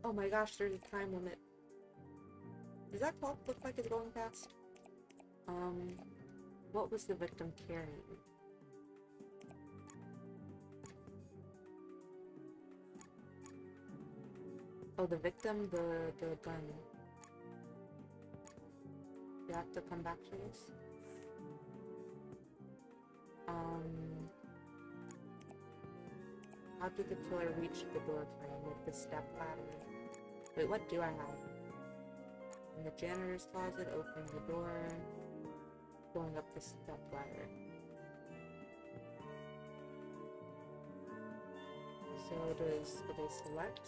Oh my gosh, there's a time limit. Does that clock look like it's going fast? What was the victim carrying? Oh, the victim, the gun. You have to come back to this? How did the killer reach the door frame with the step ladder? Wait, what do I have? In the janitor's closet, opening the door, going up the step ladder. So do they select?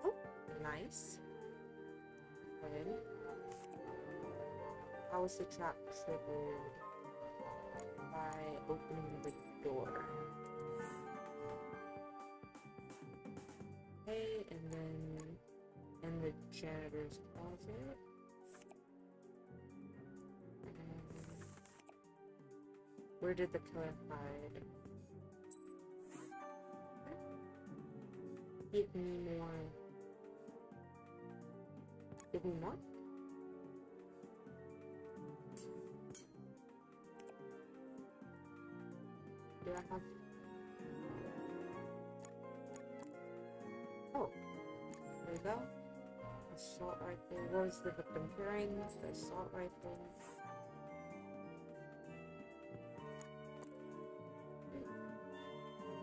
Oh, nice. Good. How is the trap triggered? By opening the door. Okay, and then in the janitor's closet. Where did the killer hide? Give me more. Give me more? Do I have... Oh. There we go. Assault rifle. What was the victim carrying? The assault rifle.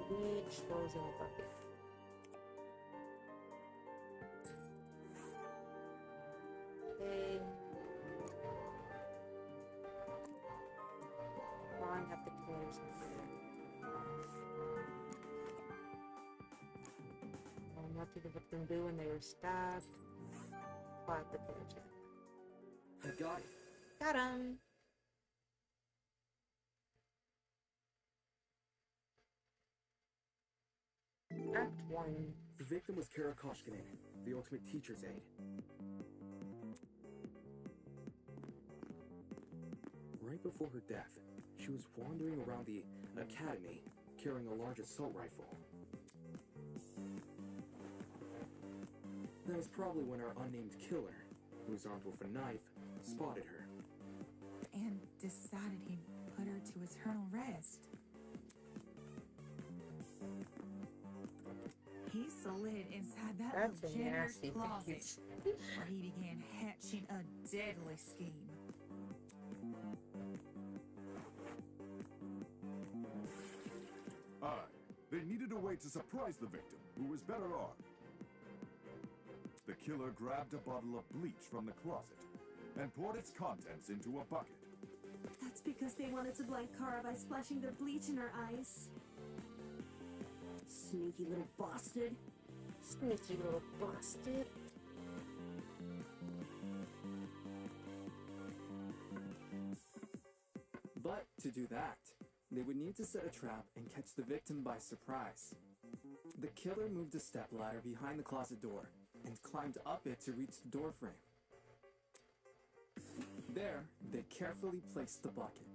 Bleach throws in a bucket. Okay. Line up the toys in here. What did the victim do when they were stabbed? Flat the toys in. I got it. Got him! Act 1. The victim was Kara Koshkinen, the ultimate teacher's aide. Right before her death, she was wandering around the academy carrying a large assault rifle. That was probably when our unnamed killer, who was armed with a knife, spotted her. And decided he'd put her to eternal rest. He slid inside that That's little a janitor's nasty closet, face. where he began hatching a deadly scheme. They needed a way to surprise the victim, who was better armed. The killer grabbed a bottle of bleach from the closet and poured its contents into a bucket. That's because they wanted to blind Kara by splashing the bleach in her eyes. Sneaky little bastard. Sneaky little bastard. But to do that, they would need to set a trap and catch the victim by surprise. The killer moved a stepladder behind the closet door and climbed up it to reach the doorframe. There, they carefully placed the bucket.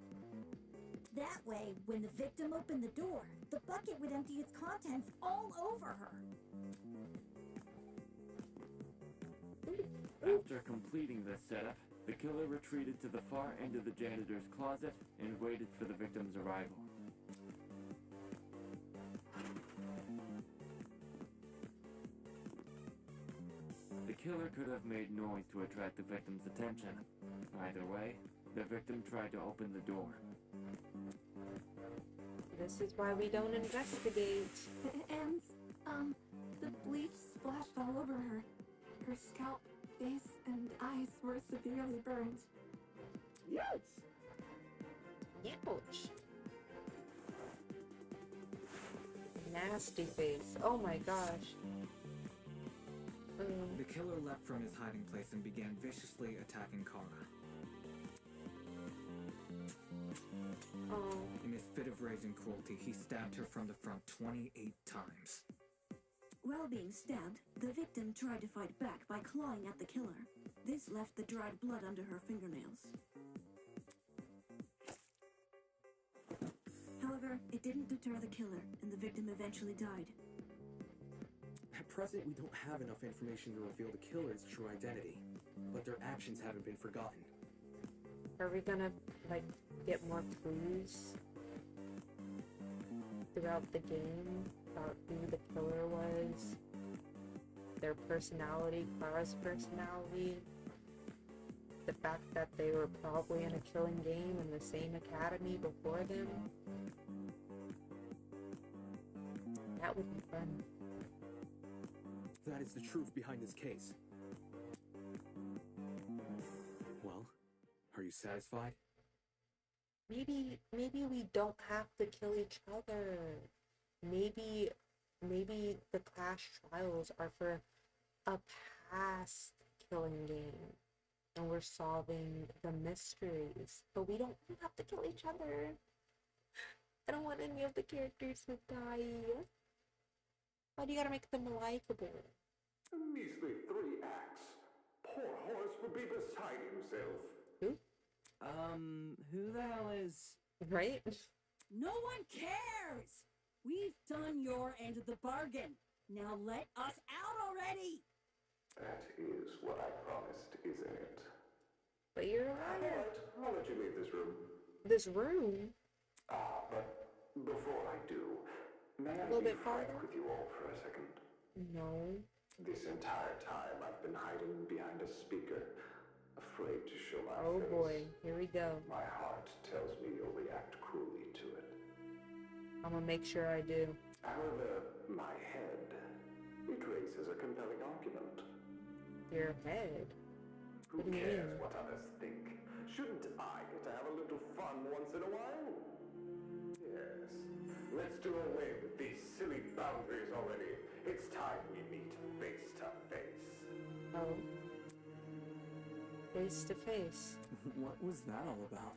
That way, when the victim opened the door, the bucket would empty its contents all over her. After completing this setup, the killer retreated to the far end of the janitor's closet and waited for the victim's arrival. The killer could have made noise to attract the victim's attention. Either way, the victim tried to open the door. This is why we don't investigate. And, the bleach splashed all over her. Her scalp, face, and eyes were severely burned. Yes! Ouch! Nasty face. Oh my gosh. The killer leapt from his hiding place and began viciously attacking Kara. Oh. In his fit of rage and cruelty, he stabbed her from the front 28 times. While being stabbed, the victim tried to fight back by clawing at the killer. This left the dried blood under her fingernails. However, it didn't deter the killer, and the victim eventually died. At present, we don't have enough information to reveal the killer's true identity, but their actions haven't been forgotten. Are we gonna, like, get more clues throughout the game about who the killer was? Their personality, Clara's personality? The fact that they were probably in a killing game in the same academy before them? That would be fun. That is the truth behind this case. Well, are you satisfied? Maybe we don't have to kill each other. Maybe the Clash Trials are for a past killing game, and we're solving the mysteries. But we don't have to kill each other. I don't want any of the characters to die. Why do you gotta make them likable? A measly 3 acts. Poor Horace would be beside himself. Who? Who the hell is... Right? No one cares! We've done your end of the bargain. Now let us out already! That is what I promised, isn't it? But you're a liar. I'll let you leave this room. This room? But before I do, may I A little be bit farther? frank with you all for a second? No. This entire time I've been hiding behind a speaker, afraid to show my face. Oh boy, here we go. My heart tells me you'll react cruelly to it. I'm gonna make sure I do. However, my head, it raises a compelling argument. Your head? Who What do you cares mean? what others think? Shouldn't I get to have a little fun once in a while? Yes. Let's do away with these silly boundaries already. It's time we meet face to face. Oh. Face to face. What was that all about?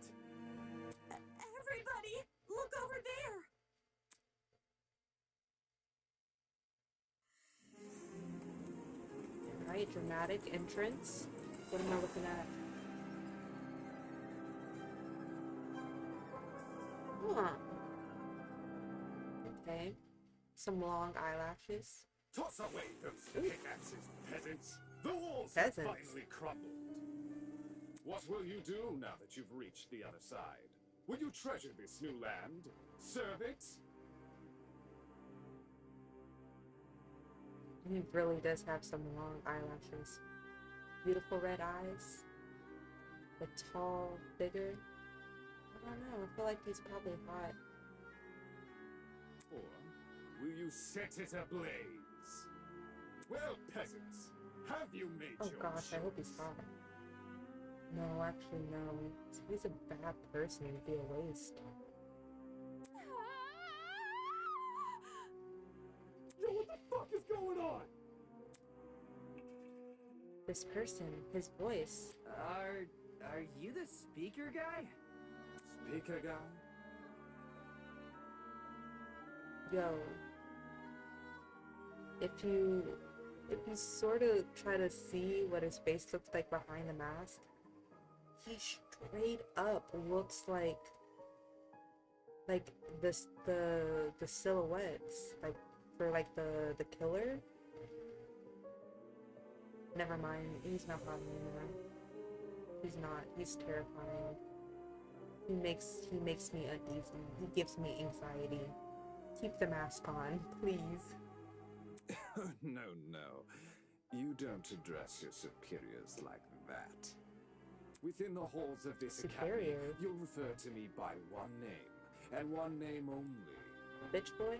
Everybody, look over there! Right, dramatic entrance. What am I looking at? Huh. Okay. Some long eyelashes. Toss away those pickaxes, peasants. The walls Peasants. have finally crumbled. What will you do now that you've reached the other side? Will you treasure this new land? Serve it? He really does have some long eyelashes. Beautiful red eyes. A tall figure. I don't know. I feel like he's probably hot. Or will you set it ablaze? Well, peasants, have you made Oh your gosh, I hope he's hot. No, actually no. He's a bad person. He'd be a waste. Yo, what the fuck is going on? This person, his voice. Are you the speaker guy? Speaker guy? Yo. If you sort of try to see what his face looks like behind the mask, he straight up looks like this the silhouettes like for like the killer. Never mind, he's not hot anymore. He's not. He's terrifying. He makes me uneasy. He gives me anxiety. Keep the mask on, please. No. You don't address your superiors like that. Within the halls of this academy, Superior? you'll refer to me by one name, and one name only. Bitch boy?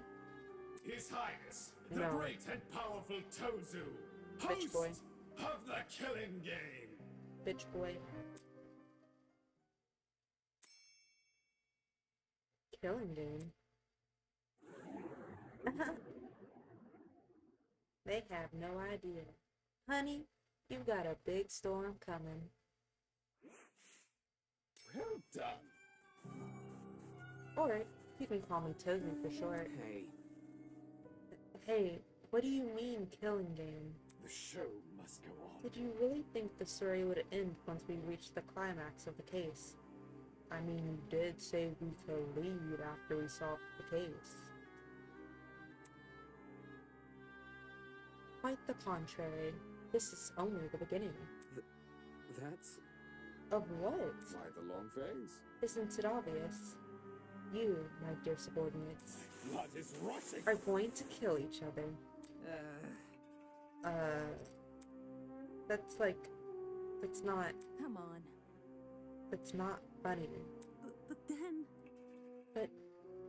His Highness, the No. great and powerful Tozu, Bitch boy. host of the Killing Game. Bitch boy. Killing game. They have no idea. Honey, you got a big storm coming. Well done. Or you can call me Tozu for short. Hey. Hey, what do you mean killing game? The show must go on. Did you really think the story would end once we reached the climax of the case? I mean, you did say we could leave after we solved the case. Quite the contrary. This is only the beginning. That's... Of what? Why the long face? Isn't it obvious? You, my dear subordinates, Blood is rushing. are going to kill each other. That's not... Come on. That's not funny. But then... But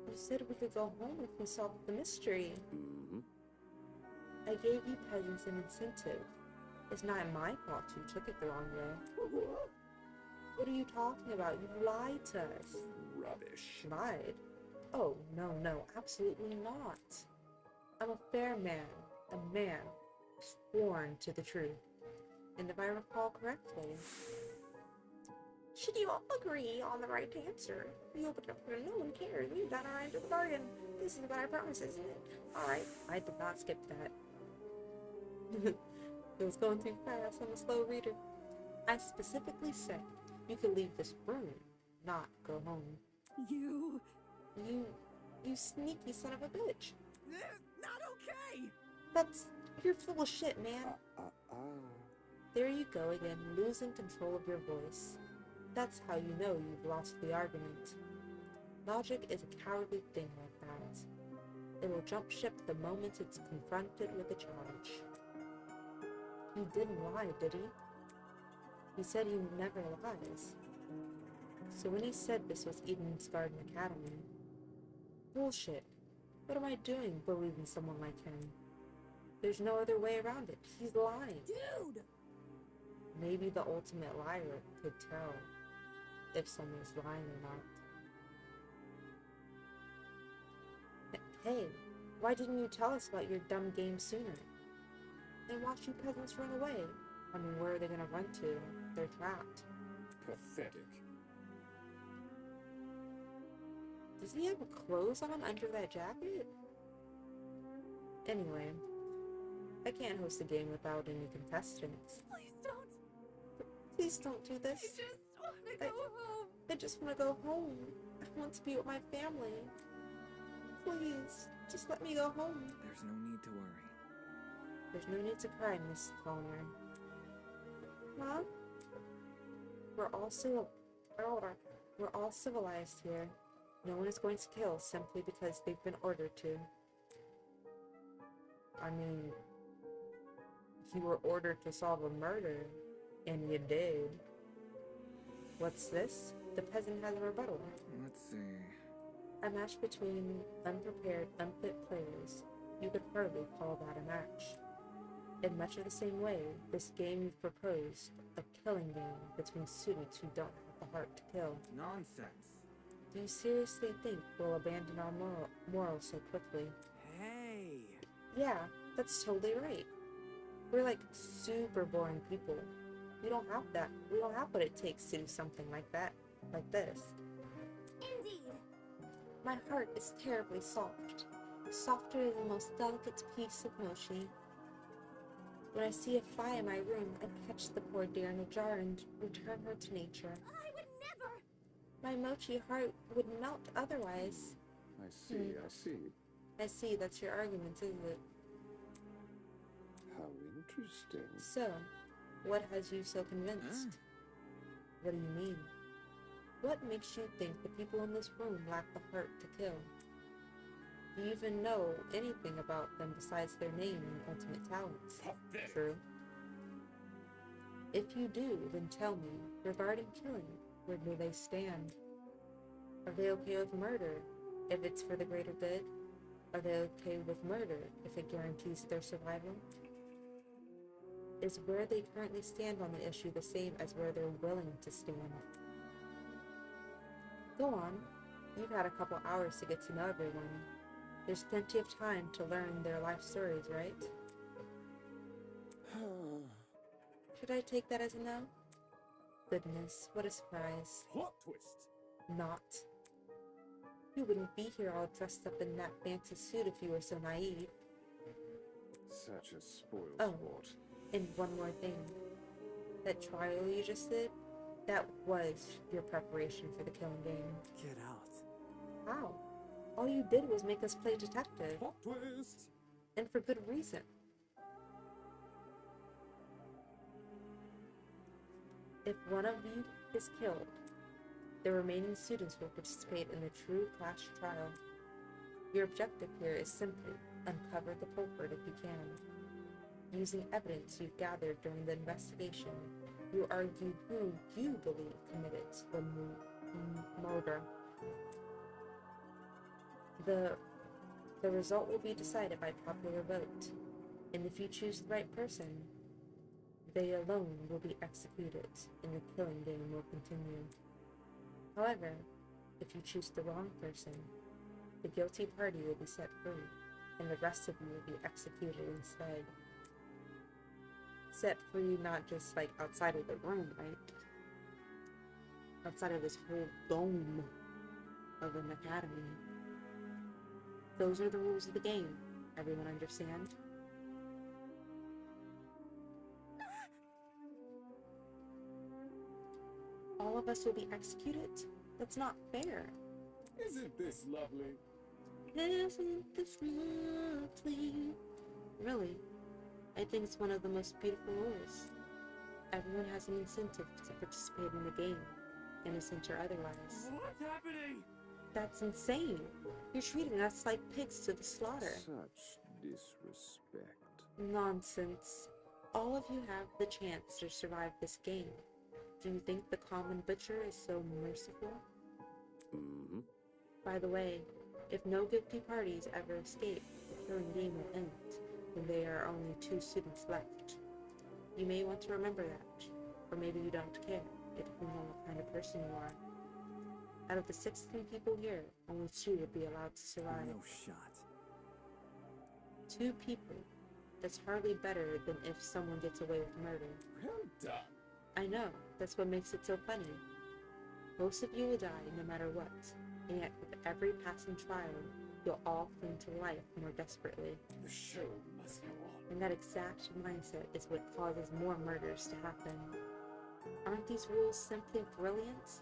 you said we could go home if we solved the mystery. Mm-hmm. I gave you peasants an incentive. It's not my fault you took it the wrong way. What are you talking about? You lied to us. Rubbish. Lied? Oh, no, absolutely not. I'm a fair man. A man sworn to the truth. And if I recall correctly... Should you all agree on the right answer? We open up where no one cares. We've done our end of the bargain. This is what I promise, isn't it? Alright, I did not skip that. It was going too fast. I'm a slow reader. I specifically said you could leave this room, not go home. You sneaky son of a bitch. Not okay! You're full of shit, man. There you go again, losing control of your voice. That's how you know you've lost the argument. Logic is a cowardly thing like that. It will jump ship the moment it's confronted with a challenge. He didn't lie, did he? He said he never lies. So when he said this was Eden's Garden Academy, bullshit. What am I doing believing someone like him? There's no other way around it. He's lying. Dude! Maybe the ultimate liar could tell if someone's lying or not. Hey, why didn't you tell us about your dumb game sooner? Then watch you peasants run away. I mean, where are they gonna run to? They're trapped. Pathetic. Does he have clothes on under that jacket? Anyway, I can't host a game without any contestants. Please don't. Please don't do this. I just want to go home. I just want to go home. I want to be with my family. Please, just let me go home. There's no need to worry. There's no need to cry, Miss Toner. Huh? We're all civilized here. No one is going to kill simply because they've been ordered to. I mean, you were ordered to solve a murder, and you did. What's this? The peasant has a rebuttal. Let's see. A match between unprepared, unfit players. You could hardly call that a match. In much of the same way, this game you've proposed, a killing game between students who don't have the heart to kill. Nonsense. Do you seriously think we'll abandon our morals so quickly? Hey! Yeah, that's totally right. We're like super boring people. We don't have that. We don't have what it takes to do something like that. Like this. Indeed. My heart is terribly soft. Softer than the most delicate piece of mochi. When I see a fly in my room, I catch the poor dear in a jar and return her to nature. I would never. My mochi heart would melt otherwise. I see, I see. I see, that's your argument, isn't it? How interesting. So, what has you so convinced? What do you mean? What makes you think the people in this room lack the heart to kill? Do you even know anything about them besides their name and ultimate talents? True. If you do, then tell me, regarding killing, where do they stand? Are they okay with murder, if it's for the greater good? Are they okay with murder, if it guarantees their survival? Is where they currently stand on the issue the same as where they're willing to stand? Go on. You've had a couple hours to get to know everyone. There's plenty of time to learn their life stories, right? Should I take that as a no? Goodness, what a surprise. Plot twist! Not. You wouldn't be here all dressed up in that fancy suit if you were so naive. Such a spoiled sport. And one more thing. That trial you just did, that was your preparation for the killing game. Get out. How? All you did was make us play detective. Plot twist! And for good reason. If one of you is killed, the remaining students will participate in the true class trial. Your objective here is simply uncover the culprit if you can. Using evidence you've gathered during the investigation, you argue who you believe committed the murder. The result will be decided by popular vote, and if you choose the right person, they alone will be executed, and the killing game will continue. However, if you choose the wrong person, the guilty party will be set free, and the rest of you will be executed instead. Set free not just like outside of the room, right? Outside of this whole dome of an academy. Those are the rules of the game. Everyone understand? All of us will be executed? That's not fair. Isn't this lovely? Isn't this lovely? Really, I think it's one of the most beautiful rules. Everyone has an incentive to participate in the game, innocent or otherwise. What's happening? That's insane. You're treating us like pigs to the slaughter. Such disrespect. Nonsense. all of you have the chance to survive this game, do you think the common butcher is so merciful? Mm-hmm. By the way, if no guilty parties ever escape, the killing game will end, when there are only 2 students left. You may want to remember that, or maybe you don't care. It depends on what kind of person you are. Out of the 16 people here, only 2 would be allowed to survive. No shot. 2 people. That's hardly better than if someone gets away with murder. Well done. I know, that's what makes it so funny. Most of you will die no matter what, and yet with every passing trial, you'll all cling to life more desperately. The show must go on. And that exact mindset is what causes more murders to happen. Aren't these rules simply brilliant?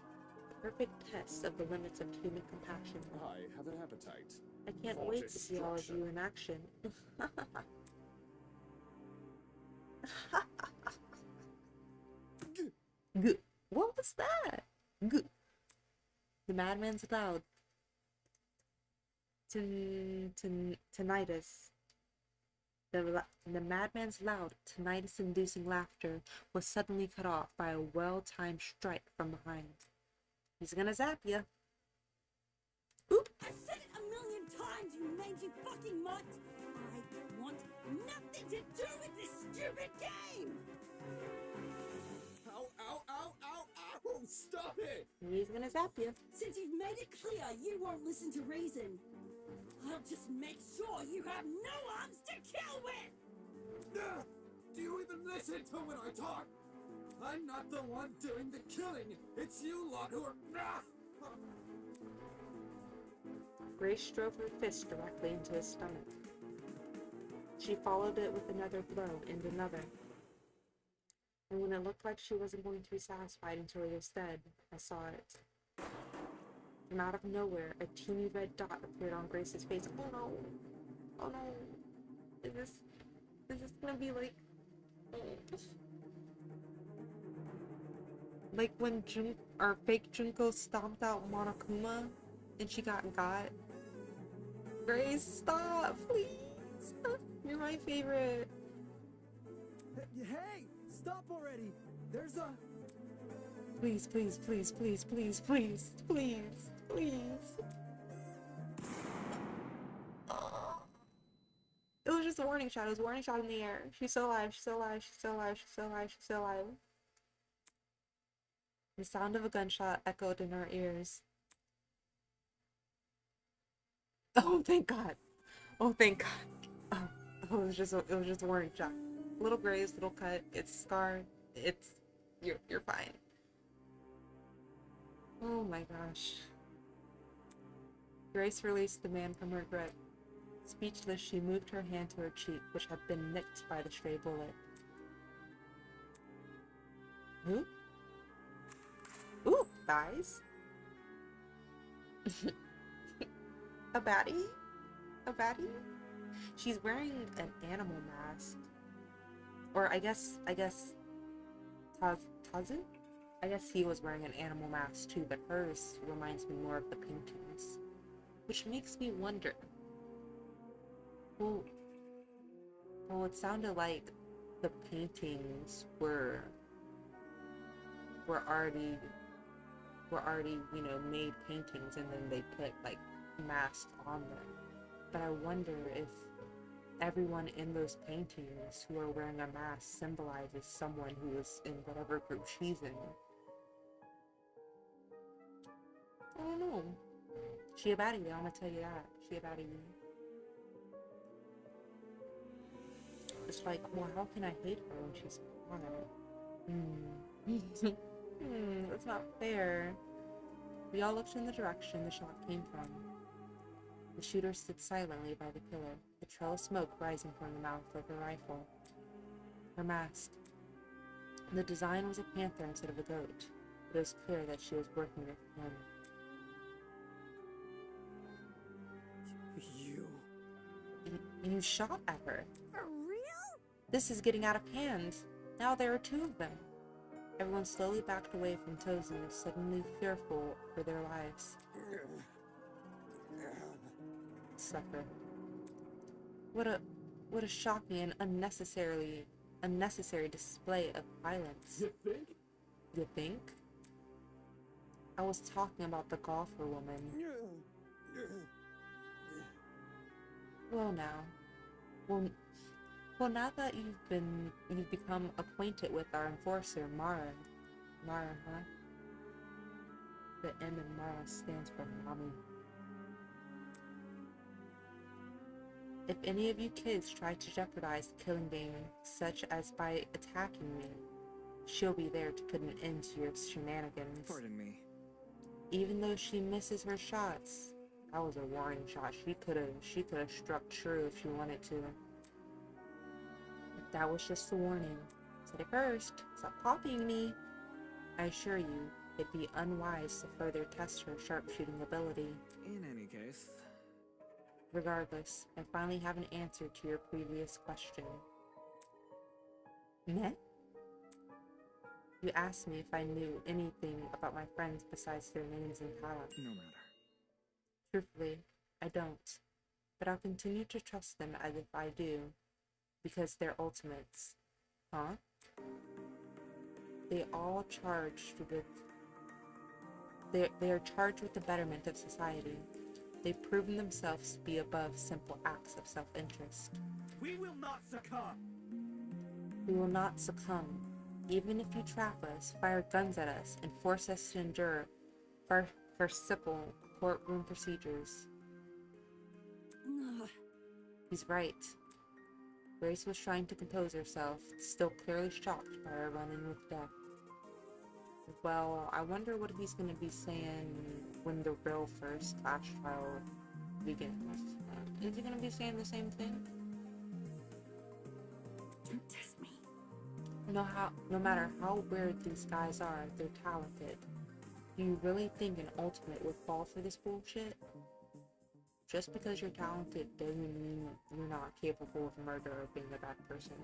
Perfect tests of the limits of human compassion. I have an appetite. I can't for wait to see all of destruction. you in action. Good. What was that? Good. The madman's loud. Tinnitus. The madman's loud, tinnitus-inducing laughter was suddenly cut off by a well-timed strike from behind. He's gonna zap you. Oop! I've said it a million times, you mangy fucking mutt! I want nothing to do with this stupid game! Ow, ow, ow, ow, ow! Stop it! He's gonna zap you. Since you've made it clear you won't listen to reason, I'll just make sure you have no arms to kill with! Do you even listen to when I talk? I'm not the one doing the killing. It's you lot who are... Grace drove her fist directly into his stomach. She followed it with another blow and another. And when it looked like she wasn't going to be satisfied until he was dead, I saw it. From out of nowhere, a teeny red dot appeared on Grace's face. Oh no! Oh no! Is this gonna be like... like when fake Junko stomped out Monokuma and she got? Grace, stop, please! You're my favorite. Hey, stop already! There's a... Please, please, please, please, please, please, please, please. It was just a warning shot. It was a warning shot in the air. She's still alive. She's still alive. She's still alive. She's still alive. She's still alive. The sound of a gunshot echoed in our ears. Oh, thank God. Oh, thank God. Oh, it was just a warning shot. Little graze, little cut. It's scarred. You're fine. Oh my gosh. Grace released the man from her grip. Speechless, she moved her hand to her cheek, which had been nicked by the stray bullet. Who? Ooh, guys. A baddie? A baddie? She's wearing an animal mask. Or I guess Tazu? I guess he was wearing an animal mask too, but hers reminds me more of the paintings. Which makes me wonder. Well, it sounded like the paintings were already, you know, made paintings and then they put like masks on them. But I wonder if everyone in those paintings who are wearing a mask symbolizes someone who is in whatever group she's in. I don't know. She a baddie, I'm gonna tell you that. She a baddie. It's like, well, how can I hate her when she's hot? That's not fair. We all looked in the direction the shot came from. The shooter stood silently by the killer, a trail of smoke rising from the mouth of her rifle. Her mask. The design was a panther instead of a goat, but it was clear that she was working with him. You shot at her. For real? This is getting out of hand. Now there are 2 of them. Everyone slowly backed away from Tozu, suddenly fearful for their lives. Sucker. What a shocking and unnecessarily unnecessary display of violence. You think? You think? I was talking about the golfer woman. Well now. Well now that you've become acquainted with our enforcer, Mara, huh? The M in Mara stands for mommy. If any of you kids try to jeopardize the killing game, such as by attacking me, she'll be there to put an end to your shenanigans. Pardon me. Even though she misses her shots, that was a warning shot. She could have struck true if she wanted to. That was just a warning. Said it first. Stop copying me. I assure you, it'd be unwise to further test her sharpshooting ability. In any case. Regardless, I finally have an answer to your previous question. Meh? You asked me if I knew anything about my friends besides their names and talents. No matter. Truthfully, I don't. But I'll continue to trust them as if I do, because they're ultimates. Huh? They are charged with the betterment of society. They've proven themselves to be above simple acts of self-interest. We will not succumb! We will not succumb. Even if you trap us, fire guns at us, and force us to endure for simple courtroom procedures. He's right. Grace was trying to compose herself, still clearly shocked by her run-in with death. Well, I wonder what he's going to be saying when the real first Flash trial begins. Is he going to be saying the same thing? Don't test me. No matter how weird these guys are, they're talented. Do you really think an ultimate would fall for this bullshit? Just because you're talented doesn't mean you're not capable of murder or being a bad person.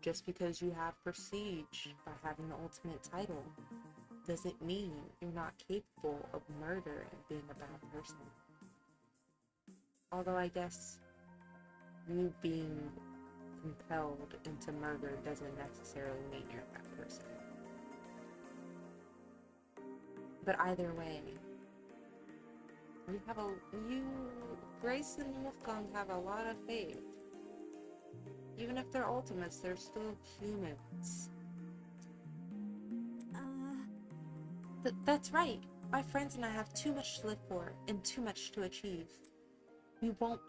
Just because you have prestige by having the ultimate title doesn't mean you're not capable of murder and being a bad person. Although I guess you being compelled into murder doesn't necessarily mean you're a bad person. But either way, Grace and Wolfgang have a lot of faith. Even if they're ultimates, they're still humans. That's right. My friends and I have too much to live for and too much to achieve. We won't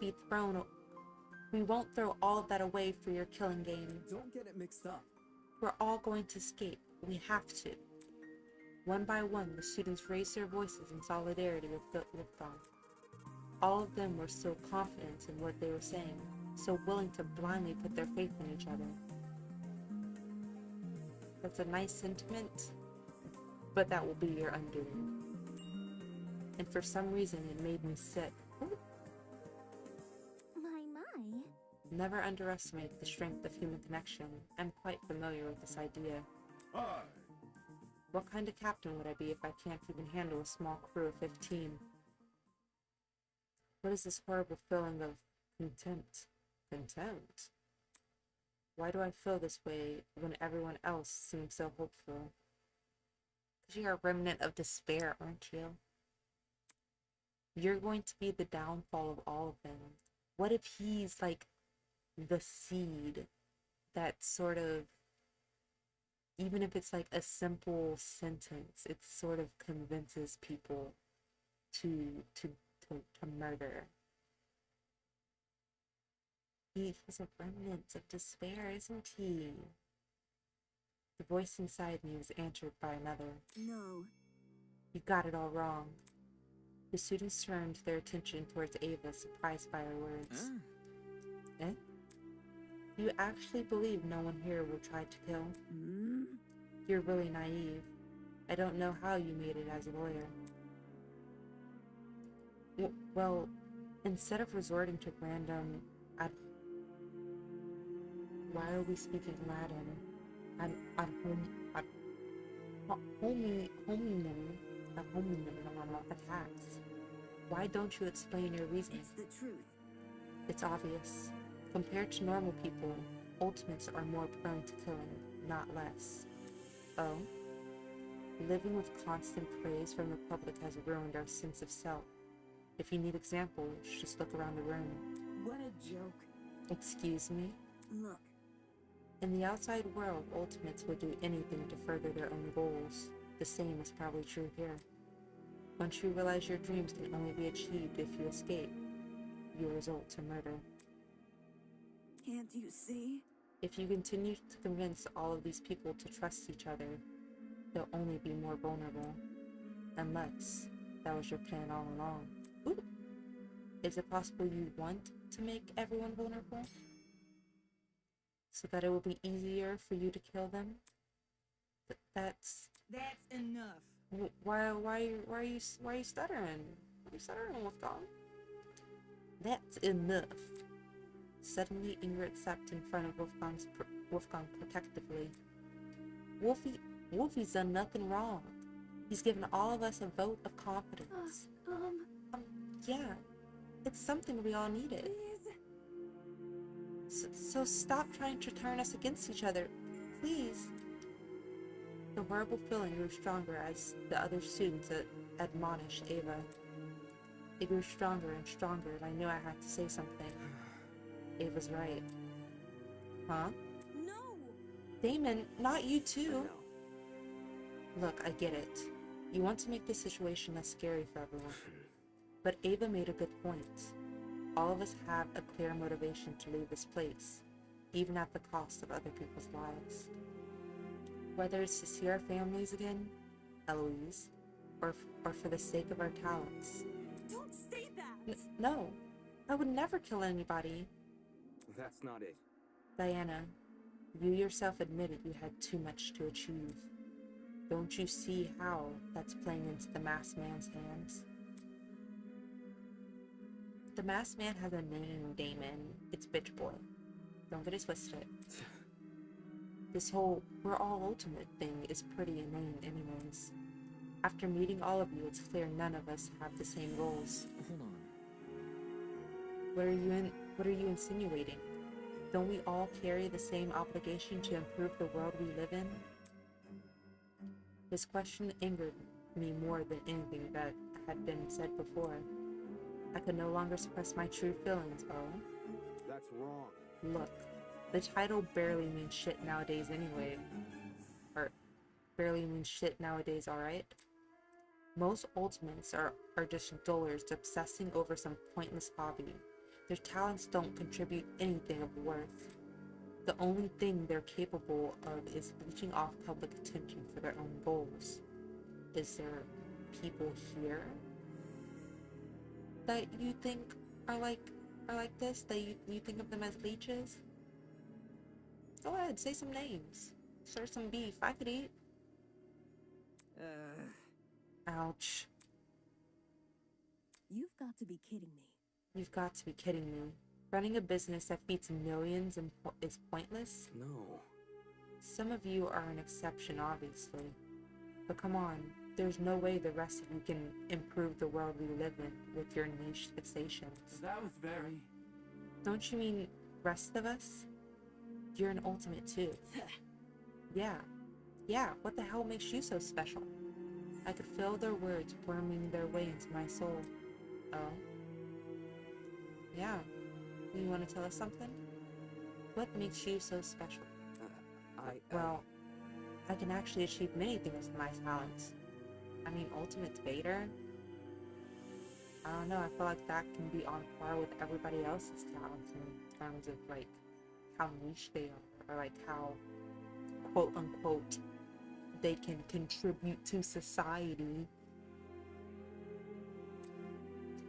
throw all of that away for your killing game. Don't get it mixed up. We're all going to escape. We have to. One by one, the students raised their voices in solidarity with Wolfgang. All of them were so confident in what they were saying, so willing to blindly put their faith in each other. That's a nice sentiment, but that will be your undoing. And for some reason, it made me sick. Ooh. My. Never underestimate the strength of human connection. I'm quite familiar with this idea. Hi. What kind of captain would I be if I can't even handle a small crew of 15? What is this horrible feeling of contempt? Contempt? Why do I feel this way when everyone else seems so hopeful? Because you're a remnant of despair, aren't you? You're going to be the downfall of all of them. What if he's like the seed that sort of, even if it's like a simple sentence, it sort of convinces people to murder. He's a remnant of despair, isn't he? The voice inside me was answered by another. No. You got it all wrong. The students turned their attention towards Ava, surprised by her words. Eh? You actually believe no one here will try to kill? You're really naive. I don't know how you made it as a lawyer. Well, instead of resorting to random why are we speaking Latin? Attacks. Why don't you explain your reasoning? It's the truth. It's obvious. Compared to normal people, Ultimates are more prone to killing, not less. Oh? Living with constant praise from the public has ruined our sense of self. If you need examples, just look around the room. What a joke. Excuse me? Look. In the outside world, Ultimates would do anything to further their own goals. The same is probably true here. Once you realize your dreams can only be achieved if you escape, you result to murder. Can't you see? If you continue to convince all of these people to trust each other, they'll only be more vulnerable. Unless that was your plan all along. Ooh! Is it possible you want to make everyone vulnerable? So that it will be easier for you to kill them? That's enough. Why are you stuttering? Why are you stuttering, Wolfgang? That's enough. Suddenly, Ingrid stepped in front of Wolfgang protectively. Wolfie's done nothing wrong. He's given all of us a vote of confidence. Yeah, it's something we all needed. So stop trying to turn us against each other, please. The horrible feeling grew stronger as the other students admonished Ava. It grew stronger and stronger, and I knew I had to say something. Ava's right. Huh? No! Damon, not you too! Look, I get it. You want to make this situation less scary for everyone. But Ava made a good point. All of us have a clear motivation to leave this place, even at the cost of other people's lives. Whether it's to see our families again, Eloise, or for the sake of our talents. Don't say that! No, I would never kill anybody. That's not it. Diana, you yourself admitted you had too much to achieve. Don't you see how that's playing into the masked man's hands? The masked man has a name, Damon. It's Bitch Boy. Don't get it twisted. This whole we're all ultimate thing is pretty inane anyways. After meeting all of you, it's clear none of us have the same goals. Hold on. What are you insinuating? Don't we all carry the same obligation to improve the world we live in? This question angered me more than anything that had been said before. I could no longer suppress my true feelings, oh? That's wrong. Look, the title barely means shit nowadays anyway. Or, barely means shit nowadays, alright? Most ultimates are just dullers obsessing over some pointless hobby. Their talents don't contribute anything of worth. The only thing they're capable of is leeching off public attention for their own goals. Is there people here that you think are like this? That you think of them as leeches? Go ahead, say some names. Serve some beef. I could eat. Ouch. You've got to be kidding me. You've got to be kidding me. Running a business that feeds millions is pointless? No. Some of you are an exception, obviously. But come on, there's no way the rest of you can improve the world we live in with your niche fixations. That was very... Don't you mean rest of us? You're an ultimate too. Yeah, what the hell makes you so special? I could feel their words worming their way into my soul. Oh? Yeah. You want to tell us something? What makes you so special? Well, I can actually achieve many things with my talents. I mean, ultimate debater? I don't know, I feel like that can be on par with everybody else's talents in terms of, like, how niche they are, or, like, how, quote-unquote, they can contribute to society.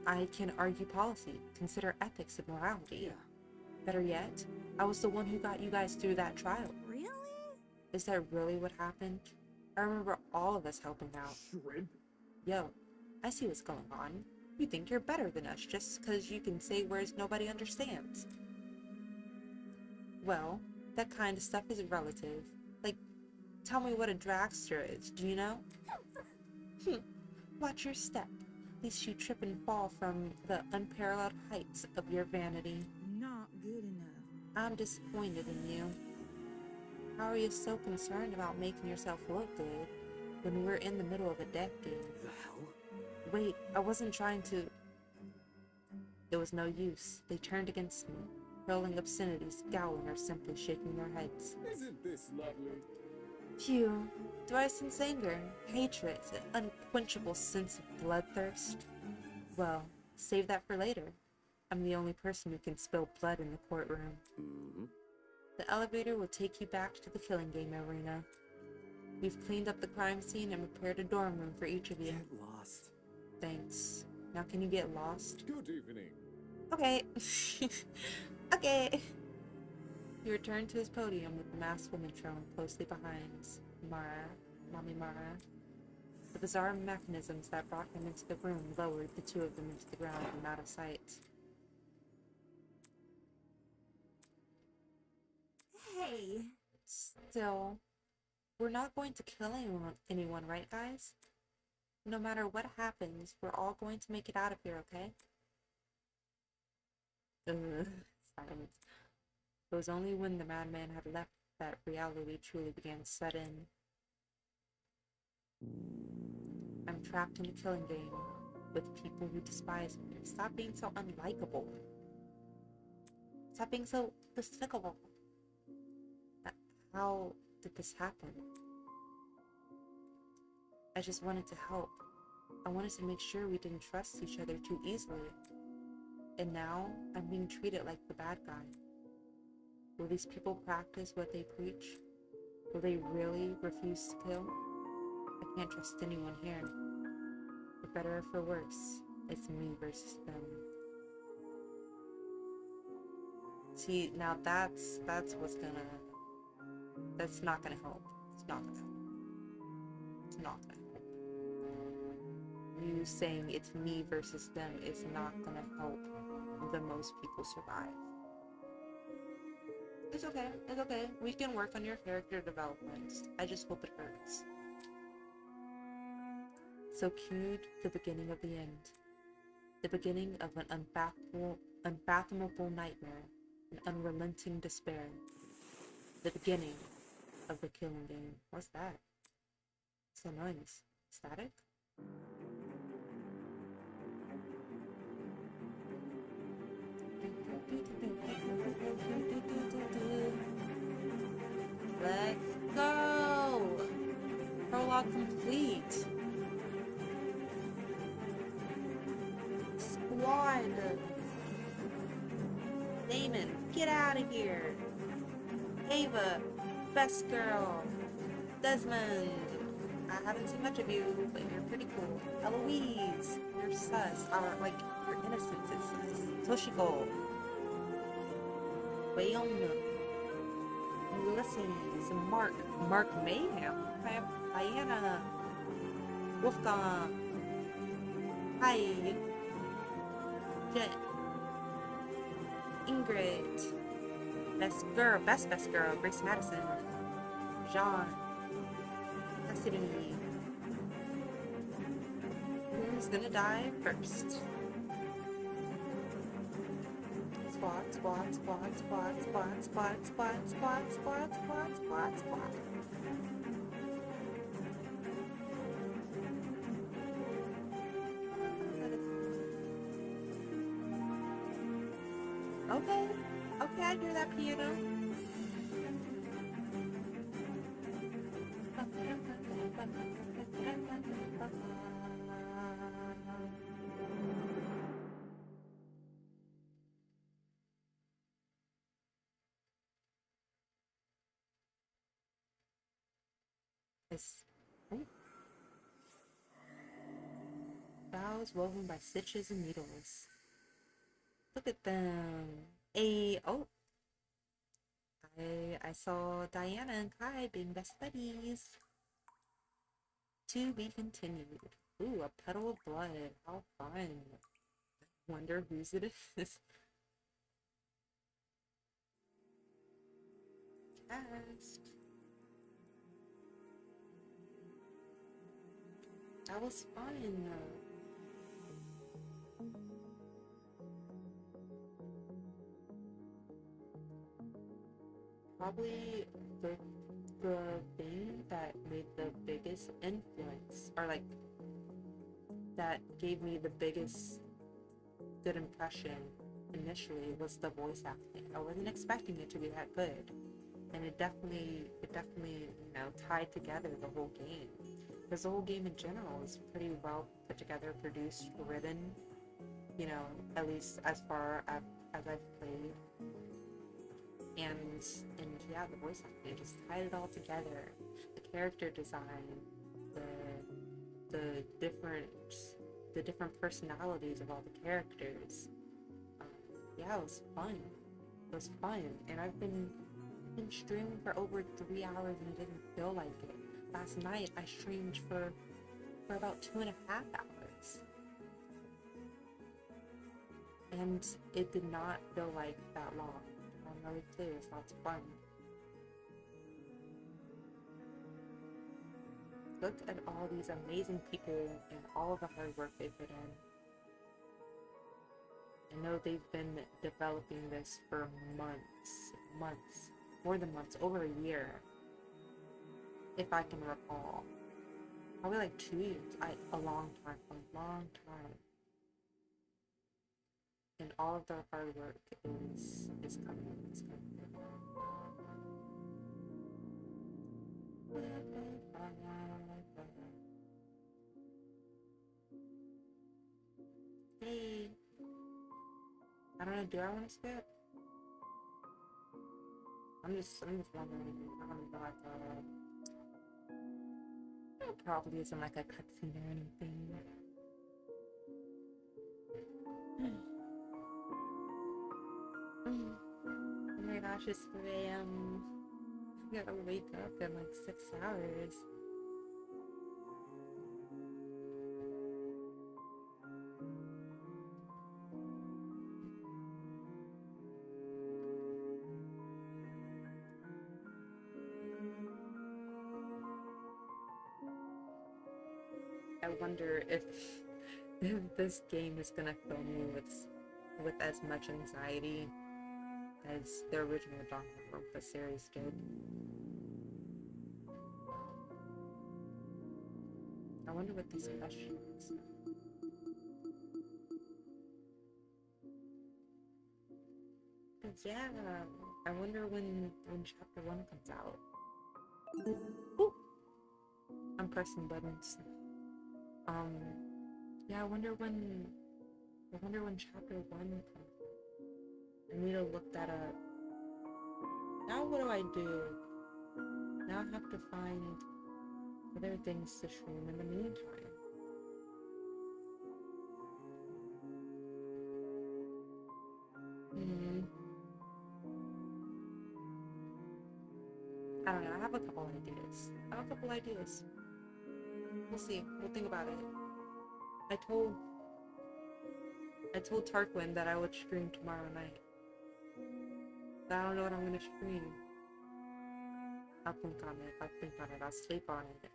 I can argue policy, consider ethics and morality. Yeah. Better yet, I was the one who got you guys through that trial. Really? Is that really what happened? I remember all of us helping out. Shrimp? Yo, I see what's going on. You think you're better than us just because you can say words nobody understands. Well, that kind of stuff is relative. Like, tell me what a dragster is, do you know? Watch your step, lest you trip and fall from the unparalleled heights of your vanity. Not good enough. I'm disappointed in you. How are you so concerned about making yourself look good when we're in the middle of a death game? The hell? Wait, I wasn't trying to... It was no use. They turned against me, hurling obscenities, scowling, or simply shaking their heads. Isn't this lovely? Phew. Do I sense anger, hatred, an unquenchable sense of bloodthirst? Well, save that for later. I'm the only person who can spill blood in the courtroom. Mm-hmm. The elevator will take you back to the killing game arena. We've cleaned up the crime scene and prepared a dorm room for each of you. Get lost. Thanks. Now can you get lost? Good evening. Okay. Okay. He returned to his podium with the masked woman trailing closely behind. Mommy Mara. The bizarre mechanisms that brought him into the room lowered the two of them into the ground and out of sight. Hey. Still, we're not going to kill anyone, right, guys? No matter what happens, we're all going to make it out of here, okay? Silence. It was only when the madman had left that reality truly began to set in. I'm trapped in a killing game with people who despise me. Stop being so unlikable. Stop being so despicable. How did this happen? I just wanted to help. I wanted to make sure we didn't trust each other too easily. And now I'm being treated like the bad guy. Will these people practice what they preach? Will they really refuse to kill? I can't trust anyone here. For better or for worse, it's me versus them. See, now that's what's gonna... That's not gonna help. It's not gonna help. It's not gonna help. You saying it's me versus them is not gonna help the most people survive. It's okay. It's okay. We can work on your character development. I just hope it hurts. So cued the beginning of the end. The beginning of an unfathomable nightmare, an unrelenting despair. The beginning of the killing game. What's that? What's the noise? Static? Let's go! Prologue complete! Squad! Damon, get out of here! Ava, best girl! Desmond! I haven't seen much of you, but you're pretty cool. Eloise, you're sus. Like, your innocence is sus. Toshiko. Bayona. Ulysses. Mark Mayhem. Diana. Wolfgang. Hi. Jet. Ingrid. Best girl, Grace Madison. Jean. Cassidy. Who's gonna die first? Squad. Okay, I hear that piano. Bows woven by stitches and needles. Look at them. I saw Diana and Kai being best buddies. To be continued. Ooh, a petal of blood. How fun. Wonder whose it is. Cast. That was fun. probably the thing that made the biggest influence, or like that gave me the biggest good impression initially, was the voice acting. I wasn't expecting it to be that good, and it definitely you know, tied together the whole game, because the whole game in general is pretty well put together, produced, written, you know, at least as far as I've played. And yeah, the voice acting just tied it all together. The character design, the different personalities of all the characters. Yeah, it was fun. It was fun, and I've been streaming for over 3 hours and it didn't feel like it. Last night I streamed for about 2.5 hours, and it did not feel like that long. I'm really pleased. Lots of fun. Look at all these amazing people and all of the hard work they put in. I know they've been developing this for months, more than months, over a year, if I can recall. Probably like 2 years, a long time. And all of their hard work is coming through. Hey, I don't know. Do I want to skip? I'm just wondering. I don't know. It probably isn't like a cutscene or anything. Oh my gosh, it's 3 a.m. I gotta wake up in like 6 hours. I wonder if this game is gonna fill me with as much anxiety as the original Danganronpa series did. I wonder what these questions. But yeah, I wonder when chapter 1 comes out. Ooh. I'm pressing buttons. Yeah, I wonder when chapter 1 comes out. I need to look that up. Now what do? Now I have to find other things to stream in the meantime. I don't know, I have a couple ideas. We'll see. We'll think about it. I told Tarquin that I would stream tomorrow night. But I don't know what I'm gonna stream. I'll think on it. I'll sleep on it.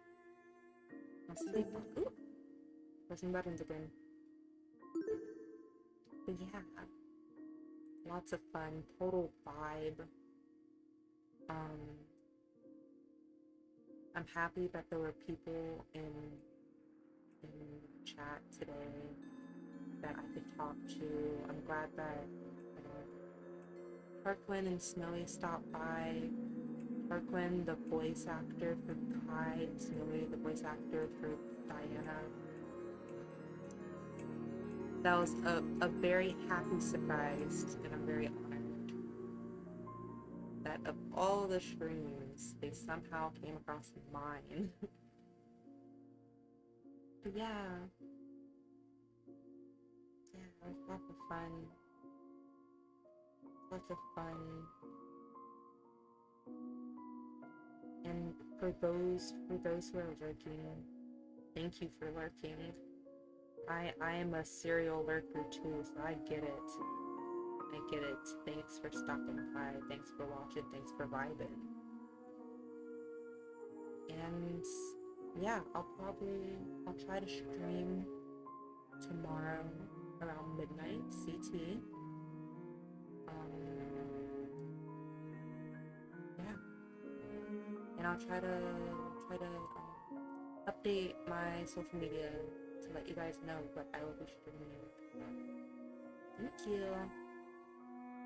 Ooh! Pressing buttons again. But yeah. Lots of fun. Total vibe. I'm happy that there were people in chat today that I could talk to. I'm glad that Tarquin and Snowy stopped by. Tarquin, the voice actor for Kai, Snowy, the voice actor for Diana. That was a very happy surprise, and I'm very honored that of all the streams, they somehow came across mine. But yeah, it was lots of fun. And for those who are lurking, thank you for lurking. I am a serial lurker too, so I get it. Thanks for stopping by. Thanks for watching. Thanks for vibing. And yeah, I'll try to stream tomorrow around midnight CT. Yeah, I'll try to update my social media to let you guys know what I will be streaming. Thank you.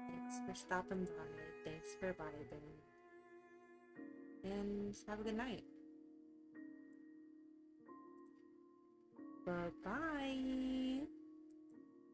Thanks for stopping by. Thanks for vibing. And have a good night. Bye-bye.